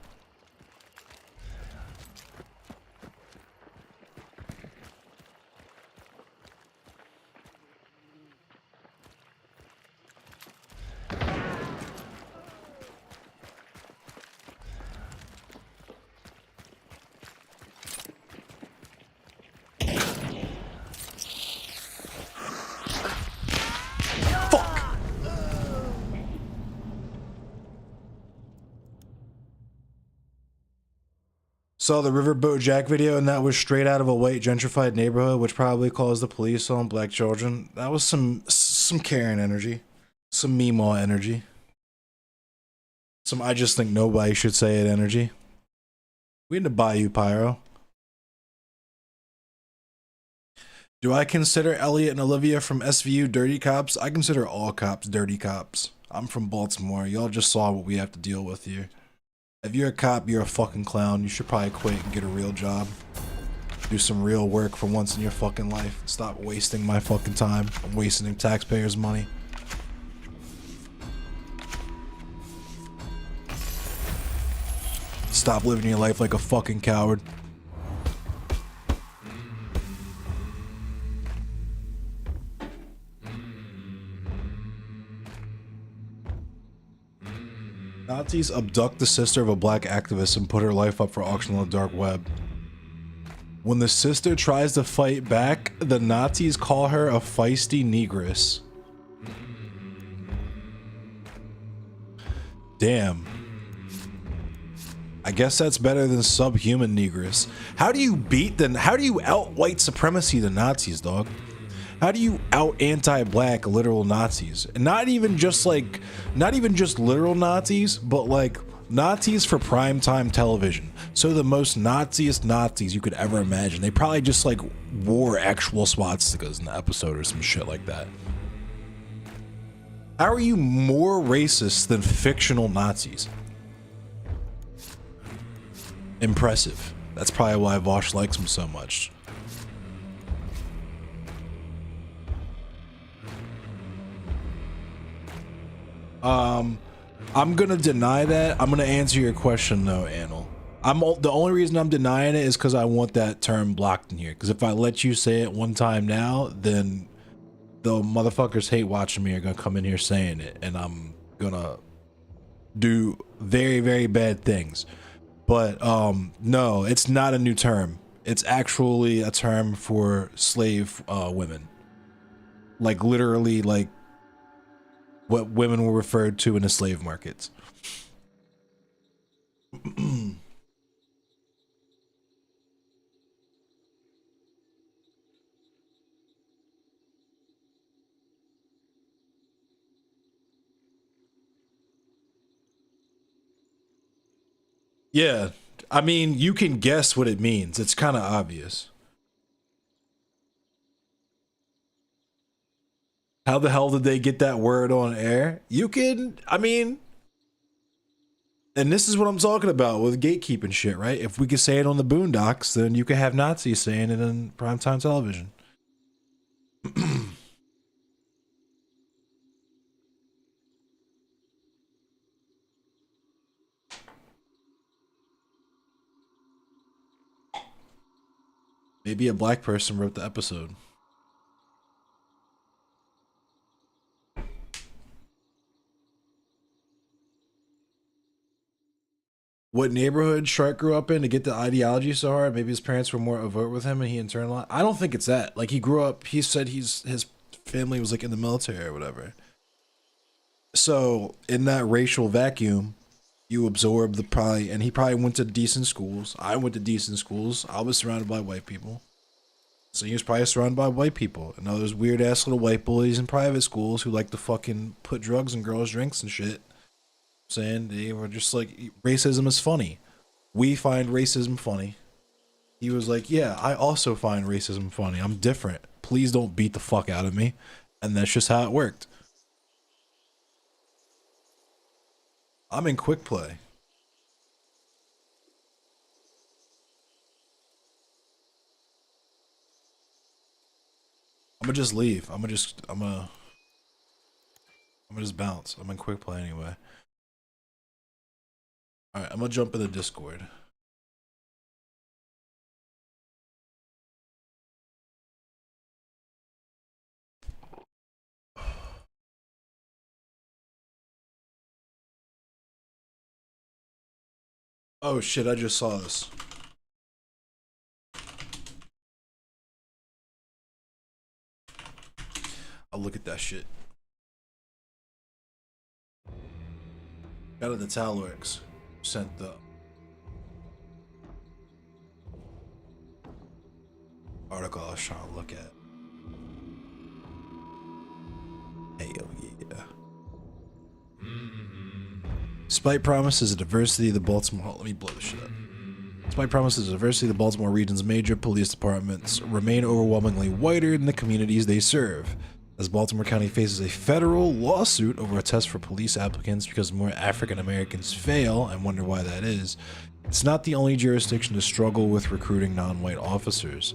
Saw the Riverboat Jack video, and that was straight out of a white gentrified neighborhood, which probably calls the police on black children. That was some Karen energy, some Meemaw energy, some I just think nobody should say it energy. We in the Bayou, Pyro. Do I consider Elliot and Olivia from SVU dirty cops? I consider all cops dirty cops. I'm from Baltimore. Y'all just saw what we have to deal with here. If you're a cop, you're a fucking clown. You should probably quit and get a real job. Do some real work for once in your fucking life. Stop wasting my fucking time. I'm wasting taxpayers' money. Stop living your life like a fucking coward. Nazis abduct the sister of a black activist and put her life up for auction on the dark web. When the sister tries to fight back, the Nazis call her a feisty negress. Damn. I guess that's better than subhuman Negress. How do you out white supremacy the Nazis, dog? How do you out anti-black literal Nazis? And not even just literal Nazis, but like Nazis for primetime television. So the most Naziest Nazis you could ever imagine. They probably just like wore actual swastikas in the episode or some shit like that. How are you more racist than fictional Nazis? Impressive. That's probably why Vosh likes him so much. I'm gonna deny that. I'm gonna answer your question though, Anil. The only reason I'm denying it is because I want that term blocked in here. Because if I let you say it one time now, then the motherfuckers hate watching me are gonna come in here saying it, and I'm gonna do very, very bad things. But no, it's not a new term. It's actually a term for slave women. Like literally like what women were referred to in the slave markets. Yeah, I mean, you can guess what it means. It's kind of obvious. How the hell did they get that word on air? You can, I mean, and this is what I'm talking about with gatekeeping shit, right? If we could say it on the Boondocks, then you could have Nazis saying it in primetime television. Maybe a black person wrote the episode. What neighborhood Shark grew up in to get the ideology so hard? Maybe his parents were more overt with him and he internalized. I don't think it's that. Like he grew up, he said his family was like in the military or whatever. So in that racial vacuum, you absorb and he probably went to decent schools. I went to decent schools. I was surrounded by white people. So he was probably surrounded by white people. And all those weird ass little white bullies in private schools who like to fucking put drugs in girls' drinks and shit. Saying they were just like, racism is funny. We find racism funny. He was like, yeah, I also find racism funny. I'm different. Please don't beat the fuck out of me. And that's just how it worked. I'm in quick play. I'm gonna just leave. I'm gonna just bounce. I'm in quick play anyway. Alright, I'm gonna jump in the Discord. Oh shit, I just saw this. I'll look at that shit. Out of the Talworks sent the article I was trying to look at. Hell yeah. Despite promises of diversity, the Baltimore... Let me blow this shit up. Despite promises of diversity, the Baltimore region's major police departments remain overwhelmingly whiter than the communities they serve. As Baltimore County faces a federal lawsuit over a test for police applicants because more African Americans fail, and wonder why that is, it's not the only jurisdiction to struggle with recruiting non-white officers.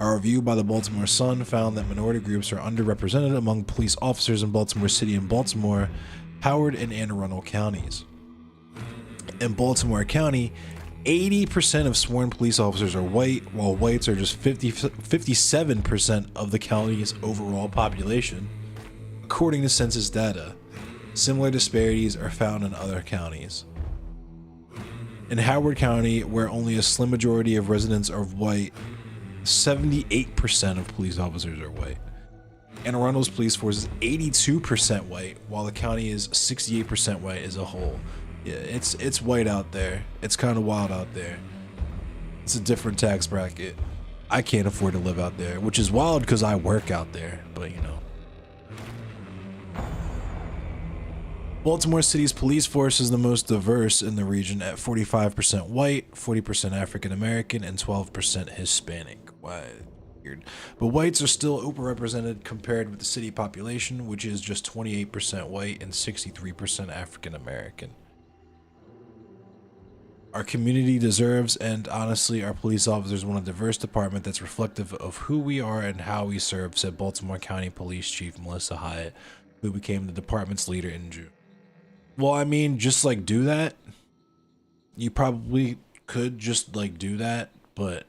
A review by the Baltimore Sun found that minority groups are underrepresented among police officers in Baltimore City and Baltimore, Howard, and Anne Arundel counties. In Baltimore County, 80% of sworn police officers are white, while whites are just 57% of the county's overall population, according to census data. Similar disparities are found in other counties. In Howard County, where only a slim majority of residents are white, 78% of police officers are white. Anne Arundel's police force is 82% white, while the county is 68% white as a whole. Yeah, it's white out there. It's kind of wild out there. It's a different tax bracket. I can't afford to live out there, which is wild because I work out there, but you know. Baltimore City's police force is the most diverse in the region at 45% white, 40% African American, and 12% Hispanic. Why? Weird. But whites are still overrepresented compared with the city population, which is just 28% white and 63% African American. Our community deserves, and honestly, our police officers want a diverse department that's reflective of who we are and how we serve, said Baltimore County Police Chief Melissa Hyatt, who became the department's leader in June. Well, I mean, just like do that. You probably could just like do that, but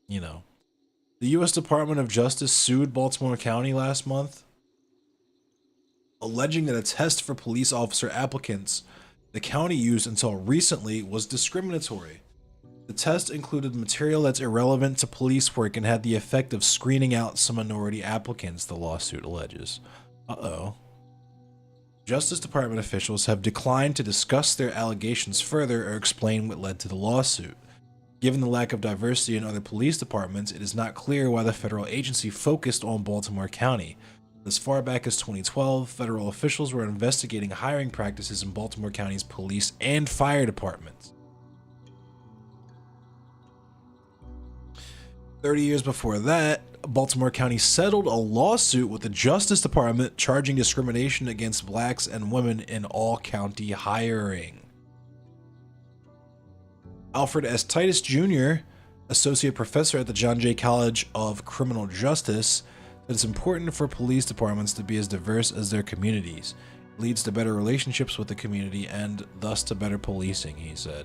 you know. The U.S. Department of Justice sued Baltimore County last month, alleging that a test for police officer applicants the county used until recently was discriminatory. The test included material that's irrelevant to police work and had the effect of screening out some minority applicants, the lawsuit alleges. Uh-oh. Justice Department officials have declined to discuss their allegations further or explain what led to the lawsuit. Given the lack of diversity in other police departments, it is not clear why the federal agency focused on Baltimore County. As far back as 2012, federal officials were investigating hiring practices in Baltimore County's police and fire departments. 30 years before that, Baltimore County settled a lawsuit with the Justice Department charging discrimination against blacks and women in all county hiring. Alfred S. Titus Jr., associate professor at the John Jay College of Criminal Justice, that it's important for police departments to be as diverse as their communities. It leads to better relationships with the community and thus to better policing, he said.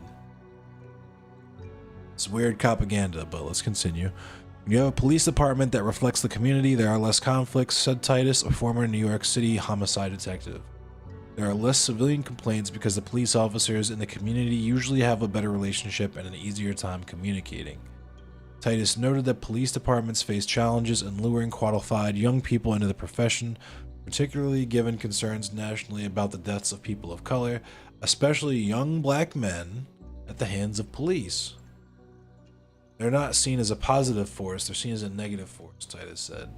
It's weird propaganda, but let's continue. When you have a police department that reflects the community, there are less conflicts, said Titus, a former New York City homicide detective. There are less civilian complaints because the police officers in the community usually have a better relationship and an easier time communicating. Titus noted that police departments face challenges in luring qualified young people into the profession, particularly given concerns nationally about the deaths of people of color, especially young black men, at the hands of police. They're not seen as a positive force, they're seen as a negative force, Titus said.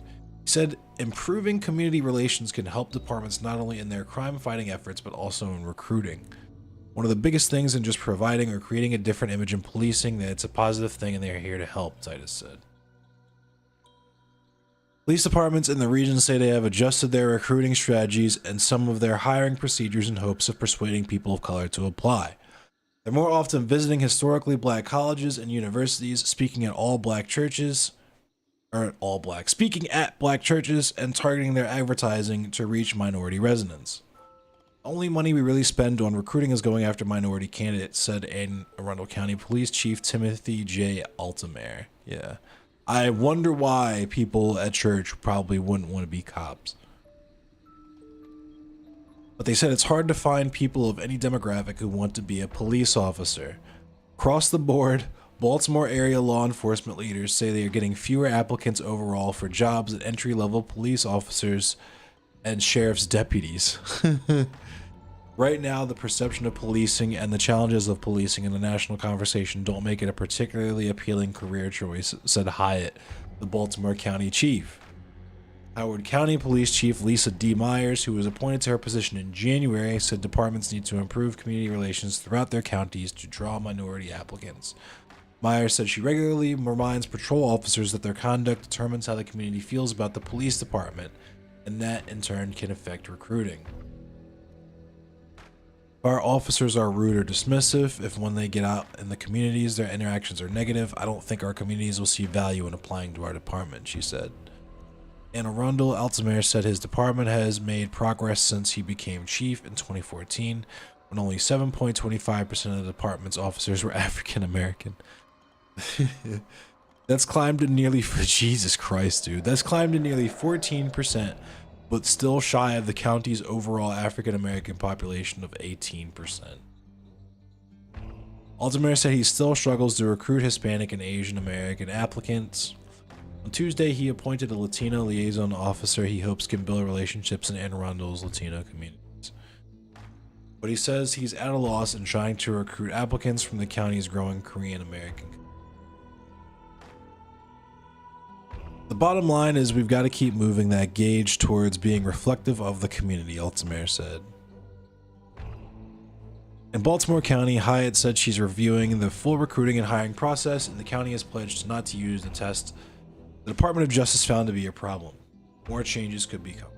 He said, improving community relations can help departments not only in their crime-fighting efforts, but also in recruiting. One of the biggest things in just providing or creating a different image in policing, that it's a positive thing and they're here to help, Titus said. Police departments in the region say they have adjusted their recruiting strategies and some of their hiring procedures in hopes of persuading people of color to apply. They're more often visiting historically black colleges and universities, speaking at black churches, and targeting their advertising to reach minority residents. The only money we really spend on recruiting is going after minority candidates, said Anne Arundel County Police Chief Timothy J. Altamere. Yeah. I wonder why people at church probably wouldn't want to be cops. But they said it's hard to find people of any demographic who want to be a police officer. Across the board, Baltimore area law enforcement leaders say they are getting fewer applicants overall for jobs at entry-level police officers and sheriff's deputies. Right now, the perception of policing and the challenges of policing in the national conversation don't make it a particularly appealing career choice, said Hyatt, the Baltimore County chief. Howard County Police Chief Lisa D. Myers, who was appointed to her position in January, said departments need to improve community relations throughout their counties to draw minority applicants. Myers said she regularly reminds patrol officers that their conduct determines how the community feels about the police department, and that in turn can affect recruiting. If our officers are rude or dismissive, if when they get out in the communities their interactions are negative, I don't think our communities will see value in applying to our department, she said. Anne Arundel Altamere said his department has made progress since he became chief in 2014, when only 7.25% of the department's officers were African American. That's climbed to nearly, Jesus Christ, dude. That's climbed to nearly 14%, but still shy of the county's overall African American population of 18%. Altamere said he still struggles to recruit Hispanic and Asian American applicants. On Tuesday, he appointed a Latino liaison officer he hopes can build relationships in Anne Arundel's Latino communities. but he says he's at a loss in trying to recruit applicants from the county's growing Korean American. The bottom line is we've got to keep moving that gauge towards being reflective of the community, Altamere said. In Baltimore County, Hyatt said she's reviewing the full recruiting and hiring process, and the county has pledged not to use the test the Department of Justice found to be a problem. More changes could be coming.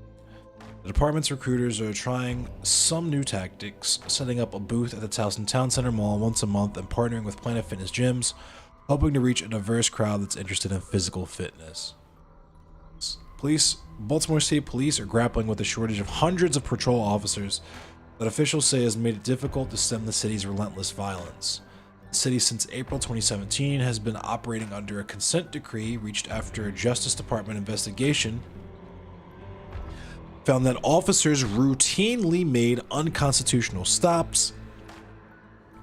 The department's recruiters are trying some new tactics, setting up a booth at the Towson Town Center Mall once a month and partnering with Planet Fitness gyms, hoping to reach a diverse crowd that's interested in physical fitness. Baltimore State Police are grappling with a shortage of hundreds of patrol officers that officials say has made it difficult to stem the city's relentless violence. The city since April 2017 has been operating under a consent decree reached after a Justice Department investigation found that officers routinely made unconstitutional stops,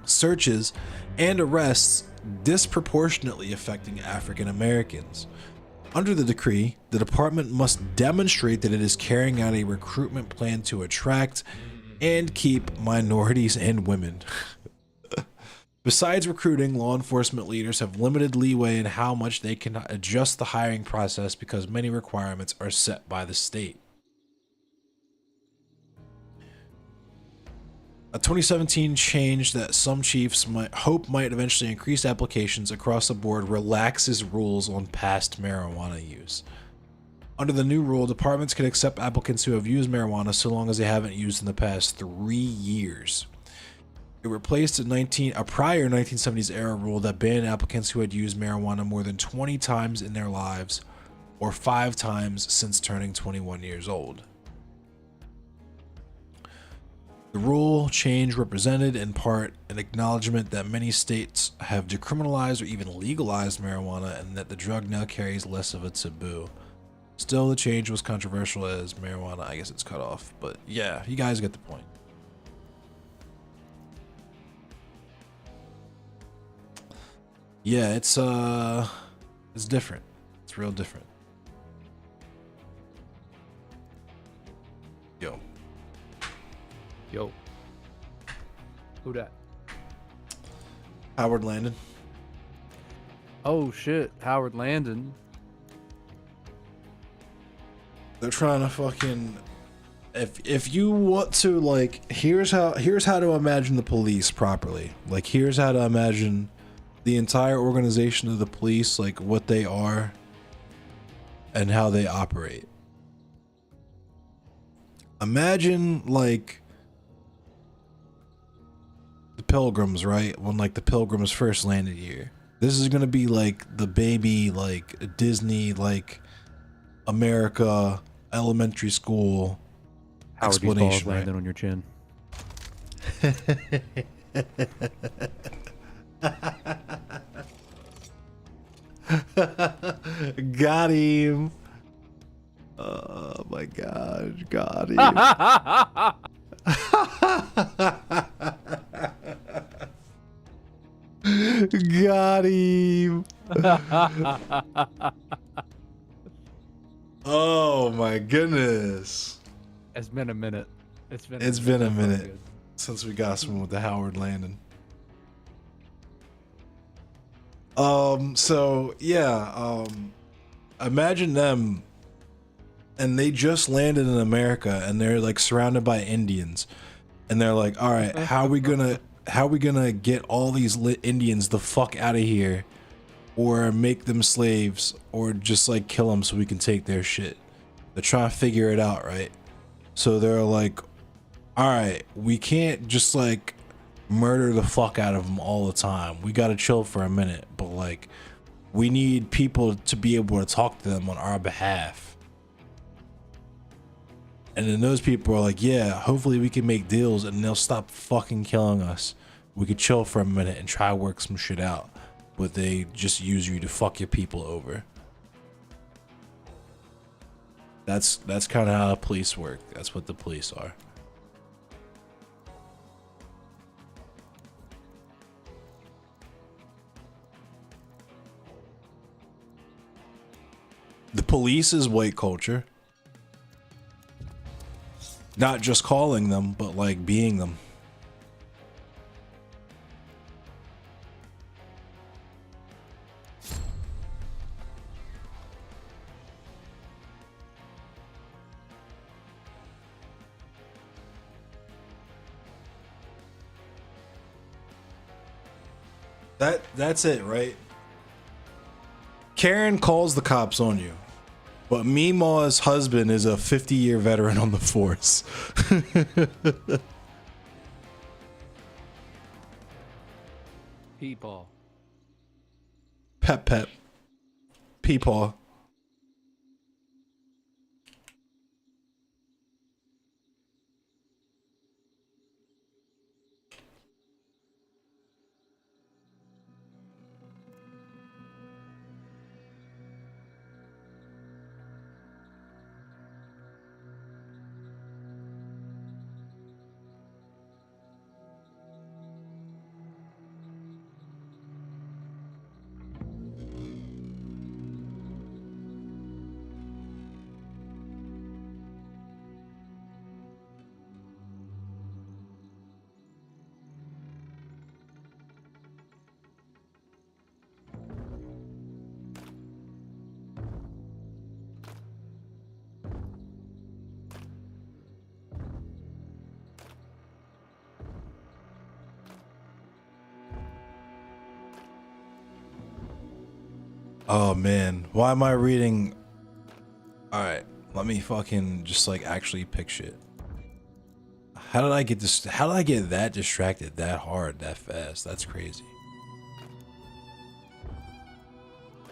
searches, and arrests disproportionately affecting African Americans. Under the decree, the department must demonstrate that it is carrying out a recruitment plan to attract and keep minorities and women. Besides recruiting, law enforcement leaders have limited leeway in how much they can adjust the hiring process because many requirements are set by the state. A 2017 change that some chiefs might eventually increase applications across the board relaxes rules on past marijuana use. Under the new rule, departments can accept applicants who have used marijuana so long as they haven't used in the past 3 years. It replaced a prior 1970s era rule that banned applicants who had used marijuana more than 20 times in their lives or 5 times since turning 21 years old. The rule change represented in part an acknowledgement that many states have decriminalized or even legalized marijuana and that the drug now carries less of a taboo. Still, the change was controversial as marijuana, I guess it's cut off, but yeah, you guys get the point. Yeah, it's different. It's real different. Yo. Yo. Who that? Howard Landon. Oh shit, Howard Landon. They're trying to fucking if you want to, like, here's how to imagine the police properly. Like, here's how to imagine the entire organization of the police, like what they are and how they operate. Imagine like the Pilgrims, right? When like the Pilgrims first landed here. This is gonna be like the baby, like Disney, like America elementary school Howard, explanation. These balls right? landed on your chin. Got him. Oh my god, got him. Got him. Oh my goodness. It's been a minute. It's been a minute since we got someone with the Howard Landon. So yeah, imagine them, and they just landed in America, and they're like surrounded by Indians, and they're like, all right, how are we gonna get all these Indians the fuck out of here, or make them slaves, or just like kill them so we can take their shit? They're trying to figure it out, right? So they're like, all right, we can't just like murder the fuck out of them all the time. We gotta chill for a minute, but like, we need people to be able to talk to them on our behalf. And then those people are like, yeah, hopefully we can make deals and they'll stop fucking killing us. We could chill for a minute and try to work some shit out, but they just use you to fuck your people over. That's kind of how the police work. That's what the police are. The police is white culture. Not just calling them, but like being them. That's it, right? Karen calls the cops on you, but Meemaw's husband is a 50-year veteran on the force. People. Pep. Peepaw. Oh man, why am I reading? All right, let me fucking just like actually pick shit. How did I get this? How did I get that distracted that hard, that fast? That's crazy.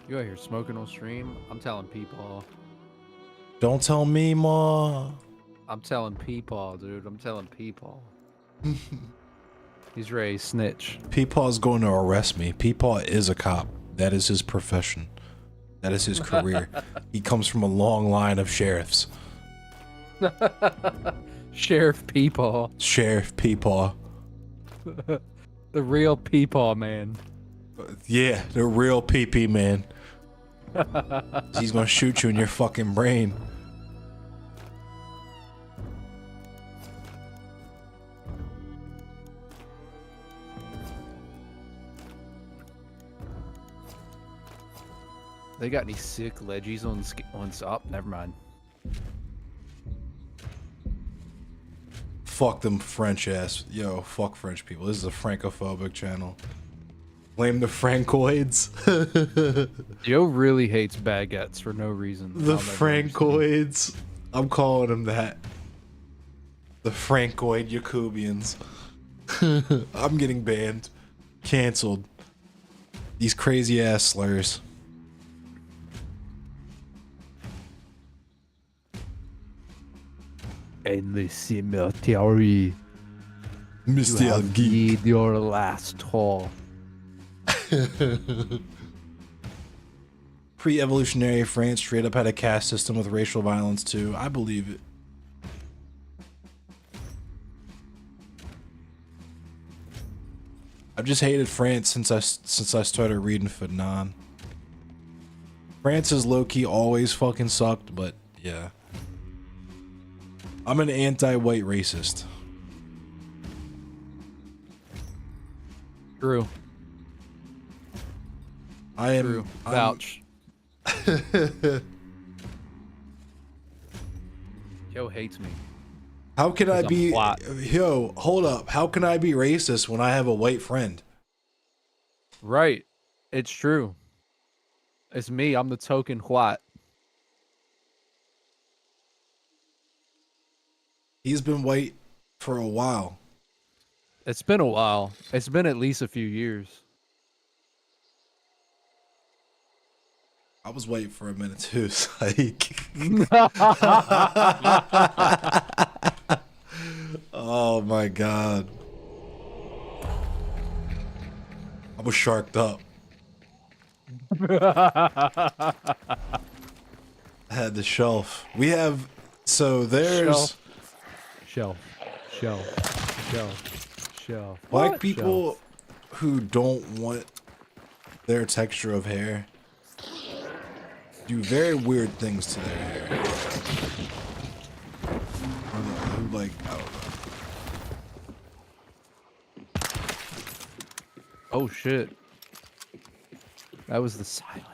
You out here smoking on stream? I'm telling people. Don't tell me, Ma. I'm telling people, dude. I'm telling people. He's ready to snitch. Peepaw's going to arrest me. Peepaw is a cop. That is his profession. That is his career. He comes from a long line of sheriffs. Sheriff Peepaw. Sheriff Peepaw. The real Peepaw man. Yeah, the real pee-pee man. He's gonna shoot you in your fucking brain. They got any sick leggies on up? Never mind. Fuck them French ass. Yo, fuck French people. This is a francophobic channel. Blame the Francoids. Joe really hates baguettes for no reason. The Francoids. I'm calling them that. The Francoid Yakubians. I'm getting banned. Cancelled. These crazy ass slurs. In the cemetery, Mr. Geek. Your last haul. Pre-evolutionary France straight up had a caste system with racial violence too. I believe it. I've just hated France since I started reading Fanon. France is low-key always fucking sucked, but yeah. I'm an anti-white racist. True. I am. True. Vouch. Joe hates me. How can I be? Yo, hold up. How can I be racist when I have a white friend? Right. It's true. It's me. I'm the token white. He's been white for a while. It's been a while. It's been at least a few years. I was white for a minute too. Like, oh my god, I was sharked up. I had the shelf. We have there's shelf. Black What? people who don't want their texture of hair do very weird things to their hair. Who, like, I don't know. Oh shit. That was the silent.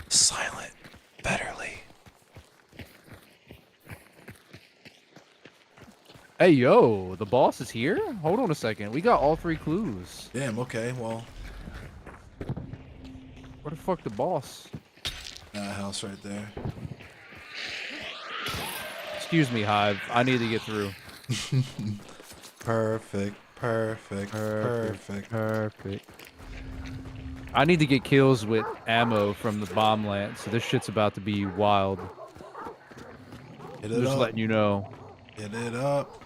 Silent. Betterly. Hey yo, the boss is here? Hold on a second. We got all 3 clues. Damn, okay, well. fuck the boss? That house right there. Excuse me, Hive. I need to get through. Perfect. I need to get kills with ammo from the bomb lance, so this shit's about to be wild. Hit it Just up. letting you know. Hit it up.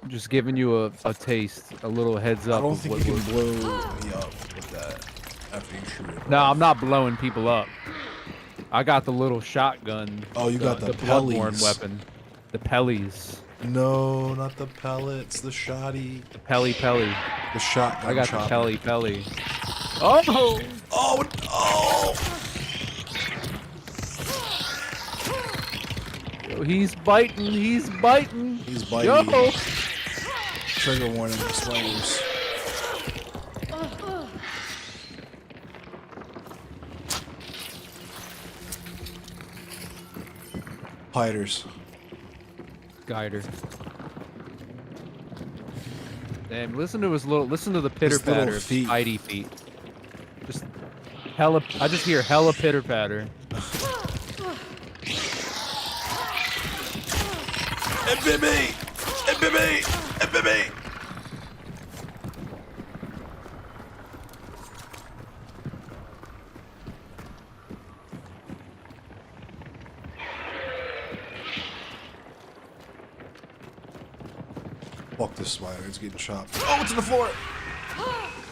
Just giving you a taste, a little heads up. I don't of think what you we're- can blow me up with that after you shoot it. No, I'm not blowing people up. I got the little shotgun. Oh, you got the Bloodborne pellies. weapon. The pellies. No, not the pellets. The shotty. The pelly. The shotgun. I got chopper. the pelly. Oh! Oh! Oh! Yo, he's biting. He's biting. He's biting. Yo! Trigger warning for spiders. Spiders. Guider. Damn, listen to his little. Listen to the pitter little patter of feet. Spidey feet. Just hella. I just hear hella pitter patter. MBB! MBB! MBB! Fuck this spider, it's getting chopped. Oh, it's on the floor!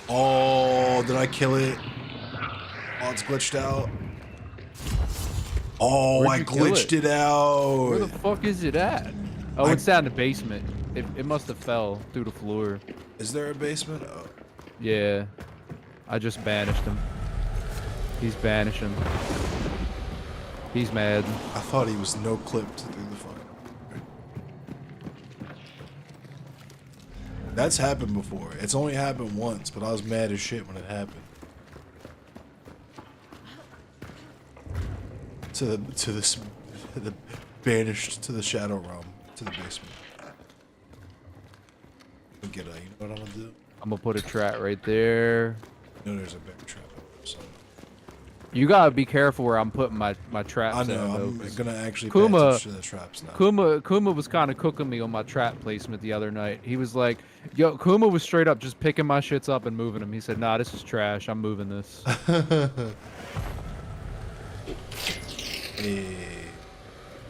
Oh, did I kill it? Oh, it's glitched out. Oh, Where'd I you kill glitched it out. Where the fuck is it at? Oh, it's down in the basement. It must have fell through the floor. Is there a basement? Oh. Yeah. I just banished him. He's banishing. He's mad. I thought he was no clipped through the fuck. That's happened before. It's only happened once, but I was mad as shit when it happened. To the banished to the shadow realm, to the basement. Get a, you know what I'm gonna do? I'm gonna put a trap right there. You know there's a bear trap. So. You gotta be careful where I'm putting my traps. I know. in, though, I'm 'cause gonna actually pay attention to the traps now. Kuma was kind of cooking me on my trap placement the other night. He was like, "Yo," Kuma was straight up just picking my shits up and moving them. He said, "Nah, this is trash. I'm moving this." Hey,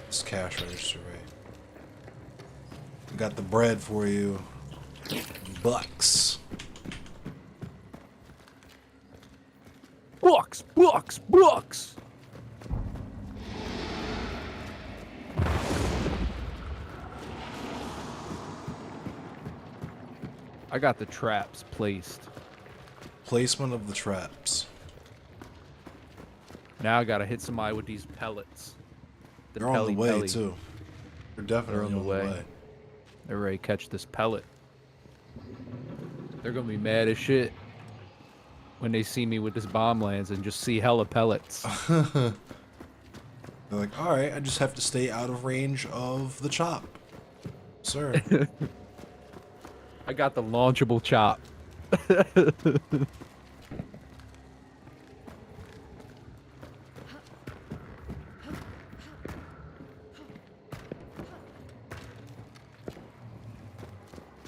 it's cash register, right? Got the bread for you. Bucks. Bucks. I got the traps placed. Placement of the traps. Now I gotta hit somebody with these pellets. They're on the way too. They're definitely on the way. They're ready to catch this pellet. They're gonna be mad as shit when they see me with this bomb lands and just see hella pellets. They're like, all right, I just have to stay out of range of the chop, sir. I got the launchable chop.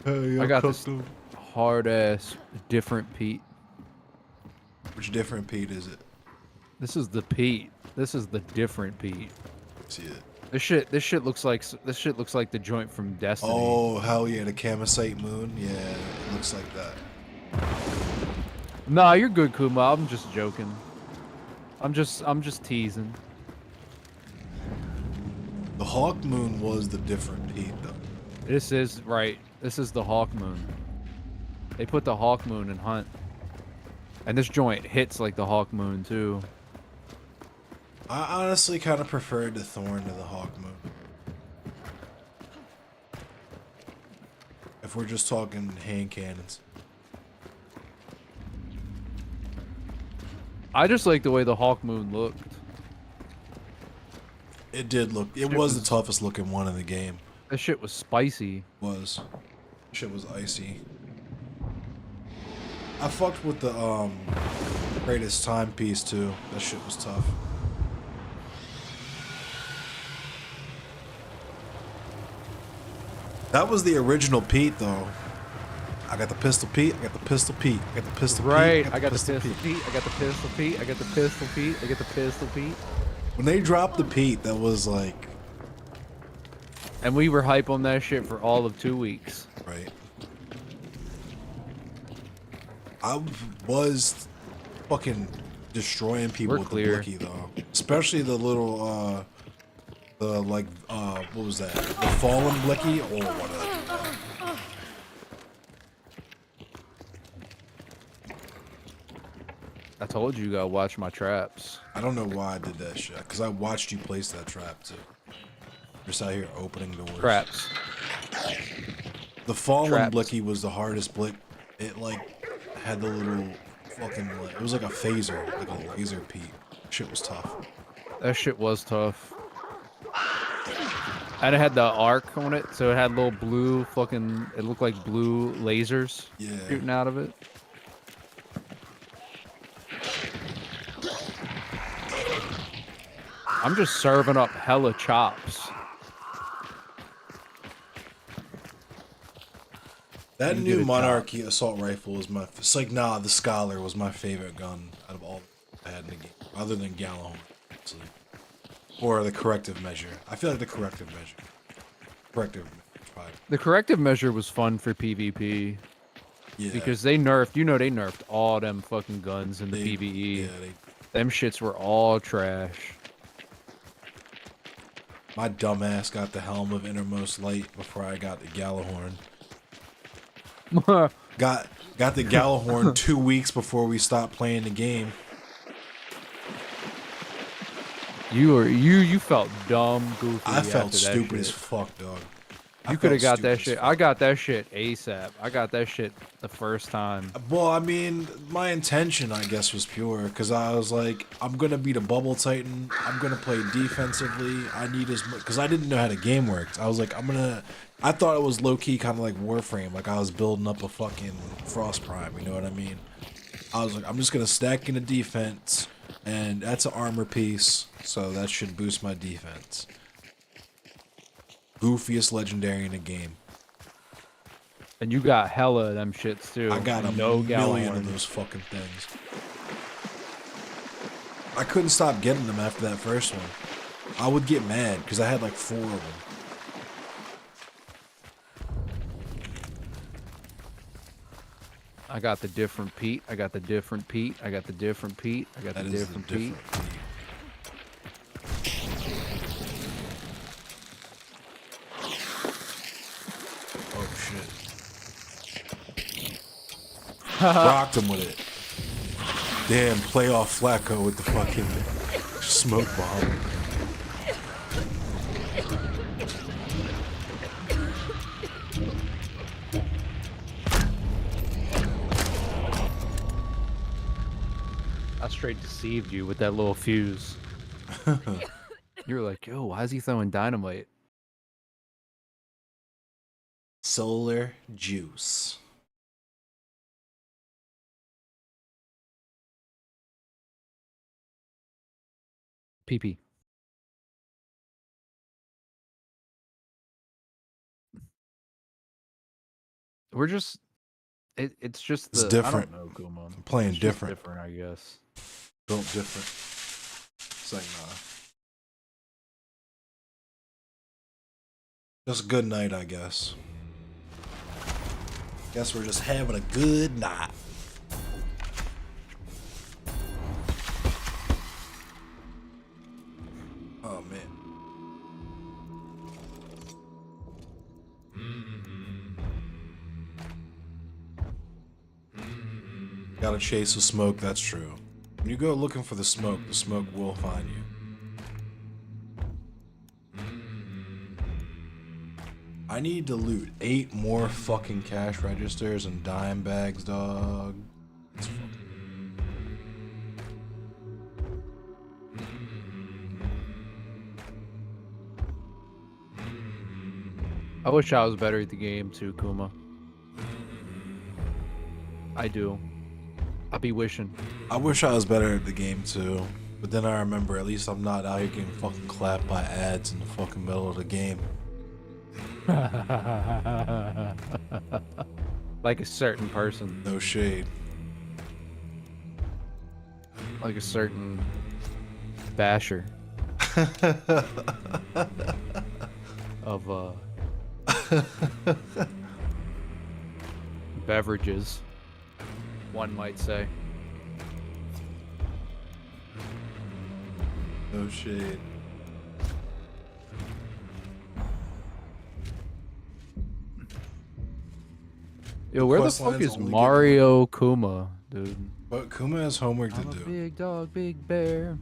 Hey, I got this hard ass different Pete. Which different Pete is it? This is the Pete. This is the different Pete. See it. This shit looks like the joint from Destiny. Oh hell yeah, the Camasite moon. Yeah, it looks like that. Nah, you're good, Kuma. I'm just joking. I'm just teasing. The Hawk moon was the different Pete though. This is right. This is the Hawk moon. They put the Hawk moon in Hunt. And this joint hits like the Hawk moon too. I honestly kind of preferred the Thorn to the Hawk moon. If we're just talking hand cannons. I just like the way the Hawk moon looked. It did look. It was the toughest looking one in the game. That shit was spicy. Was. Shit was icy. I fucked with the Greatest timepiece too. That shit was tough. That was the original Pete though. I got the pistol Pete, I got the pistol Pete, I got the pistol Right, Pete, I got the pistol Pete, I got the pistol Pete, I got the pistol Pete, I got the pistol Pete. When they dropped the Pete, that was like... And we were hype on that shit for all of 2 weeks. Right. I was fucking destroying people We're with clear. the blicky though. Especially the little, what was that? The fallen blicky? Oh, whatever. I told you gotta watch my traps. I don't know why I did that shit. Because I watched you place that trap too. Just out here opening doors. Traps. The fallen Traps. blicky was the hardest blick. It like had the little fucking like, it was like a phaser, like a laser Pete. Shit was tough. That shit was tough. And it had the arc on it, so it had little blue fucking, it looked like blue lasers shooting out of it. I'm just serving up hella chops. That You new get a Monarchy assault rifle was my. It's like nah, the Scholar was my favorite gun out of all I had in the game, other than Gallahorn, actually. Or the corrective measure. I feel like the corrective measure. Corrective measure, probably. The corrective measure was fun for PvP. Yeah. Because they nerfed, you know, they nerfed all them fucking guns in the PvE. Yeah, Them shits were all trash. My dumbass got the Helm of Innermost Light before I got the Gallahorn. got the Gallahorn 2 weeks before we stopped playing the game. You felt dumb, goofy. I felt after that stupid shit. as fuck, dog. You could have got that shit. I got that shit ASAP. I got that shit the first time. Well, I mean, my intention, I guess, was pure, because I was like, I'm going to be the Bubble Titan. I'm going to play defensively. I need as much, because I didn't know how the game worked. I was like, I thought it was low-key kind of like Warframe, like I was building up a fucking Frost Prime, you know what I mean? I was like, I'm just going to stack in the defense, and that's an armor piece, so that should boost my defense. Goofiest legendary in the game. And you got hella of them shits too. I got a million of those fucking things. I couldn't stop getting them after that first one. I would get mad because I had like 4 of them. I got the different Pete. I got the different Pete. I got the different Pete. I got the different Pete. Oh shit. Rocked him with it. Damn, playoff Flacco with the fucking smoke bomb. I straight deceived you with that little fuse. You were like, yo, why is he throwing dynamite? Solar juice. PP. We're just, it's just It's the, different. I don't know, Kuma. I'm playing It's just different. different, I guess. Built different. It's like, nah. Just a good night, I guess. Guess we're just having a good night. Oh, man. Gotta chase the smoke, that's true. When you go looking for the smoke will find you. I need to loot 8 more fucking cash registers and dime bags, dog. I wish I was better at the game too, Kuma. I do. I'll be wishing. I wish I was better at the game too, but then I remember at least I'm not out here getting fucking clapped by ads in the fucking middle of the game. Like a certain person. No shade. Like a certain basher. Of beverages, one might say. No shade. Yo, where the fuck is Mario Kuma, dude? But Kuma has homework to do. Big dog, big bear.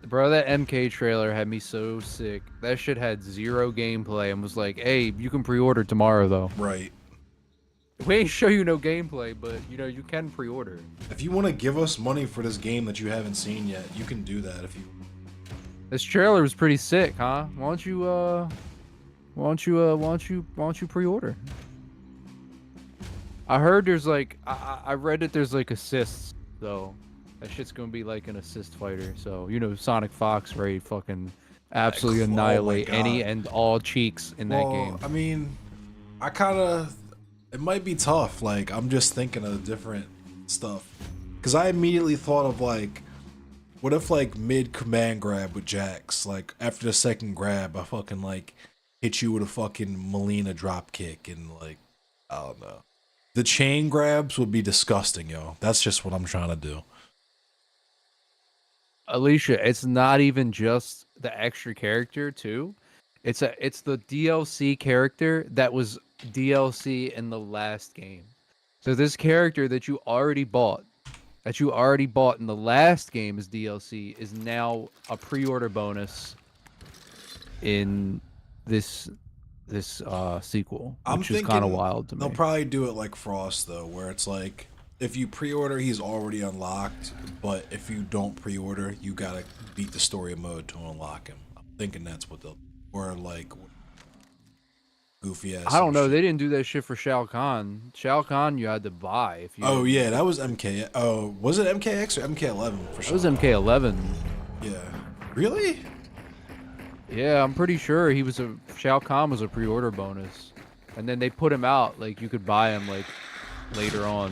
Bro, that MK trailer had me so sick. That shit had 0 gameplay and was like, hey, you can pre-order tomorrow, though. Right. We ain't show you no gameplay, but, you know, you can pre-order. If you want to give us money for this game that you haven't seen yet, you can do that if you... This trailer was pretty sick, huh? Why don't you pre-order? I heard there's like, I read that there's like assists, though. That shit's gonna be like an assist fighter, so you know Sonic Fox ready to fucking absolutely annihilate any and all cheeks in that game. I mean, it might be tough. Like, I'm just thinking of different stuff. Because I immediately thought of like, what if like mid command grab with Jax, like after the second grab, I fucking like hit you with a fucking Melina drop kick and like, I don't know. The chain grabs would be disgusting, yo. That's just what I'm trying to do. Alicia, it's not even just the extra character too. It's the DLC character that was DLC in the last game. So this character that you already bought in the last game as DLC is now a pre-order bonus in this sequel, which is kind of wild to me. They'll probably do it like Frost though, where it's like if you pre-order, he's already unlocked, but if you don't pre-order, you gotta beat the story mode to unlock him. I'm thinking that's what they'll, or like goofy ass. I don't know. They didn't do that shit for Shao Kahn. Shao Kahn, you had to buy if you. Oh yeah, that was MK. Oh, was it MKX or MK11 for Shao? It was MK11. Yeah. Really? Yeah, I'm pretty sure he was Shao Kahn was a pre-order bonus, and then they put him out like you could buy him like later on.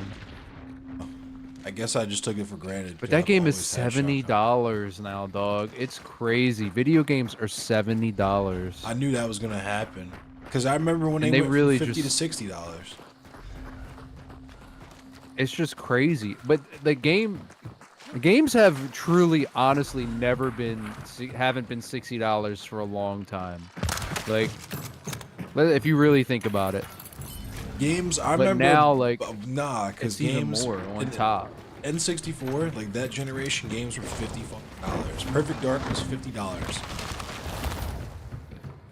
I guess I just took it for granted. But that game is $70 now, dog. It's crazy. Video games are $70. I knew that was gonna happen because I remember when they went really from $50 just, to $60. It's just crazy. But the games have truly, honestly, haven't been $60 for a long time. Like, if you really think about it. Games, I but remember now, like, because games even more on top. N64, like that generation, games were $50 fucking. Perfect Dark was $50.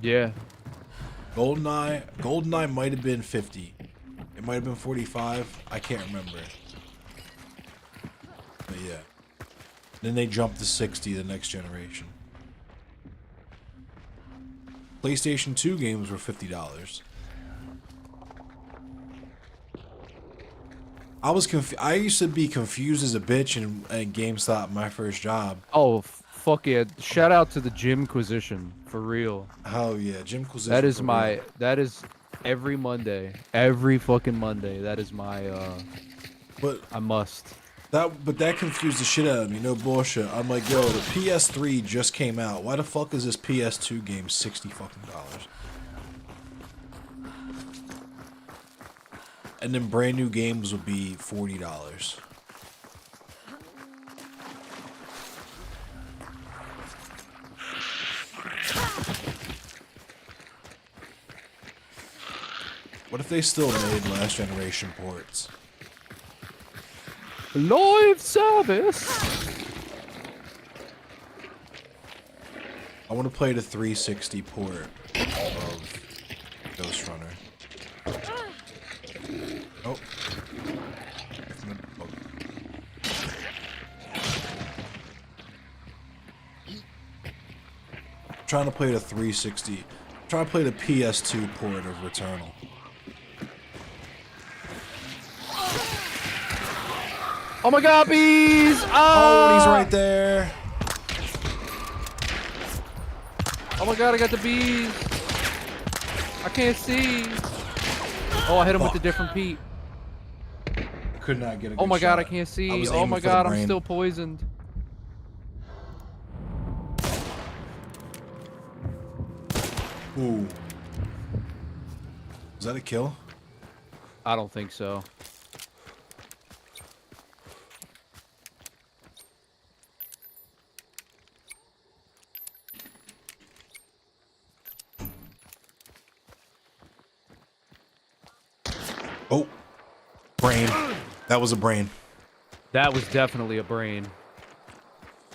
Yeah. GoldenEye might have been 50. It might have been 45. I can't remember. But yeah. Then they jumped to 60 the next generation. PlayStation 2 games were $50. I used to be confused as a bitch in GameStop, my first job. Oh, fuck yeah. Shout out to the Gymquisition, for real. Oh yeah, Gymquisition. That is every Monday. Every fucking Monday. That is my, I must. But that confused the shit out of me, no bullshit. I'm like, yo, the PS3 just came out. Why the fuck is this PS2 game $60 fucking? And then brand new games would be $40. What if they still made last generation ports? Live service. I want to play the 360 port of Ghost Runner. Oh. trying to play the 360. Trying to play the PS2 port of Returnal. Oh my god, bees! Oh, he's right there. Oh my god, I got the bees. I can't see. Oh, I hit him with the different Pete. Could not get a good Oh my god, I shot. can't see. was Oh aiming my for the god, I'm brain. still poisoned. Ooh. Was that a kill? I don't think so. Oh. Brain. That was a brain. That was definitely a brain.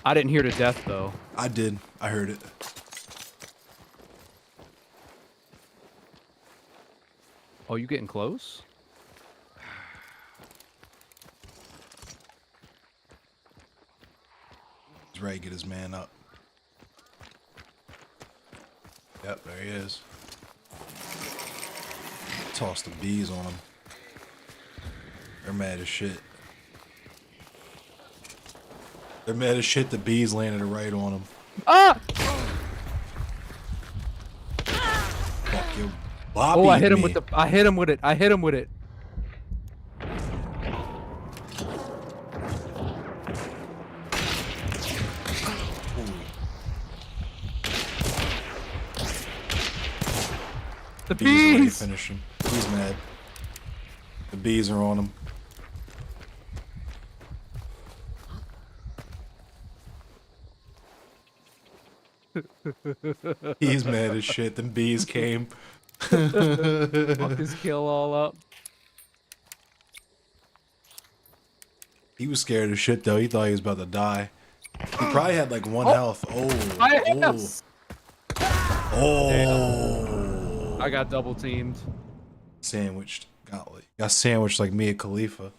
I didn't hear the death, though. I did. I heard it. Oh, you getting close? He's ready to get his man up. Yep, there he is. Toss the bees on him. They're mad as shit. They're mad as shit the bees landed right on him. Ah! Fuck you. Bobby Oh, I hit him me. with the. I hit him with it. I hit him with it. The Bees are ready to bees! finish him. He's mad. The bees are on him. He's mad as shit. Them bees came. Fuck his kill all up. He was scared as shit though. He thought he was about to die. He probably had like one health. Oh. I Oh. I got double teamed. Sandwiched. Got sandwiched like Mia Khalifa.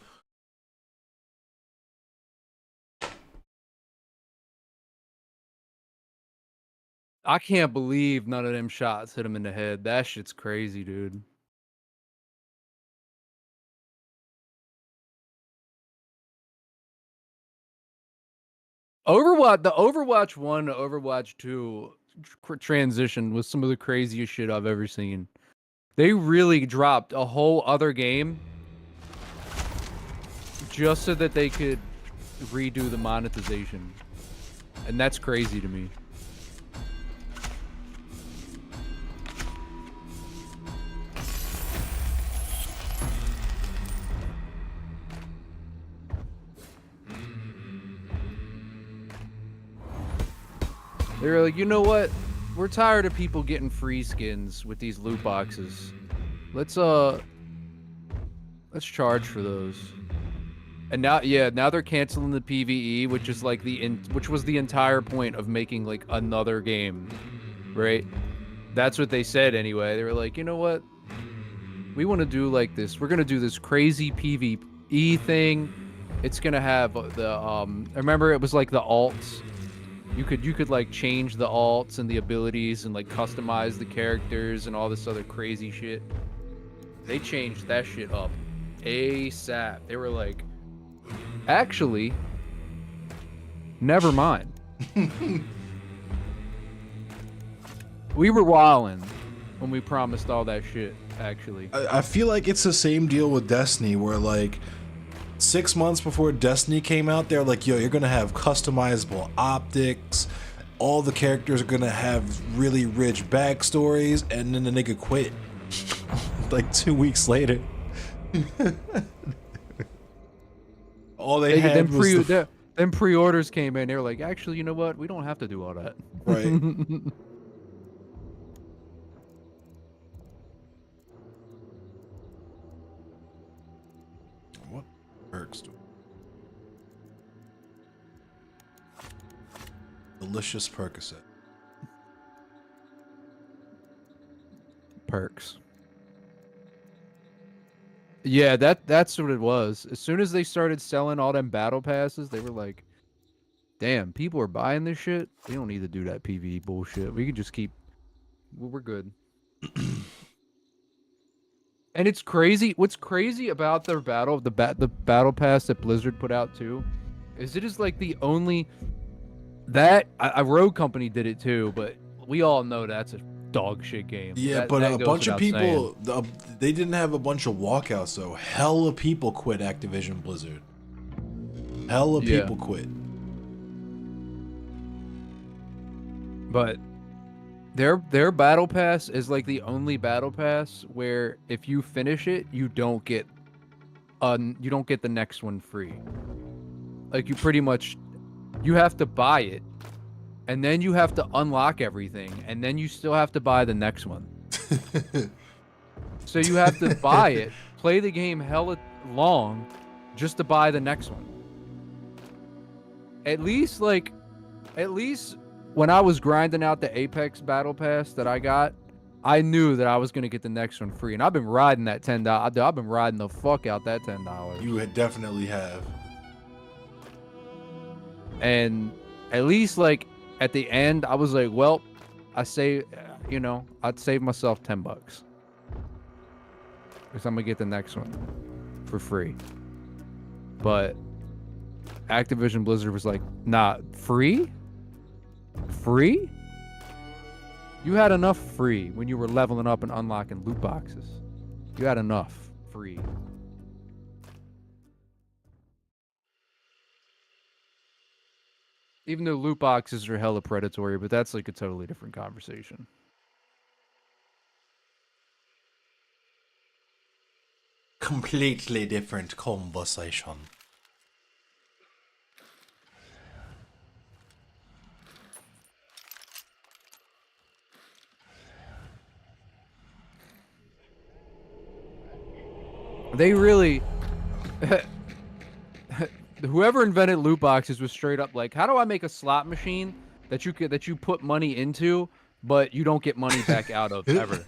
I can't believe none of them shots hit him in the head. That shit's crazy, dude. The Overwatch 1 to Overwatch 2 transition was some of the craziest shit I've ever seen. They really dropped a whole other game just so that they could redo the monetization. And that's crazy to me. They were like, you know what? We're tired of people getting free skins with these loot boxes. Let's charge for those. And now, yeah, now they're canceling the PvE, which is like which was the entire point of making like another game, right? That's what they said anyway. They were like, you know what? We want to do like this. We're gonna do this crazy PvE thing. It's gonna have the I remember it was like the alts. You could like change the alts and the abilities and like customize the characters and all this other crazy shit. They changed that shit up ASAP. They were like, actually, never mind. We were wildin' when we promised all that shit, actually. I feel like it's the same deal with Destiny where like 6 months before Destiny came out, they're like, yo, you're gonna have customizable optics, all the characters are gonna have really rich backstories, and then the nigga quit like 2 weeks later. All they had was them pre-orders came in. They were like, actually, you know what? We don't have to do all that. Right. What perks do? Delicious Percocet. Perks. Yeah, that's what it was. As soon as they started selling all them battle passes, they were like, damn, people are buying this shit. We don't need to do that PvE bullshit. We can just keep. We're good. And it's crazy. What's crazy about their the battle pass that Blizzard put out too, is it is like the only that a Rogue Company did it too, but we all know that's a dog shit game. Yeah, That but a goes bunch of without saying. people, they didn't have a bunch of walkouts though. Hella people quit Activision Blizzard. Hella Yeah. people quit. But their battle pass is like the only battle pass where if you finish it, you don't get the next one free. Like you pretty much you have to buy it, and then you have to unlock everything, and then you still have to buy the next one. So you have to buy it, play the game hella long, just to buy the next one. At least when I was grinding out the Apex Battle Pass that I got, I knew that I was gonna get the next one free, and I've been riding that $10. I've been riding the fuck out that $10. You definitely have. And at least like at the end, I was like, well, I'd save myself $10 because I'm gonna get the next one for free. But Activision Blizzard was like, nah, free? Free? You had enough free when you were leveling up and unlocking loot boxes. You had enough free. Even though loot boxes are hella predatory, but that's like a totally different conversation. Completely different conversation. They really whoever invented loot boxes was straight up like, how do I make a slot machine that you put money into but you don't get money back out of ever,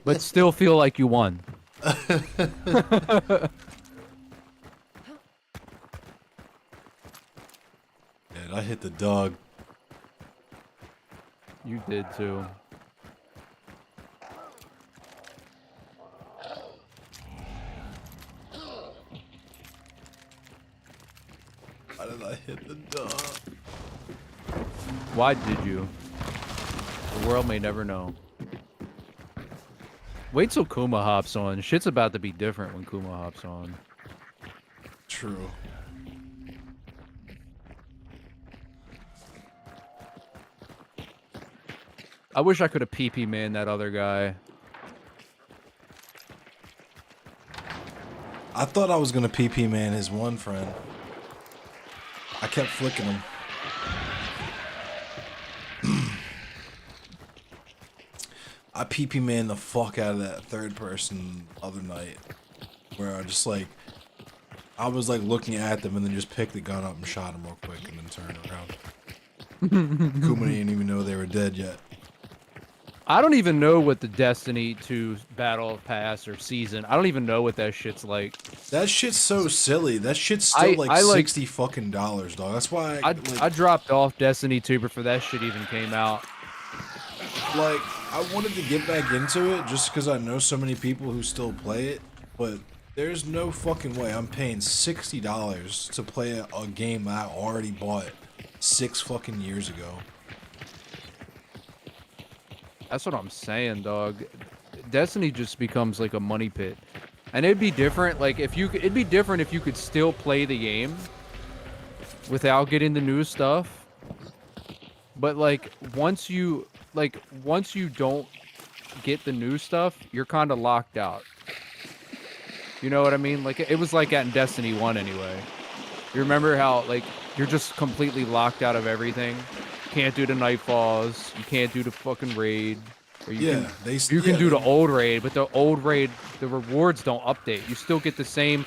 but still feel like you won? Man, I hit the dog. You did too. Why did I hit the dog? Why did you? The world may never know. Wait till Kuma hops on. Shit's about to be different when Kuma hops on. True. I wish I could have PP man that other guy. I thought I was gonna PP man his one friend. I kept flicking him. I PP man the fuck out of that third person the other night, where I was like looking at them and then just picked the gun up and shot him real quick and then turned around. Kuma didn't even know they were dead yet. I don't even know what the Destiny 2 Battle Pass or season. I don't even know what that shit's like. That shit's so silly. That shit's still like $60 fucking dollars, dog. That's why I dropped off Destiny 2 before that shit even came out. Like, I wanted to get back into it just because I know so many people who still play it, but there's no fucking way I'm paying $60 to play a game that I already bought 6 fucking years ago. That's what I'm saying, dog. Destiny just becomes like a money pit. And it'd be different, like, it'd be different if you could still play the game without getting the new stuff. But, like, once you don't get the new stuff, you're kind of locked out. You know what I mean? Like, it was like that in Destiny 1 anyway. You remember how, like, you're just completely locked out of everything? Can't do the Nightfalls. You can't do the fucking raid. Or you can do the old raid, but the old raid, the rewards don't update. You still get the same.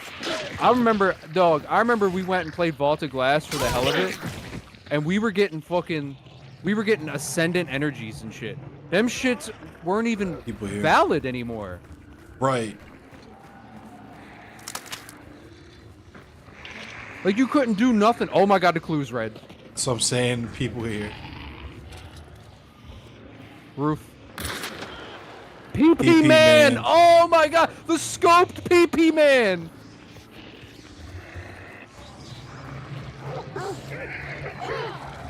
I remember we went and played Vaulted Glass for the hell of it, and we were getting ascendant energies and shit. Them shits weren't even valid anymore. Right. Like, you couldn't do nothing. Oh my god, the clue's red. So I'm saying people here. Roof. PP PP man! man. Oh my god! The scoped PP man!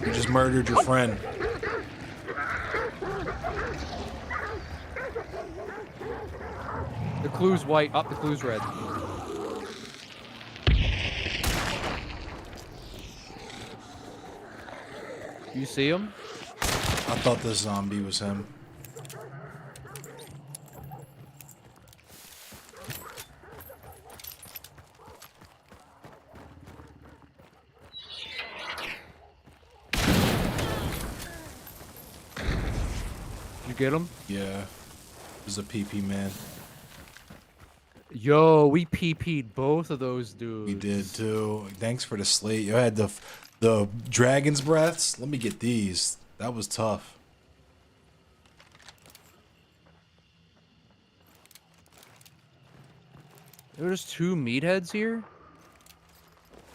You just murdered your friend. The clue's white. Up, the clue's red. You see him? I thought the zombie was him. You get him? Yeah. There's a PP man. Yo, we PP'd both of those dudes. We did too. Thanks for the slate. You had the dragon's breaths. Let me get these. That was tough. There's 2 meatheads here?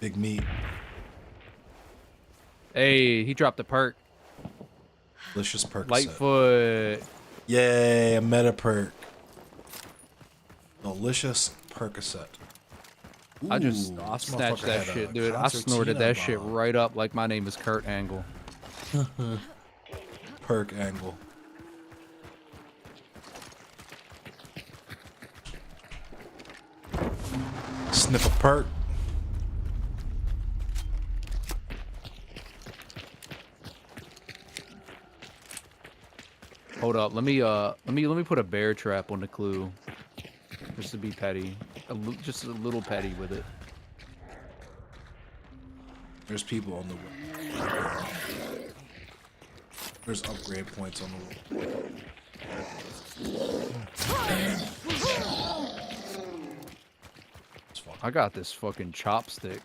Big meat. Hey, he dropped a perk. Delicious perk. Lightfoot. Yay, a meta perk. Delicious Percocet. I Ooh, snatched this that motherfucker had shit, a dude. I snorted that concertina shit bomb. right up like my name is Kurt Angle. Perk angle. Sniff a perk. Hold up, let me put a bear trap on the clue, just to be petty, just a little petty with it. There's people on the way. There's upgrade points on the way. I got this fucking chopstick.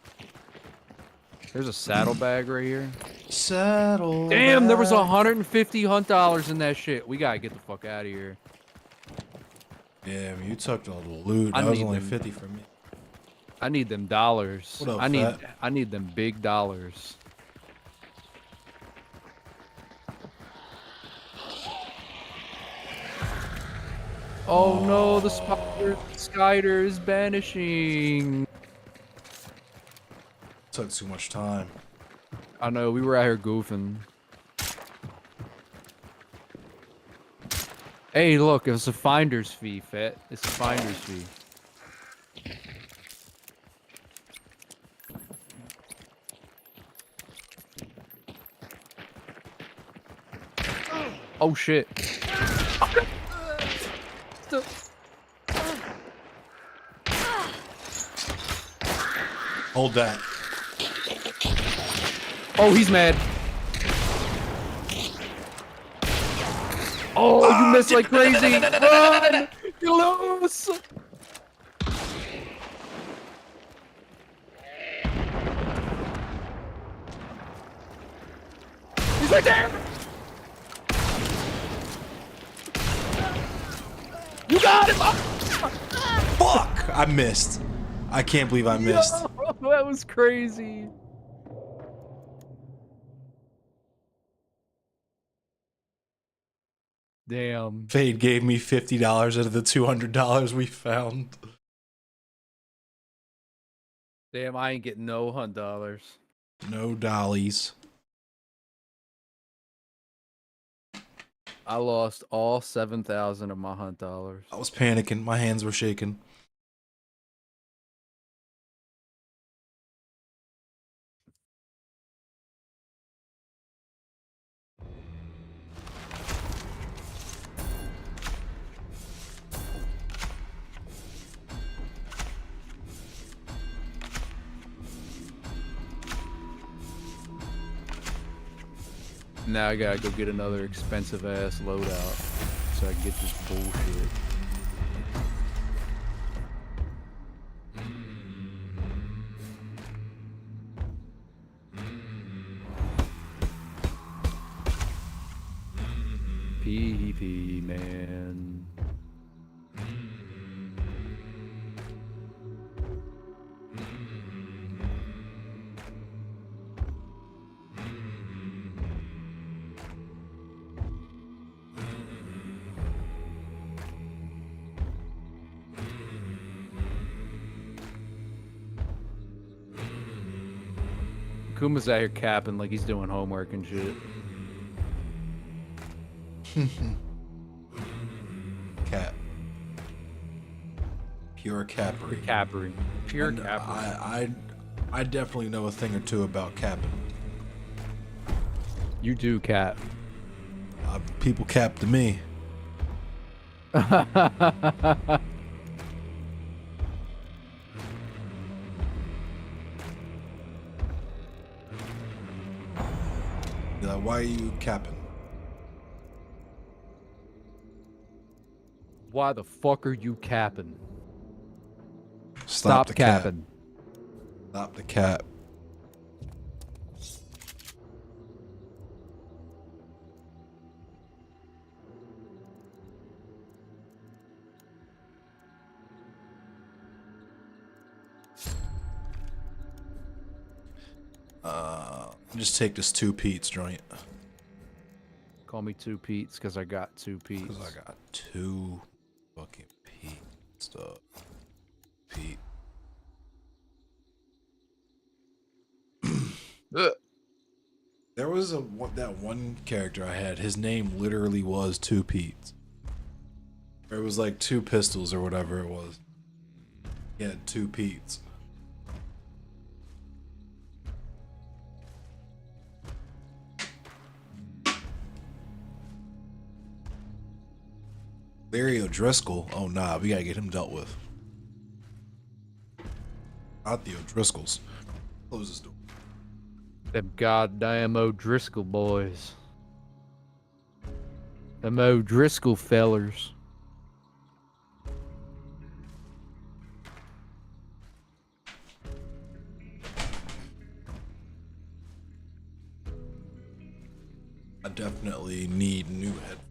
There's a saddlebag right here. Saddle. Damn, there was $150 hunt in that shit. We gotta get the fuck out of here. Damn, you took all the loot. I That was need only them. 50 for me. I need them dollars. What up, I need fat? I need them big dollars. Oh no, the spider is vanishing. Took too much time. I know, we were out here goofing. Hey, look, it's a finder's fee, Fat. It's a finder's fee. Oh shit. Hold that. Oh, he's mad. Oh, you missed like crazy. Run! Get loose! He's right there! You got him! Fuck! I missed. I can't believe I missed. Yo, that was crazy. Damn. Fade gave me $50 out of the $200 we found. Damn, I ain't getting no hunt dollars. No dollies. I lost all 7,000 of my hunt dollars. I was panicking. My hands were shaking. Now I gotta go get another expensive ass loadout so I can get this bullshit. PvP, man. Kuma's out here capping like he's doing homework and shit. Cap. Pure cappery. Cappery. Pure And cappery. I definitely know a thing or two about capping. You do cap. People cap to me. Why are you capping? Why the fuck are you capping? Stop the cap. capping. Stop the cap. Just take this 2 Pete's joint. Call me 2 Pete's because I got 2 Pete's. Because I got 2 fucking Pete stuff. Pete. There was that one character I had. His name literally was 2 Pete's. Or it was like 2 pistols or whatever it was. He had 2 Pete's. Larry O'Driscoll. Oh nah, we gotta get him dealt with. Not the O'Driscolls. Close this door. Them goddamn O'Driscoll boys. Them O'Driscoll fellers. I definitely need new headphones.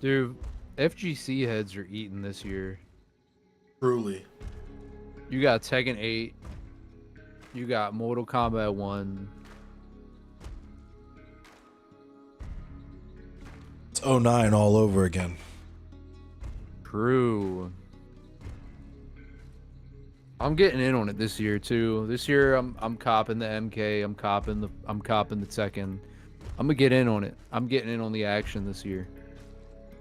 Dude, FGC heads are eating this year. Truly. You got Tekken 8. You got Mortal Kombat 1. It's 09 all over again. True. I'm getting in on it this year too. This year I'm copping the MK. I'm copping the Tekken. I'm gonna get in on it. I'm getting in on the action this year.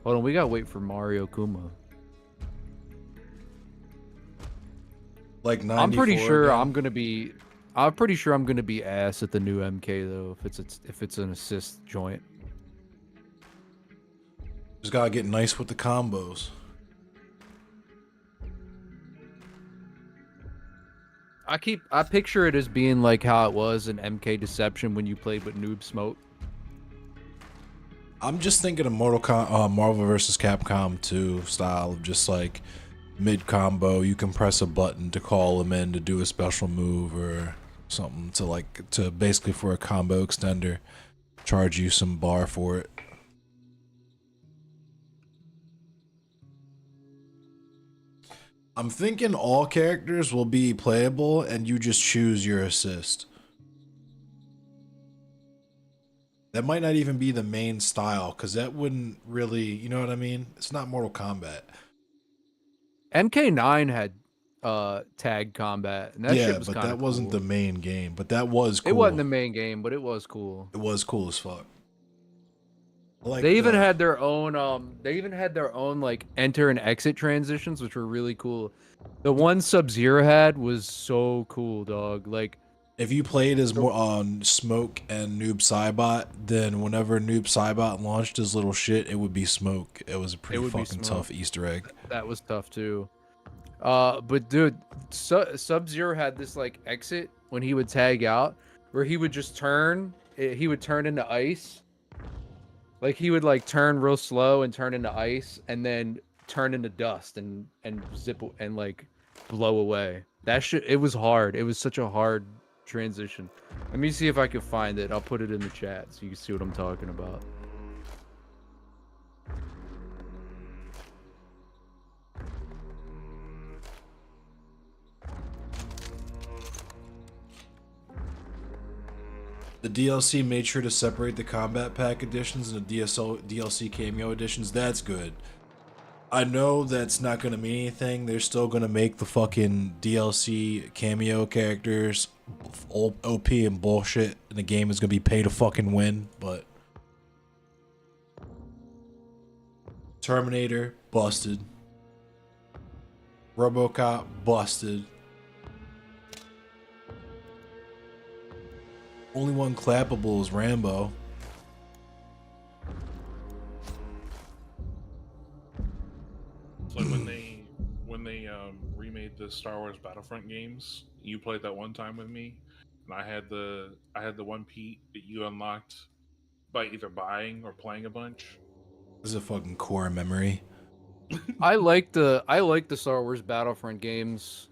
Hold on, we gotta wait for Mario Kuma. Like 94 I'm pretty sure again. I'm gonna be ass at the new MK though, if it's an assist joint. Just gotta get nice with the combos. I picture it as being like how it was in MK Deception when you played with Noob Smoke. I'm just thinking of Marvel vs. Capcom 2 style of just like mid combo. You can press a button to call them in to do a special move or something to basically for a combo extender, charge you some bar for it. I'm thinking all characters will be playable and you just choose your assist. That might not even be the main style, because that wouldn't really, you know what I mean? It's not Mortal Kombat. MK9 had tag combat, and that shit was but kind that of wasn't the main game. But that was cool. It wasn't the main game, but it was cool. It was cool as fuck. They even had their own like enter and exit transitions, which were really cool. The one Sub-Zero had was so cool, dog. Like, if you played as Smoke and Noob Saibot, then whenever Noob Saibot launched his little shit, it would be Smoke. It was a pretty fucking tough Easter egg. That was tough too. But dude, Sub-Zero had this like exit when he would tag out, where he would just turn. He would turn into ice. Like he would like turn real slow and turn into ice, and then turn into dust and zip and like blow away. That shit. It was hard. It was such a hard transition. Let me see if I can find it. I'll put it in the chat so you can see what I'm talking about. The DLC made sure to separate the combat pack editions and the DLC cameo editions. That's good. I know that's not gonna mean anything. They're still gonna make the fucking DLC cameo characters OP and bullshit, and the game is gonna be pay to fucking win, but Terminator, busted. RoboCop, busted. Only one clappable is Rambo. It's like when they remade the Star Wars Battlefront games. You played that one time with me, and I had the one Pete that you unlocked by either buying or playing a bunch. This is a fucking core memory. I like the Star Wars Battlefront games,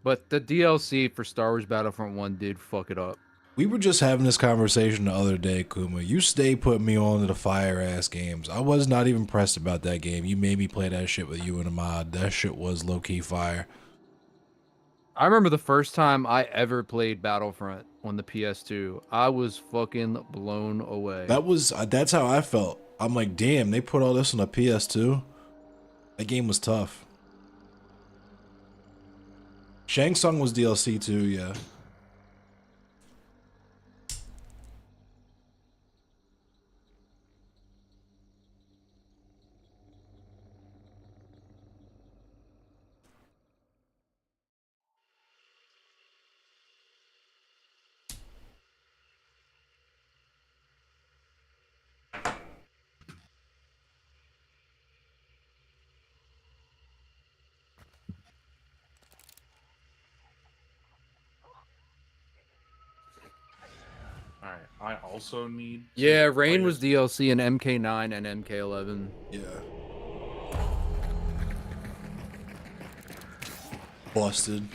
but the DLC for Star Wars Battlefront 1 did fuck it up. We were just having this conversation the other day, Kuma. You stay putting me on to the fire-ass games. I was not even pressed about that game. You made me play that shit with you and Ahmad. That shit was low-key fire. I remember the first time I ever played Battlefront on the PS2. I was fucking blown away. That's how I felt. I'm like, damn, they put all this on a PS2? That game was tough. Shang Tsung was DLC too, yeah. Alright, I also need... Yeah, Rain was DLC in MK9 and MK11. Yeah. Busted.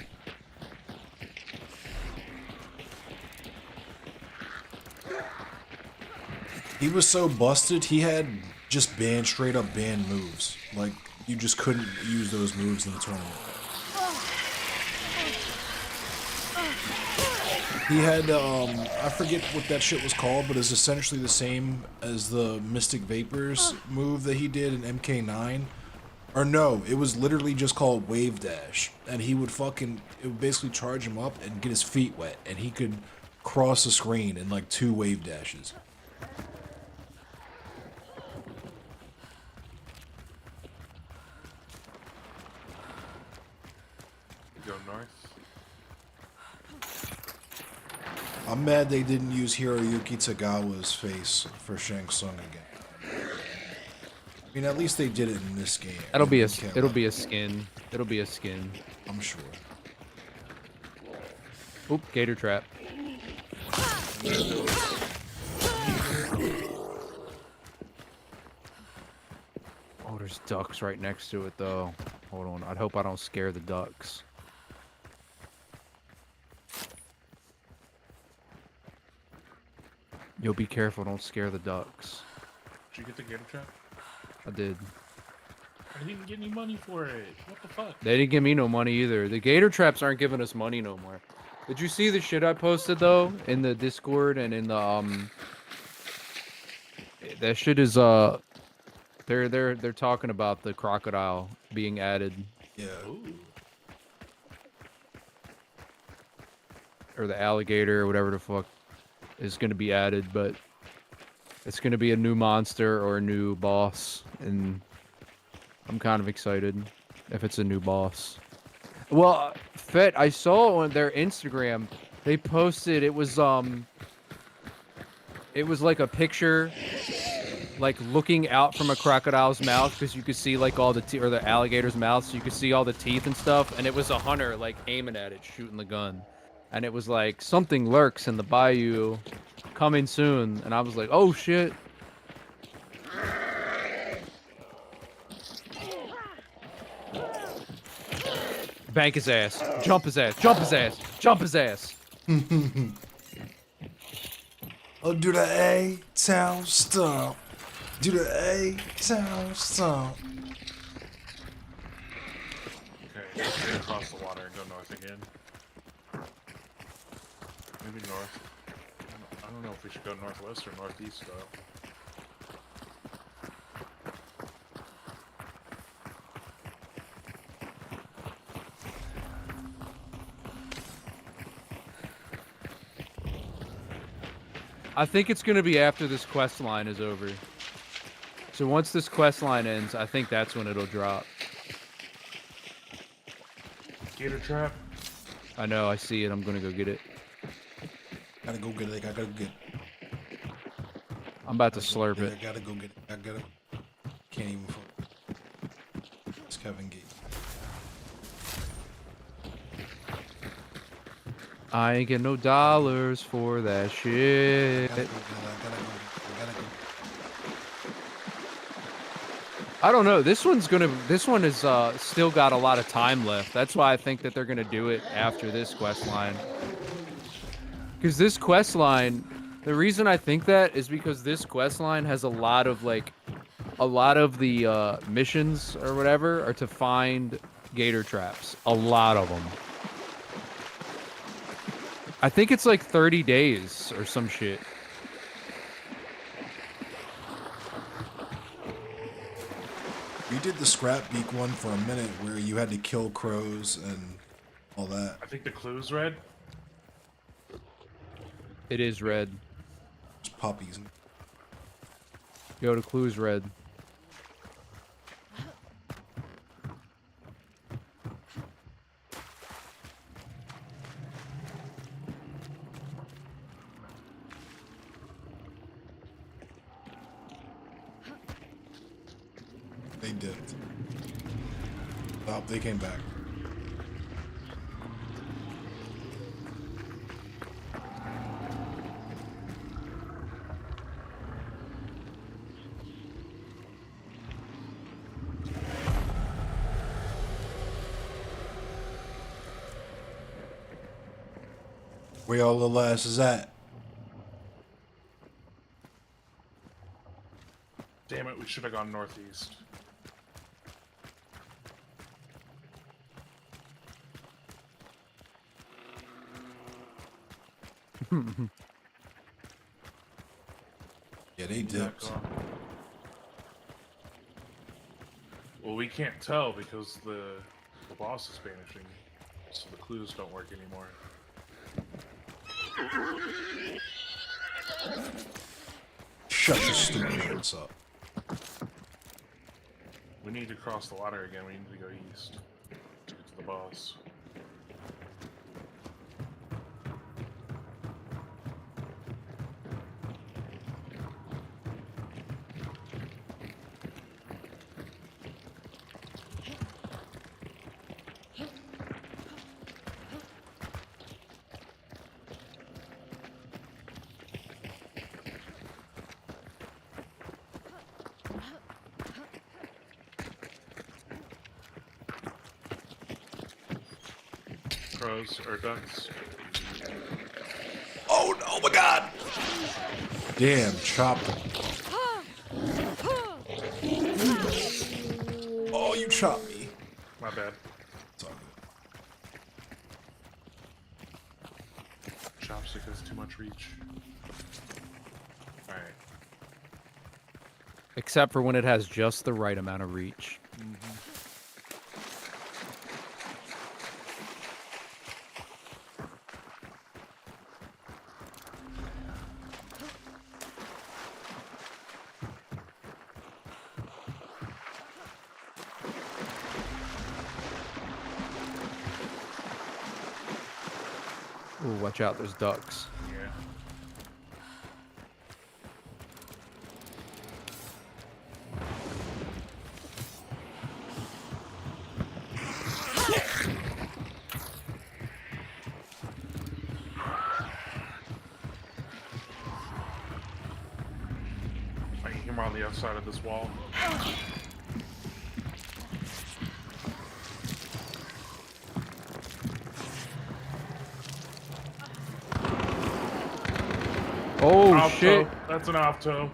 He was so busted, he had just straight up banned moves. Like, you just couldn't use those moves in the tournament. He had, I forget what that shit was called, but it's essentially the same as the Mystic Vapors move that he did in MK9. Or no, it was literally just called Wave Dash. And he would it would basically charge him up and get his feet wet. And he could cross the screen in like 2 wave dashes. Go north. I'm mad they didn't use Hiroyuki Tagawa's face for Shang Tsung again. I mean, at least they did it in this game. It'll be a skin. It'll be a skin. I'm sure. Oop, gator trap. Oh, there's ducks right next to it though. Hold on. I hope I don't scare the ducks. Yo, be careful, don't scare the ducks. Did you get the gator trap? I did. I didn't get any money for it. What the fuck? They didn't give me no money either. The gator traps aren't giving us money no more. Did you see the shit I posted though in the Discord and in the that shit is they're talking about the crocodile being added. Yeah. Ooh. Or the alligator or whatever the fuck is going to be added, but it's going to be a new monster or a new boss, and I'm kind of excited if it's a new boss. Well, Fett, I saw on their Instagram, they posted it was like a picture, like looking out from a crocodile's mouth, because you could see like all the teeth, or the alligator's mouth, so you could see all the teeth and stuff, and it was a hunter like aiming at it, shooting the gun. And it was like, something lurks in the bayou, coming soon. And I was like, oh shit. Bank his ass. Jump his ass. Jump his ass. Jump his ass. Oh, do the A-Town stomp. Do the A-Town stomp. Okay, let's get across the water and go north again. Maybe north. I don't know if we should go northwest or northeast though. I think it's going to be after this quest line is over. So once this quest line ends, I think that's when it'll drop. Gator trap. I know, I see it. I'm going to go get it. Gotta go get it. I gotta go get it. I'm about to slurp it. I gotta go get it. I gotta. Can't even. It's Kevin Gate. I ain't getting no dollars for that shit. I don't know. This one is still got a lot of time left. That's why I think that they're gonna do it after this quest line. Because this quest line, the reason I think that is because this quest line has a lot of the missions or whatever are to find gator traps. A lot of them. I think it's like 30 days or some shit. We did the scrap beak one for a minute where you had to kill crows and all that. I think the clue's red. It is red. It's puppies. Go to clues red. They dipped. Oh, they came back. Where y'all little ass is at? Damn it, we should have gone northeast. Yeah, they dipped. Well, we can't tell because the boss is vanishing, so the clues don't work anymore. Shut your stupid ass up. We need to cross the water again. We need to go east to get to the boss. Crows or ducks. Oh my god! Damn, chopped him. Oh, you chopped me. My bad. It's all good. Chopstick has too much reach. Alright. Except for when it has just the right amount of reach. Ooh, watch out, there's ducks. Yeah. I can hear him on the other side of this wall. Oh Off shit! toe. That's an off toe.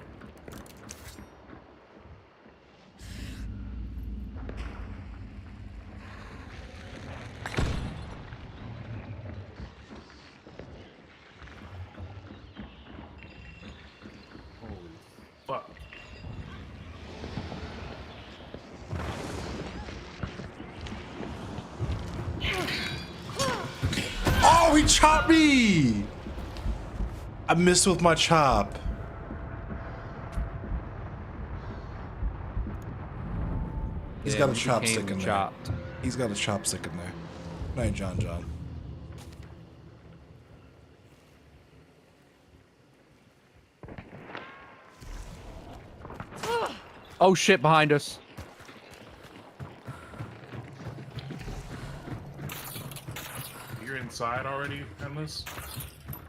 Oh, he chopped me! I missed with my chop. He's got a chopstick in there. He's got a chopstick in there. Good night, John. Oh shit, behind us. You're inside already, Endless?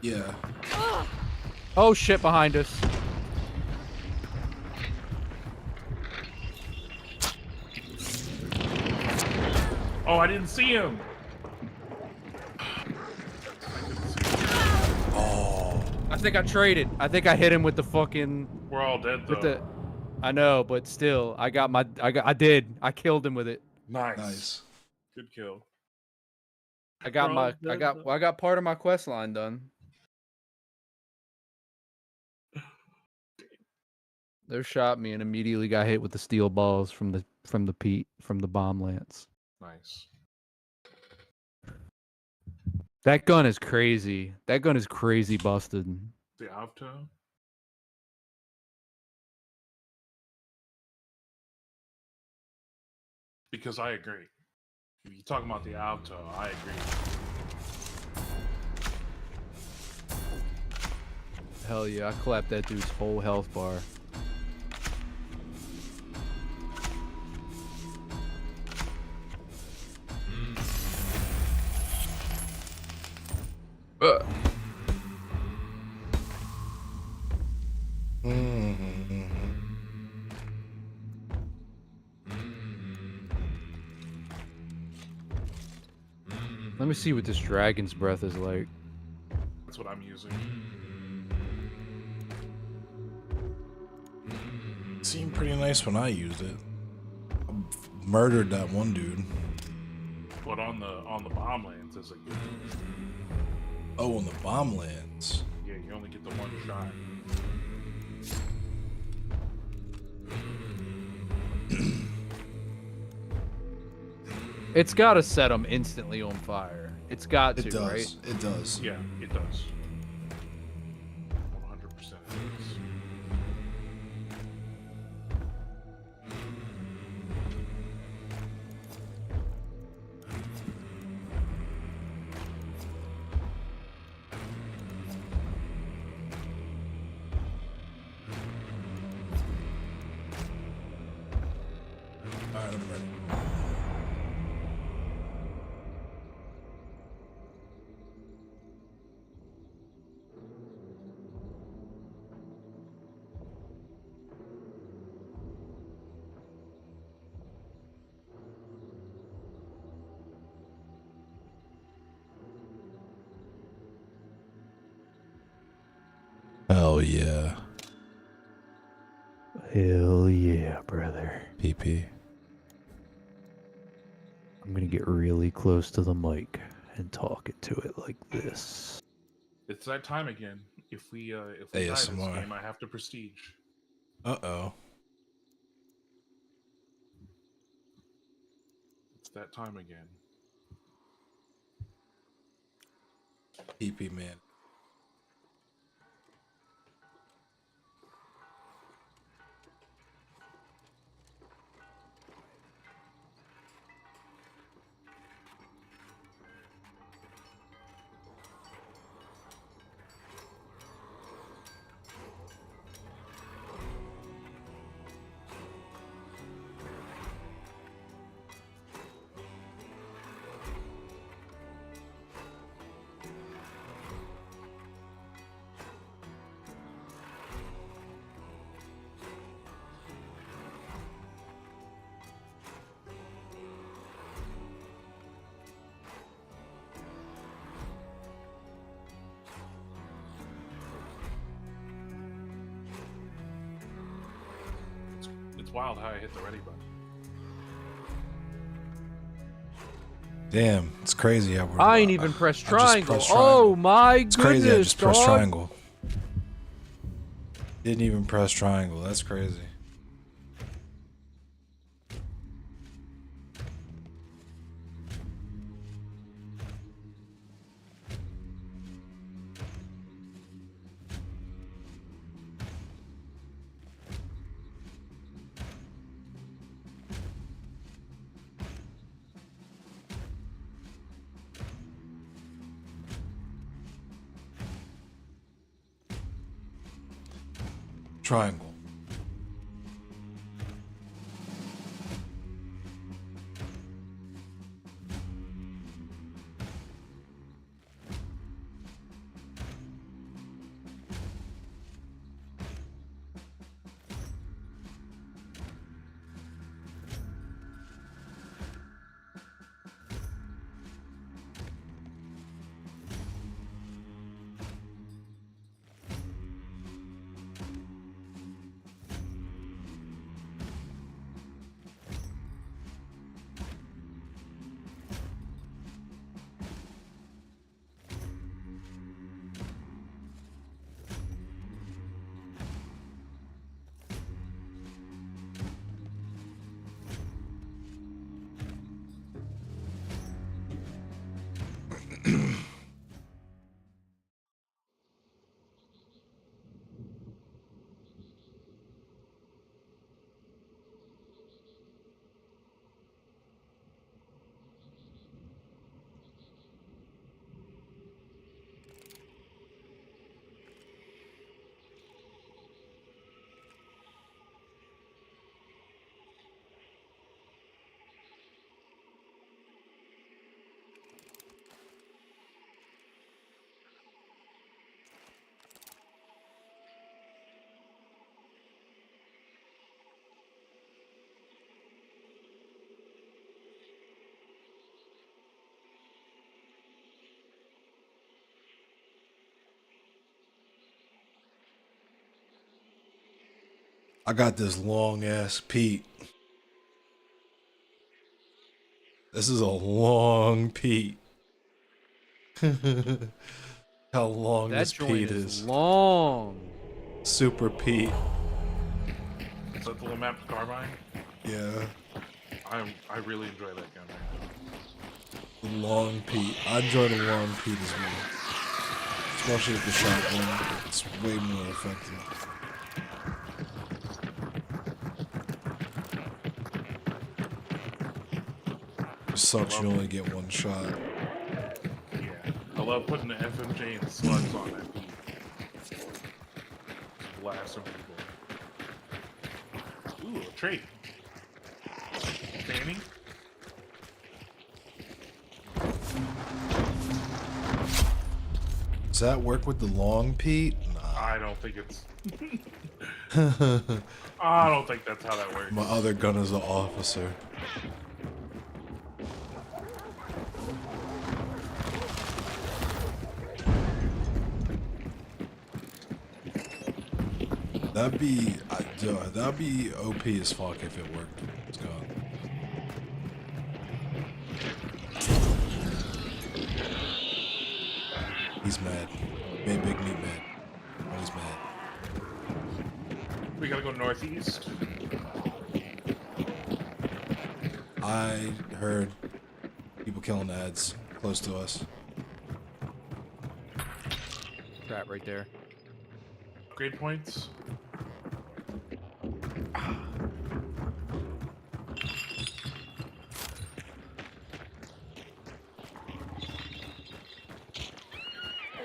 Yeah. Oh shit, behind us. Oh, I didn't see him. Oh. I think I traded. I think I hit him with the fucking. We're all dead though. I know, but still, I killed him with it. Nice. Good kill. I got We're all dead, I got part of my quest line done. They shot me and immediately got hit with the steel balls from the bomb lance. Nice. That gun is crazy. That gun is crazy busted. The Avto? Because I agree. If you're talking about the Avto, I agree. Hell yeah, I clapped that dude's whole health bar. Let me see what this dragon's breath is like. That's what I'm using. It seemed pretty nice when I used it. I murdered that one dude. But on the bomb lands is a good. Oh, on the bomb lands. Yeah, you only get the one shot. It's got to set them instantly on fire. It's got to, It does. right? It does. Yeah, it does. 100% it does. Alright, I'm ready. Hell yeah. Hell yeah, brother. PP. I'm gonna get really close to the mic and talk into it like this. It's that time again. If we die this ASMR. game, I have to prestige. Uh-oh. It's that time again. PP, man. It's wild how I hit the ready button. Damn, it's crazy how we're. I ain't even pressed I just triangle. pressed triangle. Oh my It's goodness, crazy I just pressed dog. triangle. Didn't even press triangle. That's crazy. Triangle. I got this long ass Pete. This is a long Pete. How long That this joint Pete is is. long. Super Pete. Is that the Lamap Carbine? Yeah. I really enjoy that gun. The long Pete. I enjoy the long Pete as well. Especially with the shotgun. It's way more effective. It sucks you only get one shot. Yeah. I love putting the FMJ and slugs on that Pete. Just blasting people. Ooh, a trait. Fanny? Does that work with the long Pete? Nah. I don't think it's... I don't think that's how that works. My other gun is an officer. That'd be OP as fuck if it worked. Let's go. He's mad. Made Big Meat mad. Oh, he's mad. We gotta go northeast. I heard people killing ads close to us. Crap right there. Grade points.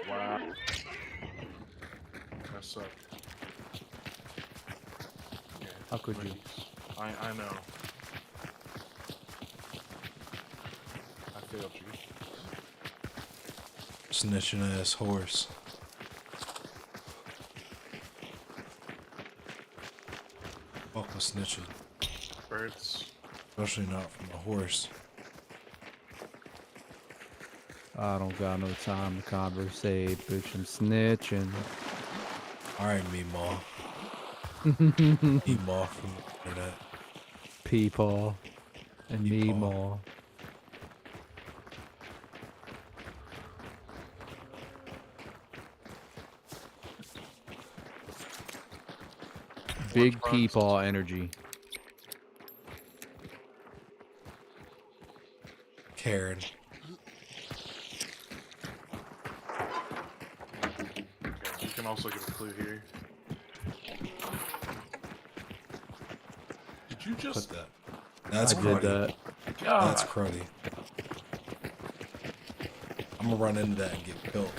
Wow. That sucked. Okay, How could you? I know. I failed you. Snitching ass horse. Fuck with snitching. Birds. Especially not from a horse. I don't got no time to conversate, bitch. I'm snitching. Alright, Meemaw. Meemaw from the internet. Peepaw. And Peepaw. Meemaw. Big Peepaw energy. Karen. Okay, you can also give a clue here. Did you just... Put that. That's I cruddy. did that. God. That's cruddy. I'm gonna run into that and get killed.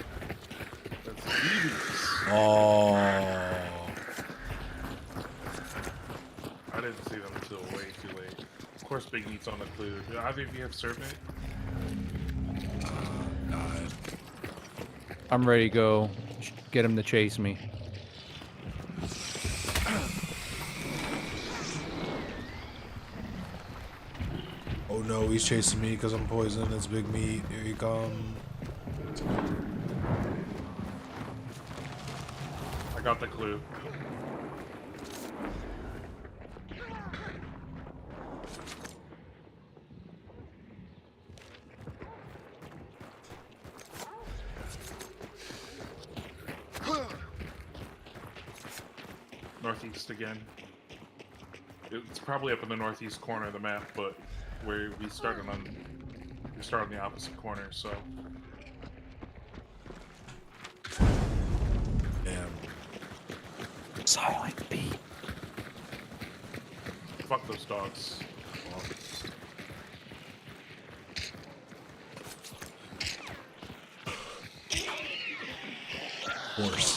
That's devious. Oh. I didn't see them until way too late. Of course, Big Meat's on the clue. Do either of you have Serpent? God. I'm ready to go. Get him to chase me. Oh no, he's chasing me because I'm poisoned. It's Big Meat. Here he comes. I got the clue. Northeast again. It's probably up in the northeast corner of the map, but where we start on the opposite corner, so. Damn. Silent B. Fuck those dogs. Horse.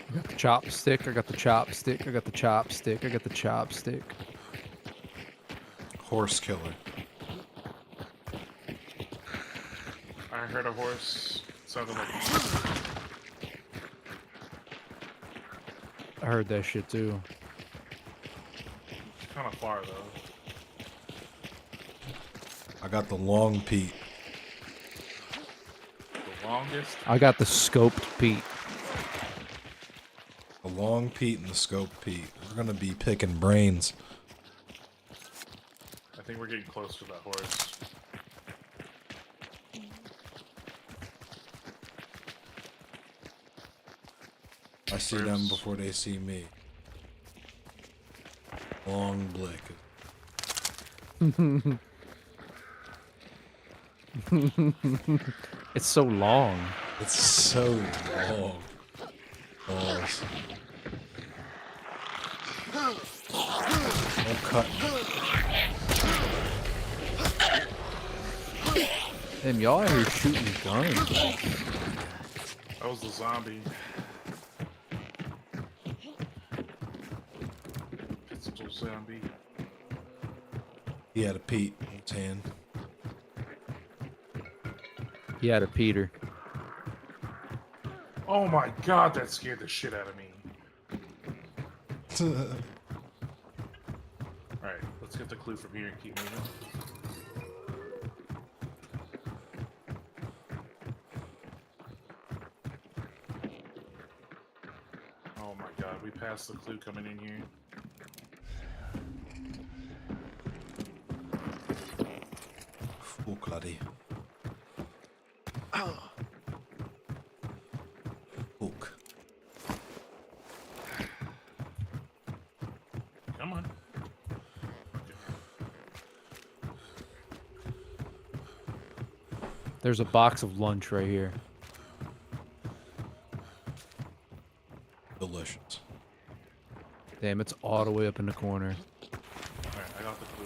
I got the chopstick, I got the chopstick, I got the chopstick, I got the chopstick. Horse killer. I heard a horse. It sounded like. I heard that shit too. Kind of far though. I got the long Pete. The longest. I got the scoped Pete. The long Pete and the scope Pete. We're gonna be picking brains. I think we're getting close to that horse. I see them before they see me. Long blick. It's so long. It's so long. Balls. Don't cut me. Damn, y'all out here shooting guns. That was the zombie. Pistol zombie. He had a Pete in his hand. He had a Peter. Oh my god, that scared the shit out of me. Alright, let's get the clue from here and keep moving. Oh my god, we passed the clue coming in here. Oh, Claudie. Hook. Come on. There's a box of lunch right here. Delicious. Damn, it's all the way up in the corner. Alright, I got the clue.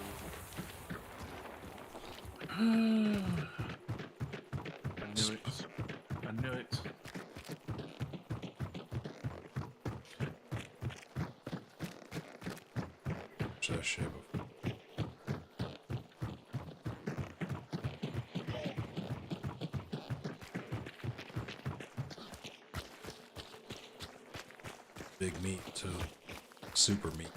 I knew it. I knew it. Watch that shit before. Big meat too. Super meat.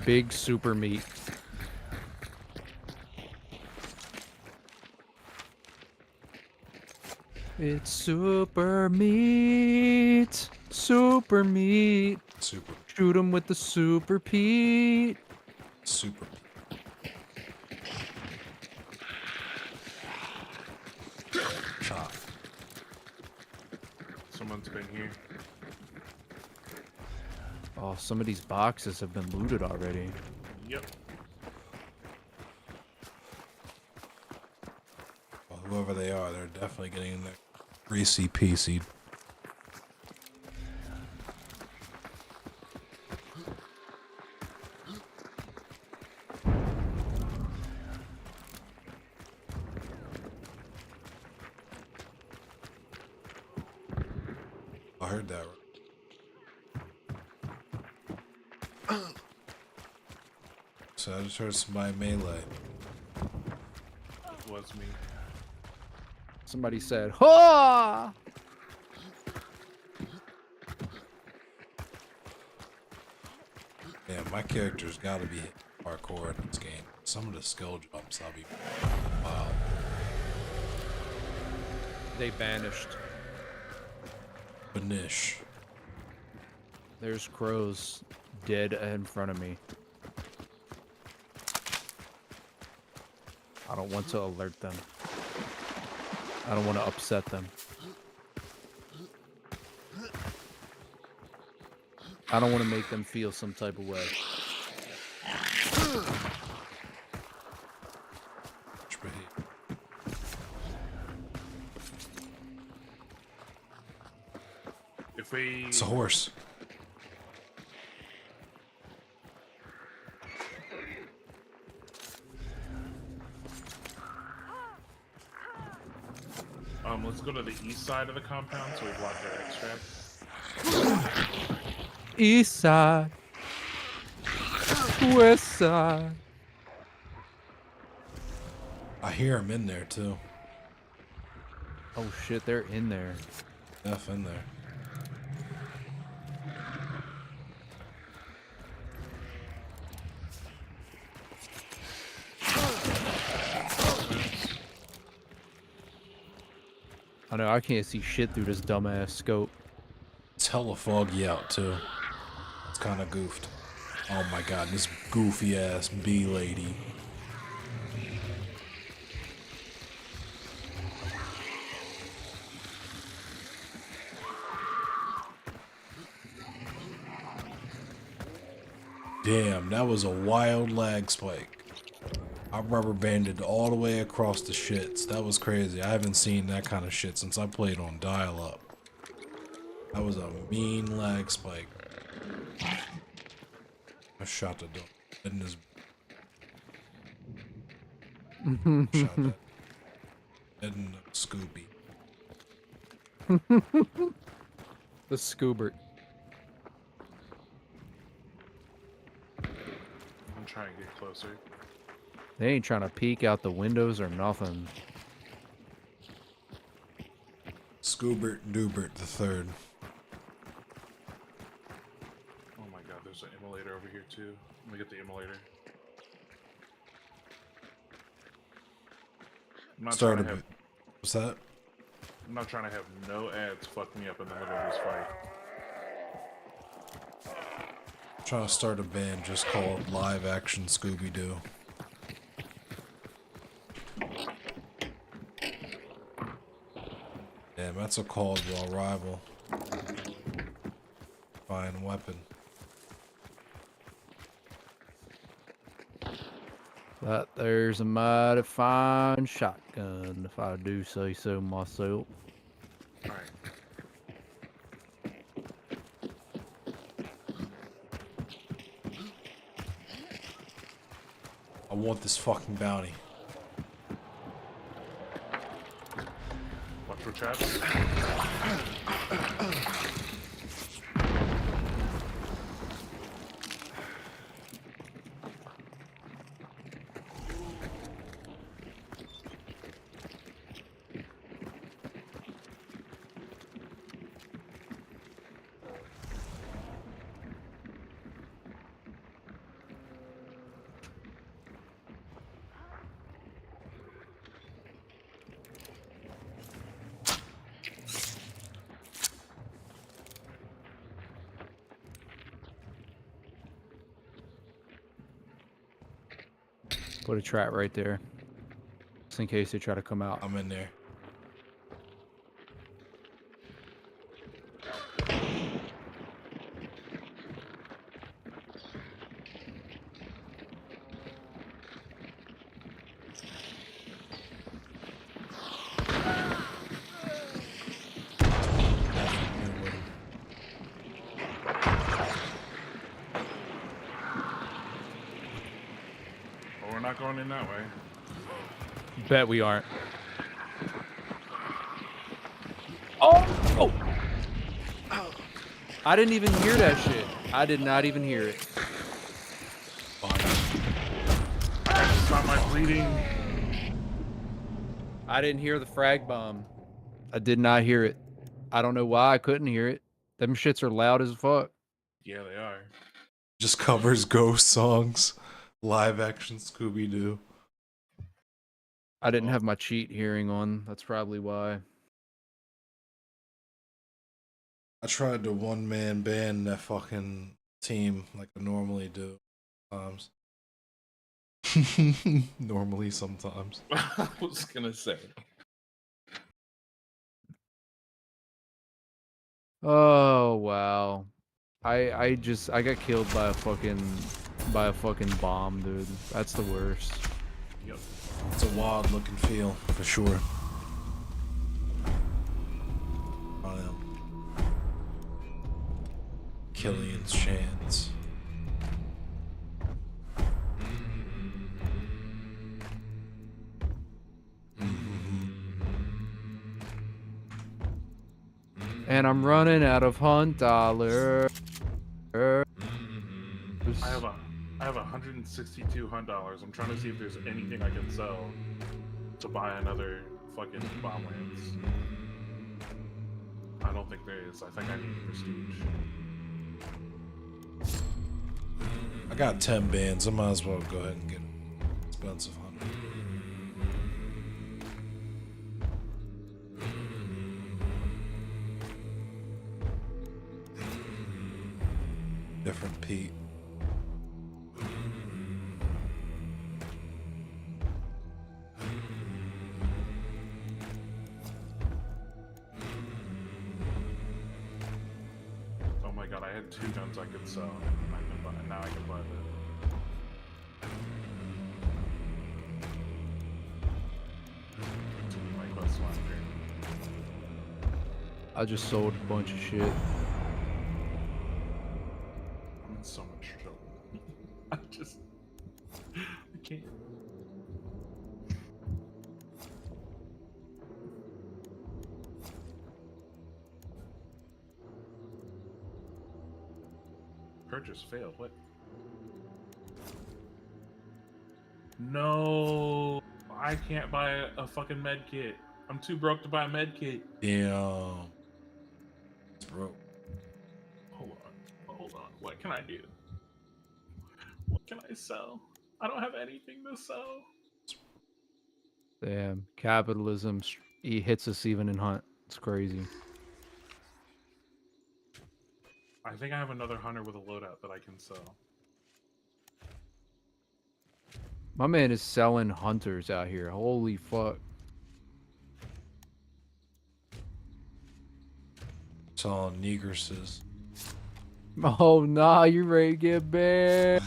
Big super meat. It's super meat. Super meat. Super. Shoot him with the super Pete. Super. Chop. Someone's been here. Oh, some of these boxes have been looted already. Yep. Whoever they are, they're definitely getting their greasy PC. I heard that. So I just heard somebody melee. It was me. Somebody said, "Ha!" Yeah, my character's got to be hardcore in this game. Some of the skill jumps, I'll be wow. They vanished. Banish. There's crows dead in front of me. I don't want to alert them. I don't want to upset them. I don't want to make them feel some type of way. If we... It's a horse. Let's go to the east side of the compound so we block their extract. East side. West side. I hear him in there too. Oh shit, they're in there. F in there. I know, I can't see shit through this dumbass scope. It's hella foggy out too. It's kind of goofed. Oh my god, this goofy ass bee lady. Damn, that was a wild lag spike. I rubber banded all the way across the shits. That was crazy. I haven't seen that kind of shit since I played on dial-up. That was a mean lag spike. I shot the door. In his... shot that. In the Scooby. The Scoobert. I'm trying to get closer. They ain't trying to peek out the windows or nothing. Scoobert Doobert the third. Oh my god, there's an immolator over here too. Let me get the immolator. I'm not trying to have... What's that? I'm not trying to have no ads fuck me up in the middle of this fight. I'm trying to start a band just called Live Action Scooby-Doo. Damn, that's a Caldwell rival. Fine weapon. But there's a mighty fine shotgun, if I do say so myself. Alright. I want this fucking bounty. Watch for traps. Put a trap right there. Just in case they try to come out. I'm in there. not going in that way. Bet we aren't. Oh! I didn't even hear that shit. I did not even hear it. Stop my bleeding. I didn't hear the frag bomb. I did not hear it. I don't know why I couldn't hear it. Them shits are loud as fuck. Yeah, they are. Just covers ghost songs. Live action Scooby-Doo. I didn't have my cheat hearing on. That's probably why. I tried to one-man band that fucking team like I normally do. Sometimes. Normally, sometimes. I was gonna say. Oh wow. I got killed by a fucking bomb, dude. That's the worst. Yep. It's a wild looking feel for sure. Killian's chance. And I'm running out of hunt dollars. I have 162 hunt dollars. I'm trying to see if there's anything I can sell to buy another fucking bomb lance. I don't think there is. I think I need prestige. I got 10 bands. I might as well go ahead and get expensive hunter. Different Pete. Oh my god, I had 2 guns I could sell. Now I can buy that. Continue my quest line here. I just sold a bunch of shit. I'm in so much trouble. I can't. Purchase failed. What? No, I can't buy a fucking med kit. I'm too broke to buy a med kit. Damn. It's broke. Hold on. What can I do? What can I sell? I don't have anything to sell. Damn, capitalism he hits us even in hunt. It's crazy. I think I have another hunter with a loadout that I can sell. My man is selling hunters out here. Holy fuck. Selling negresses. Oh nah, you ready to get banned?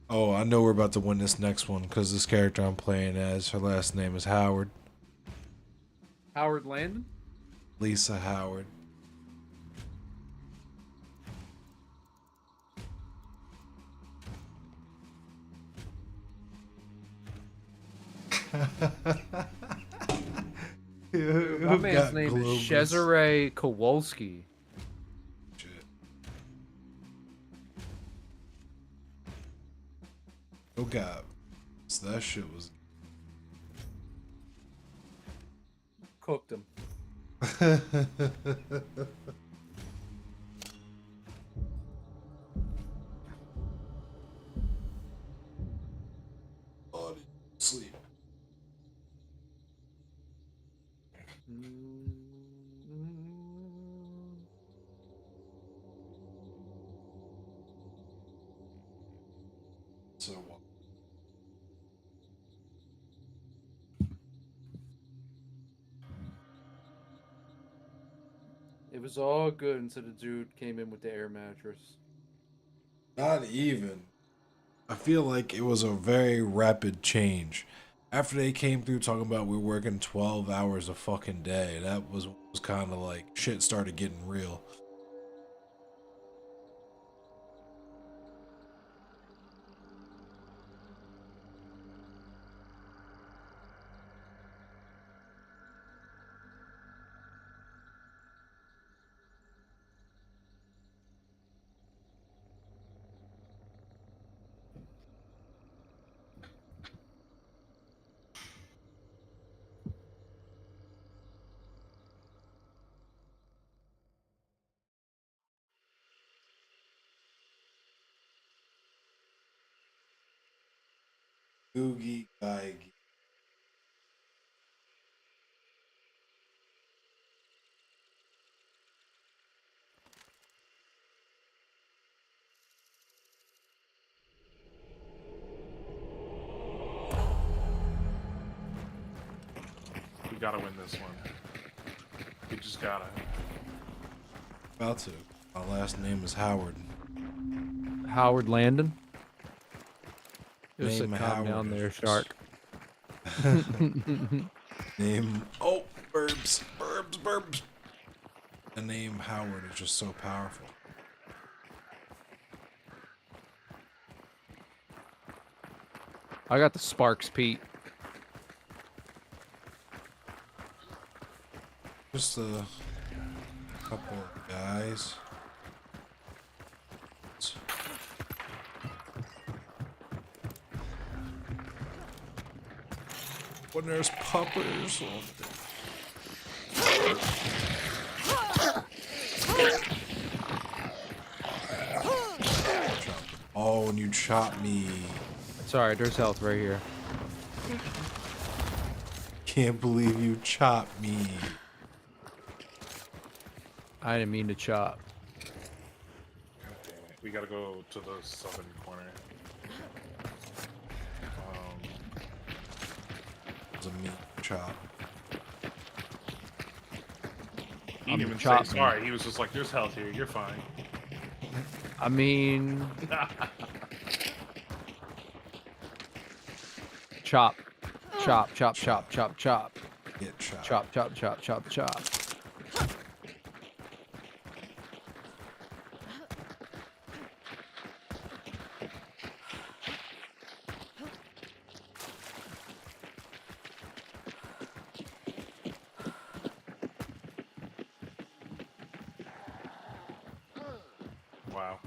Oh, I know we're about to win this next one because this character I'm playing as, her last name is Howard. Howard Landon? Lisa Howard. My man's name is Cesare Kowalski. Shit. Oh god. So that shit was Cooked him. Body sleep. So what? It was all good until the dude came in with the air mattress. Not even. I feel like it was a very rapid change. After they came through talking about we're working 12 hours a fucking day, that was kind of like shit started getting real. Oogie Geige. We gotta win this one. We just gotta. About to. My last name is Howard. Howard Landon. Just Name a calm Howard down there, is- shark. Name. Oh, burbs, burbs, burbs. The name Howard is just so powerful. I got the Sparks Pete. Just a couple of guys. When there's puppers. Oh, and you chop me. Sorry, there's health right here. Can't believe you chopped me. I didn't mean to chop. We gotta go to the southern corner. It's a meat chop. He didn't even say sorry. He was just like, "There's health here. You're fine." I mean, chop, chop, chop, chop, chop, chop. Get chopped. Chop, chop, chop, chop, chop. Wow.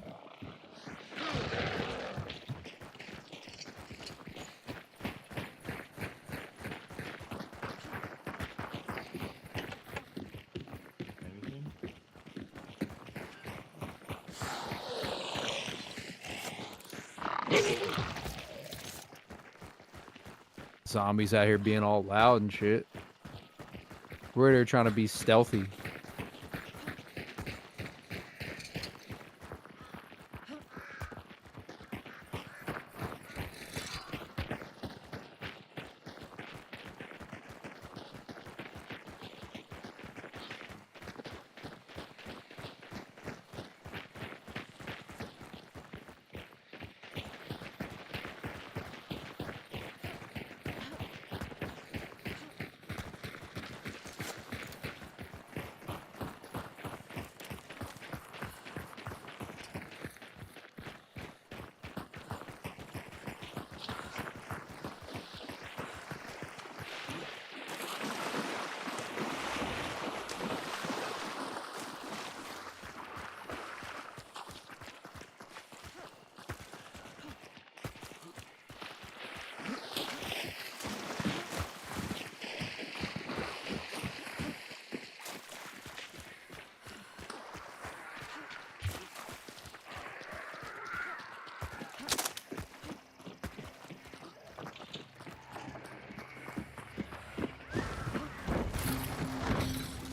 Zombies out here being all loud and shit. We're there trying to be stealthy.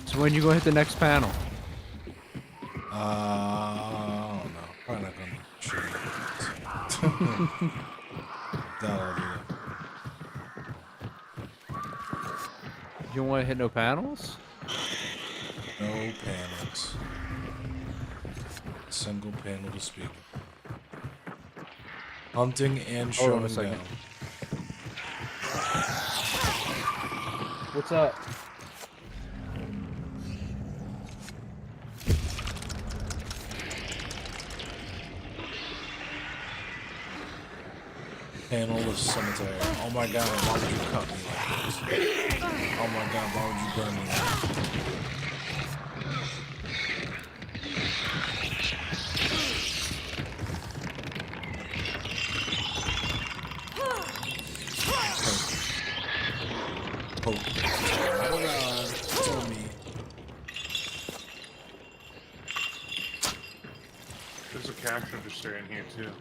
So when you gonna hit the next panel? I don't know. Probably not gonna shoot. Doubt I'll do it. You don't want to hit no panels? No panels. Single panel to speak. Hunting and Hold on a showing second. down. What's up? Panelless cemetery. Oh my god, why would you cut me like this? Oh my god, why would you burn me like this? Oh my god, kill me. There's a cash register in here too.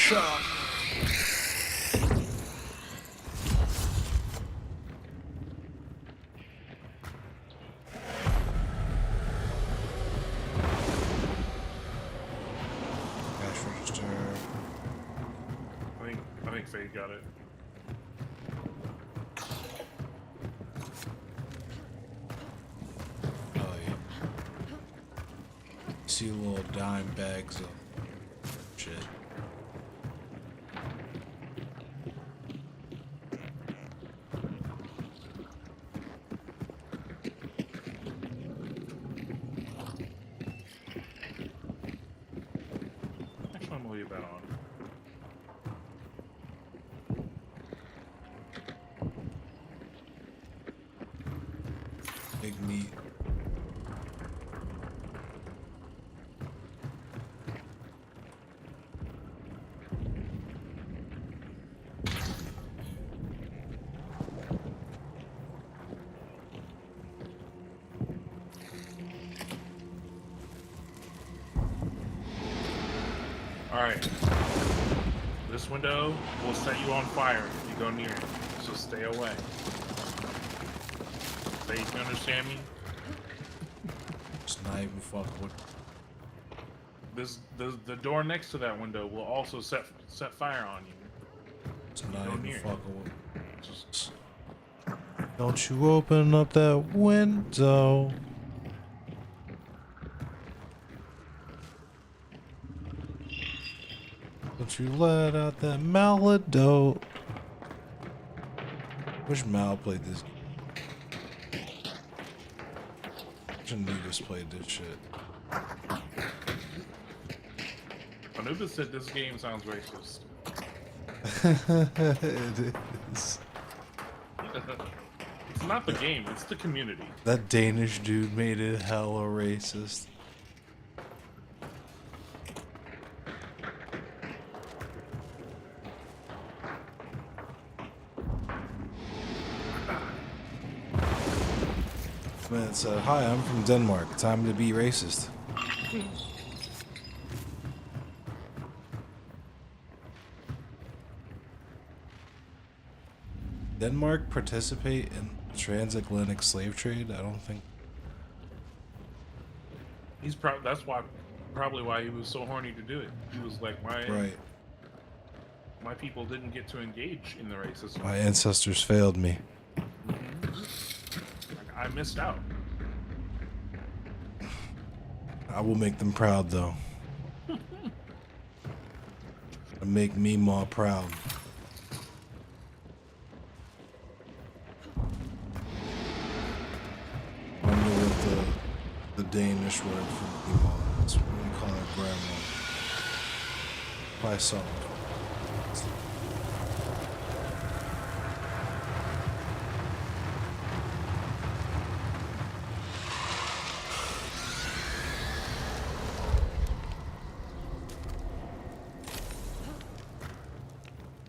Shot. Cash register. I think Fade got it. Oh yeah. See little dime bags of shit. Actually, I'm gonna leave that on. Big meat. Alright. This window will set you on fire if you go near it, so stay away. Fade, you understand me? It's not even fucking with. The door next to that window will also set fire on you. It's if you not go even near it. fucking with. Just Don't you open up that window. Don't you let out that malado. Which Mal played this? Which niggas played this shit? Anubis said this game sounds racist. It is. It's not the game, it's the community. That Danish dude made it hella racist. Man said, "Hi, I'm from Denmark. Time to be racist." Denmark participate in transatlantic slave trade? I don't think. He's probably why he was so horny to do it. He was like, Right. My people didn't get to engage in the racism. My ancestors failed me. I missed out. I will make them proud, though. Make me more proud. I wonder what the Danish word for Meemaw is. What do we call it, grandma? Probably something.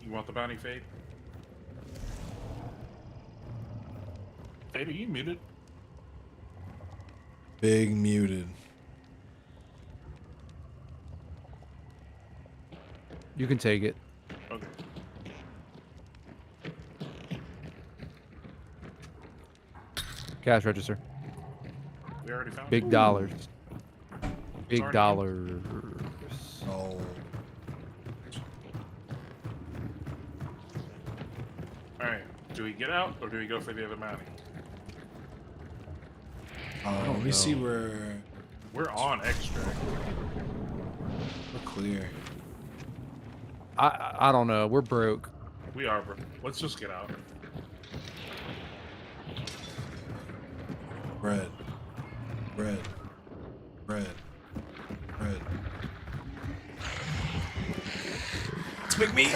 You want the bounty, Fade? Fade, are you muted? Big muted. You can take it. Okay. Cash register. We already found Big it? dollars. Big already dollars. Oh. Alright, do we get out or do we go for the other bounty? Let me see where We're on extract. we're clear. I don't know. We're broke. We are, bro. Let's just get out. Bread. Bread. Bread. Bread. It's big meat.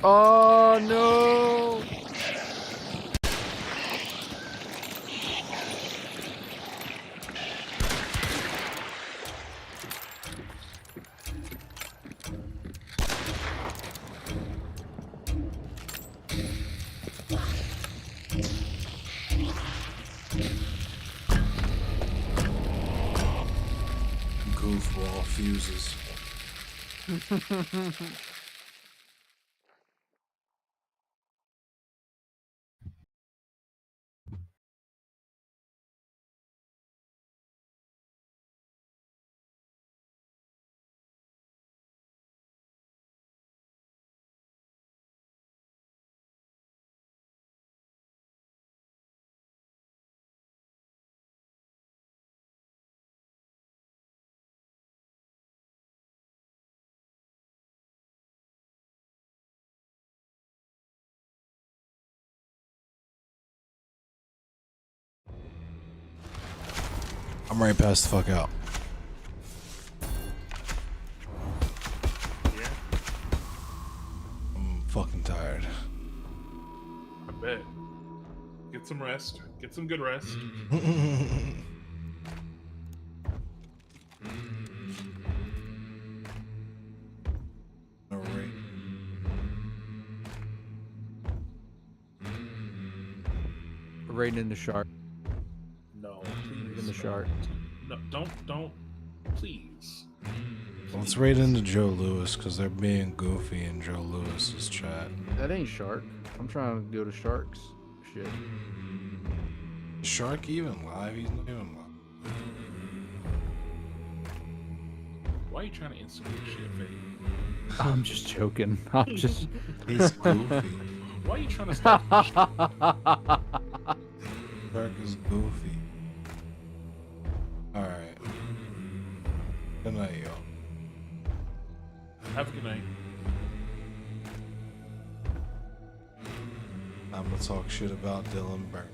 Oh no! Goofball fuses. I'm ready to pass the fuck out. Yeah, I'm fucking tired. I bet. Get some rest. Get some good rest. Alright. Right in the shark. No, In please. the shark. No, don't. Please. Let's raid into Joe Lewis because they're being goofy in Joe Lewis's chat. That ain't shark. I'm trying to go to sharks. Shit. Is Shark even live? He's not even live. Why are you trying to instigate shit, Fade? I'm just joking. I'm just. He's goofy. Why are you trying to start shit? Shark is goofy. Alright. Good night, y'all. Have a good night. I'm gonna talk shit about Dylan Burke.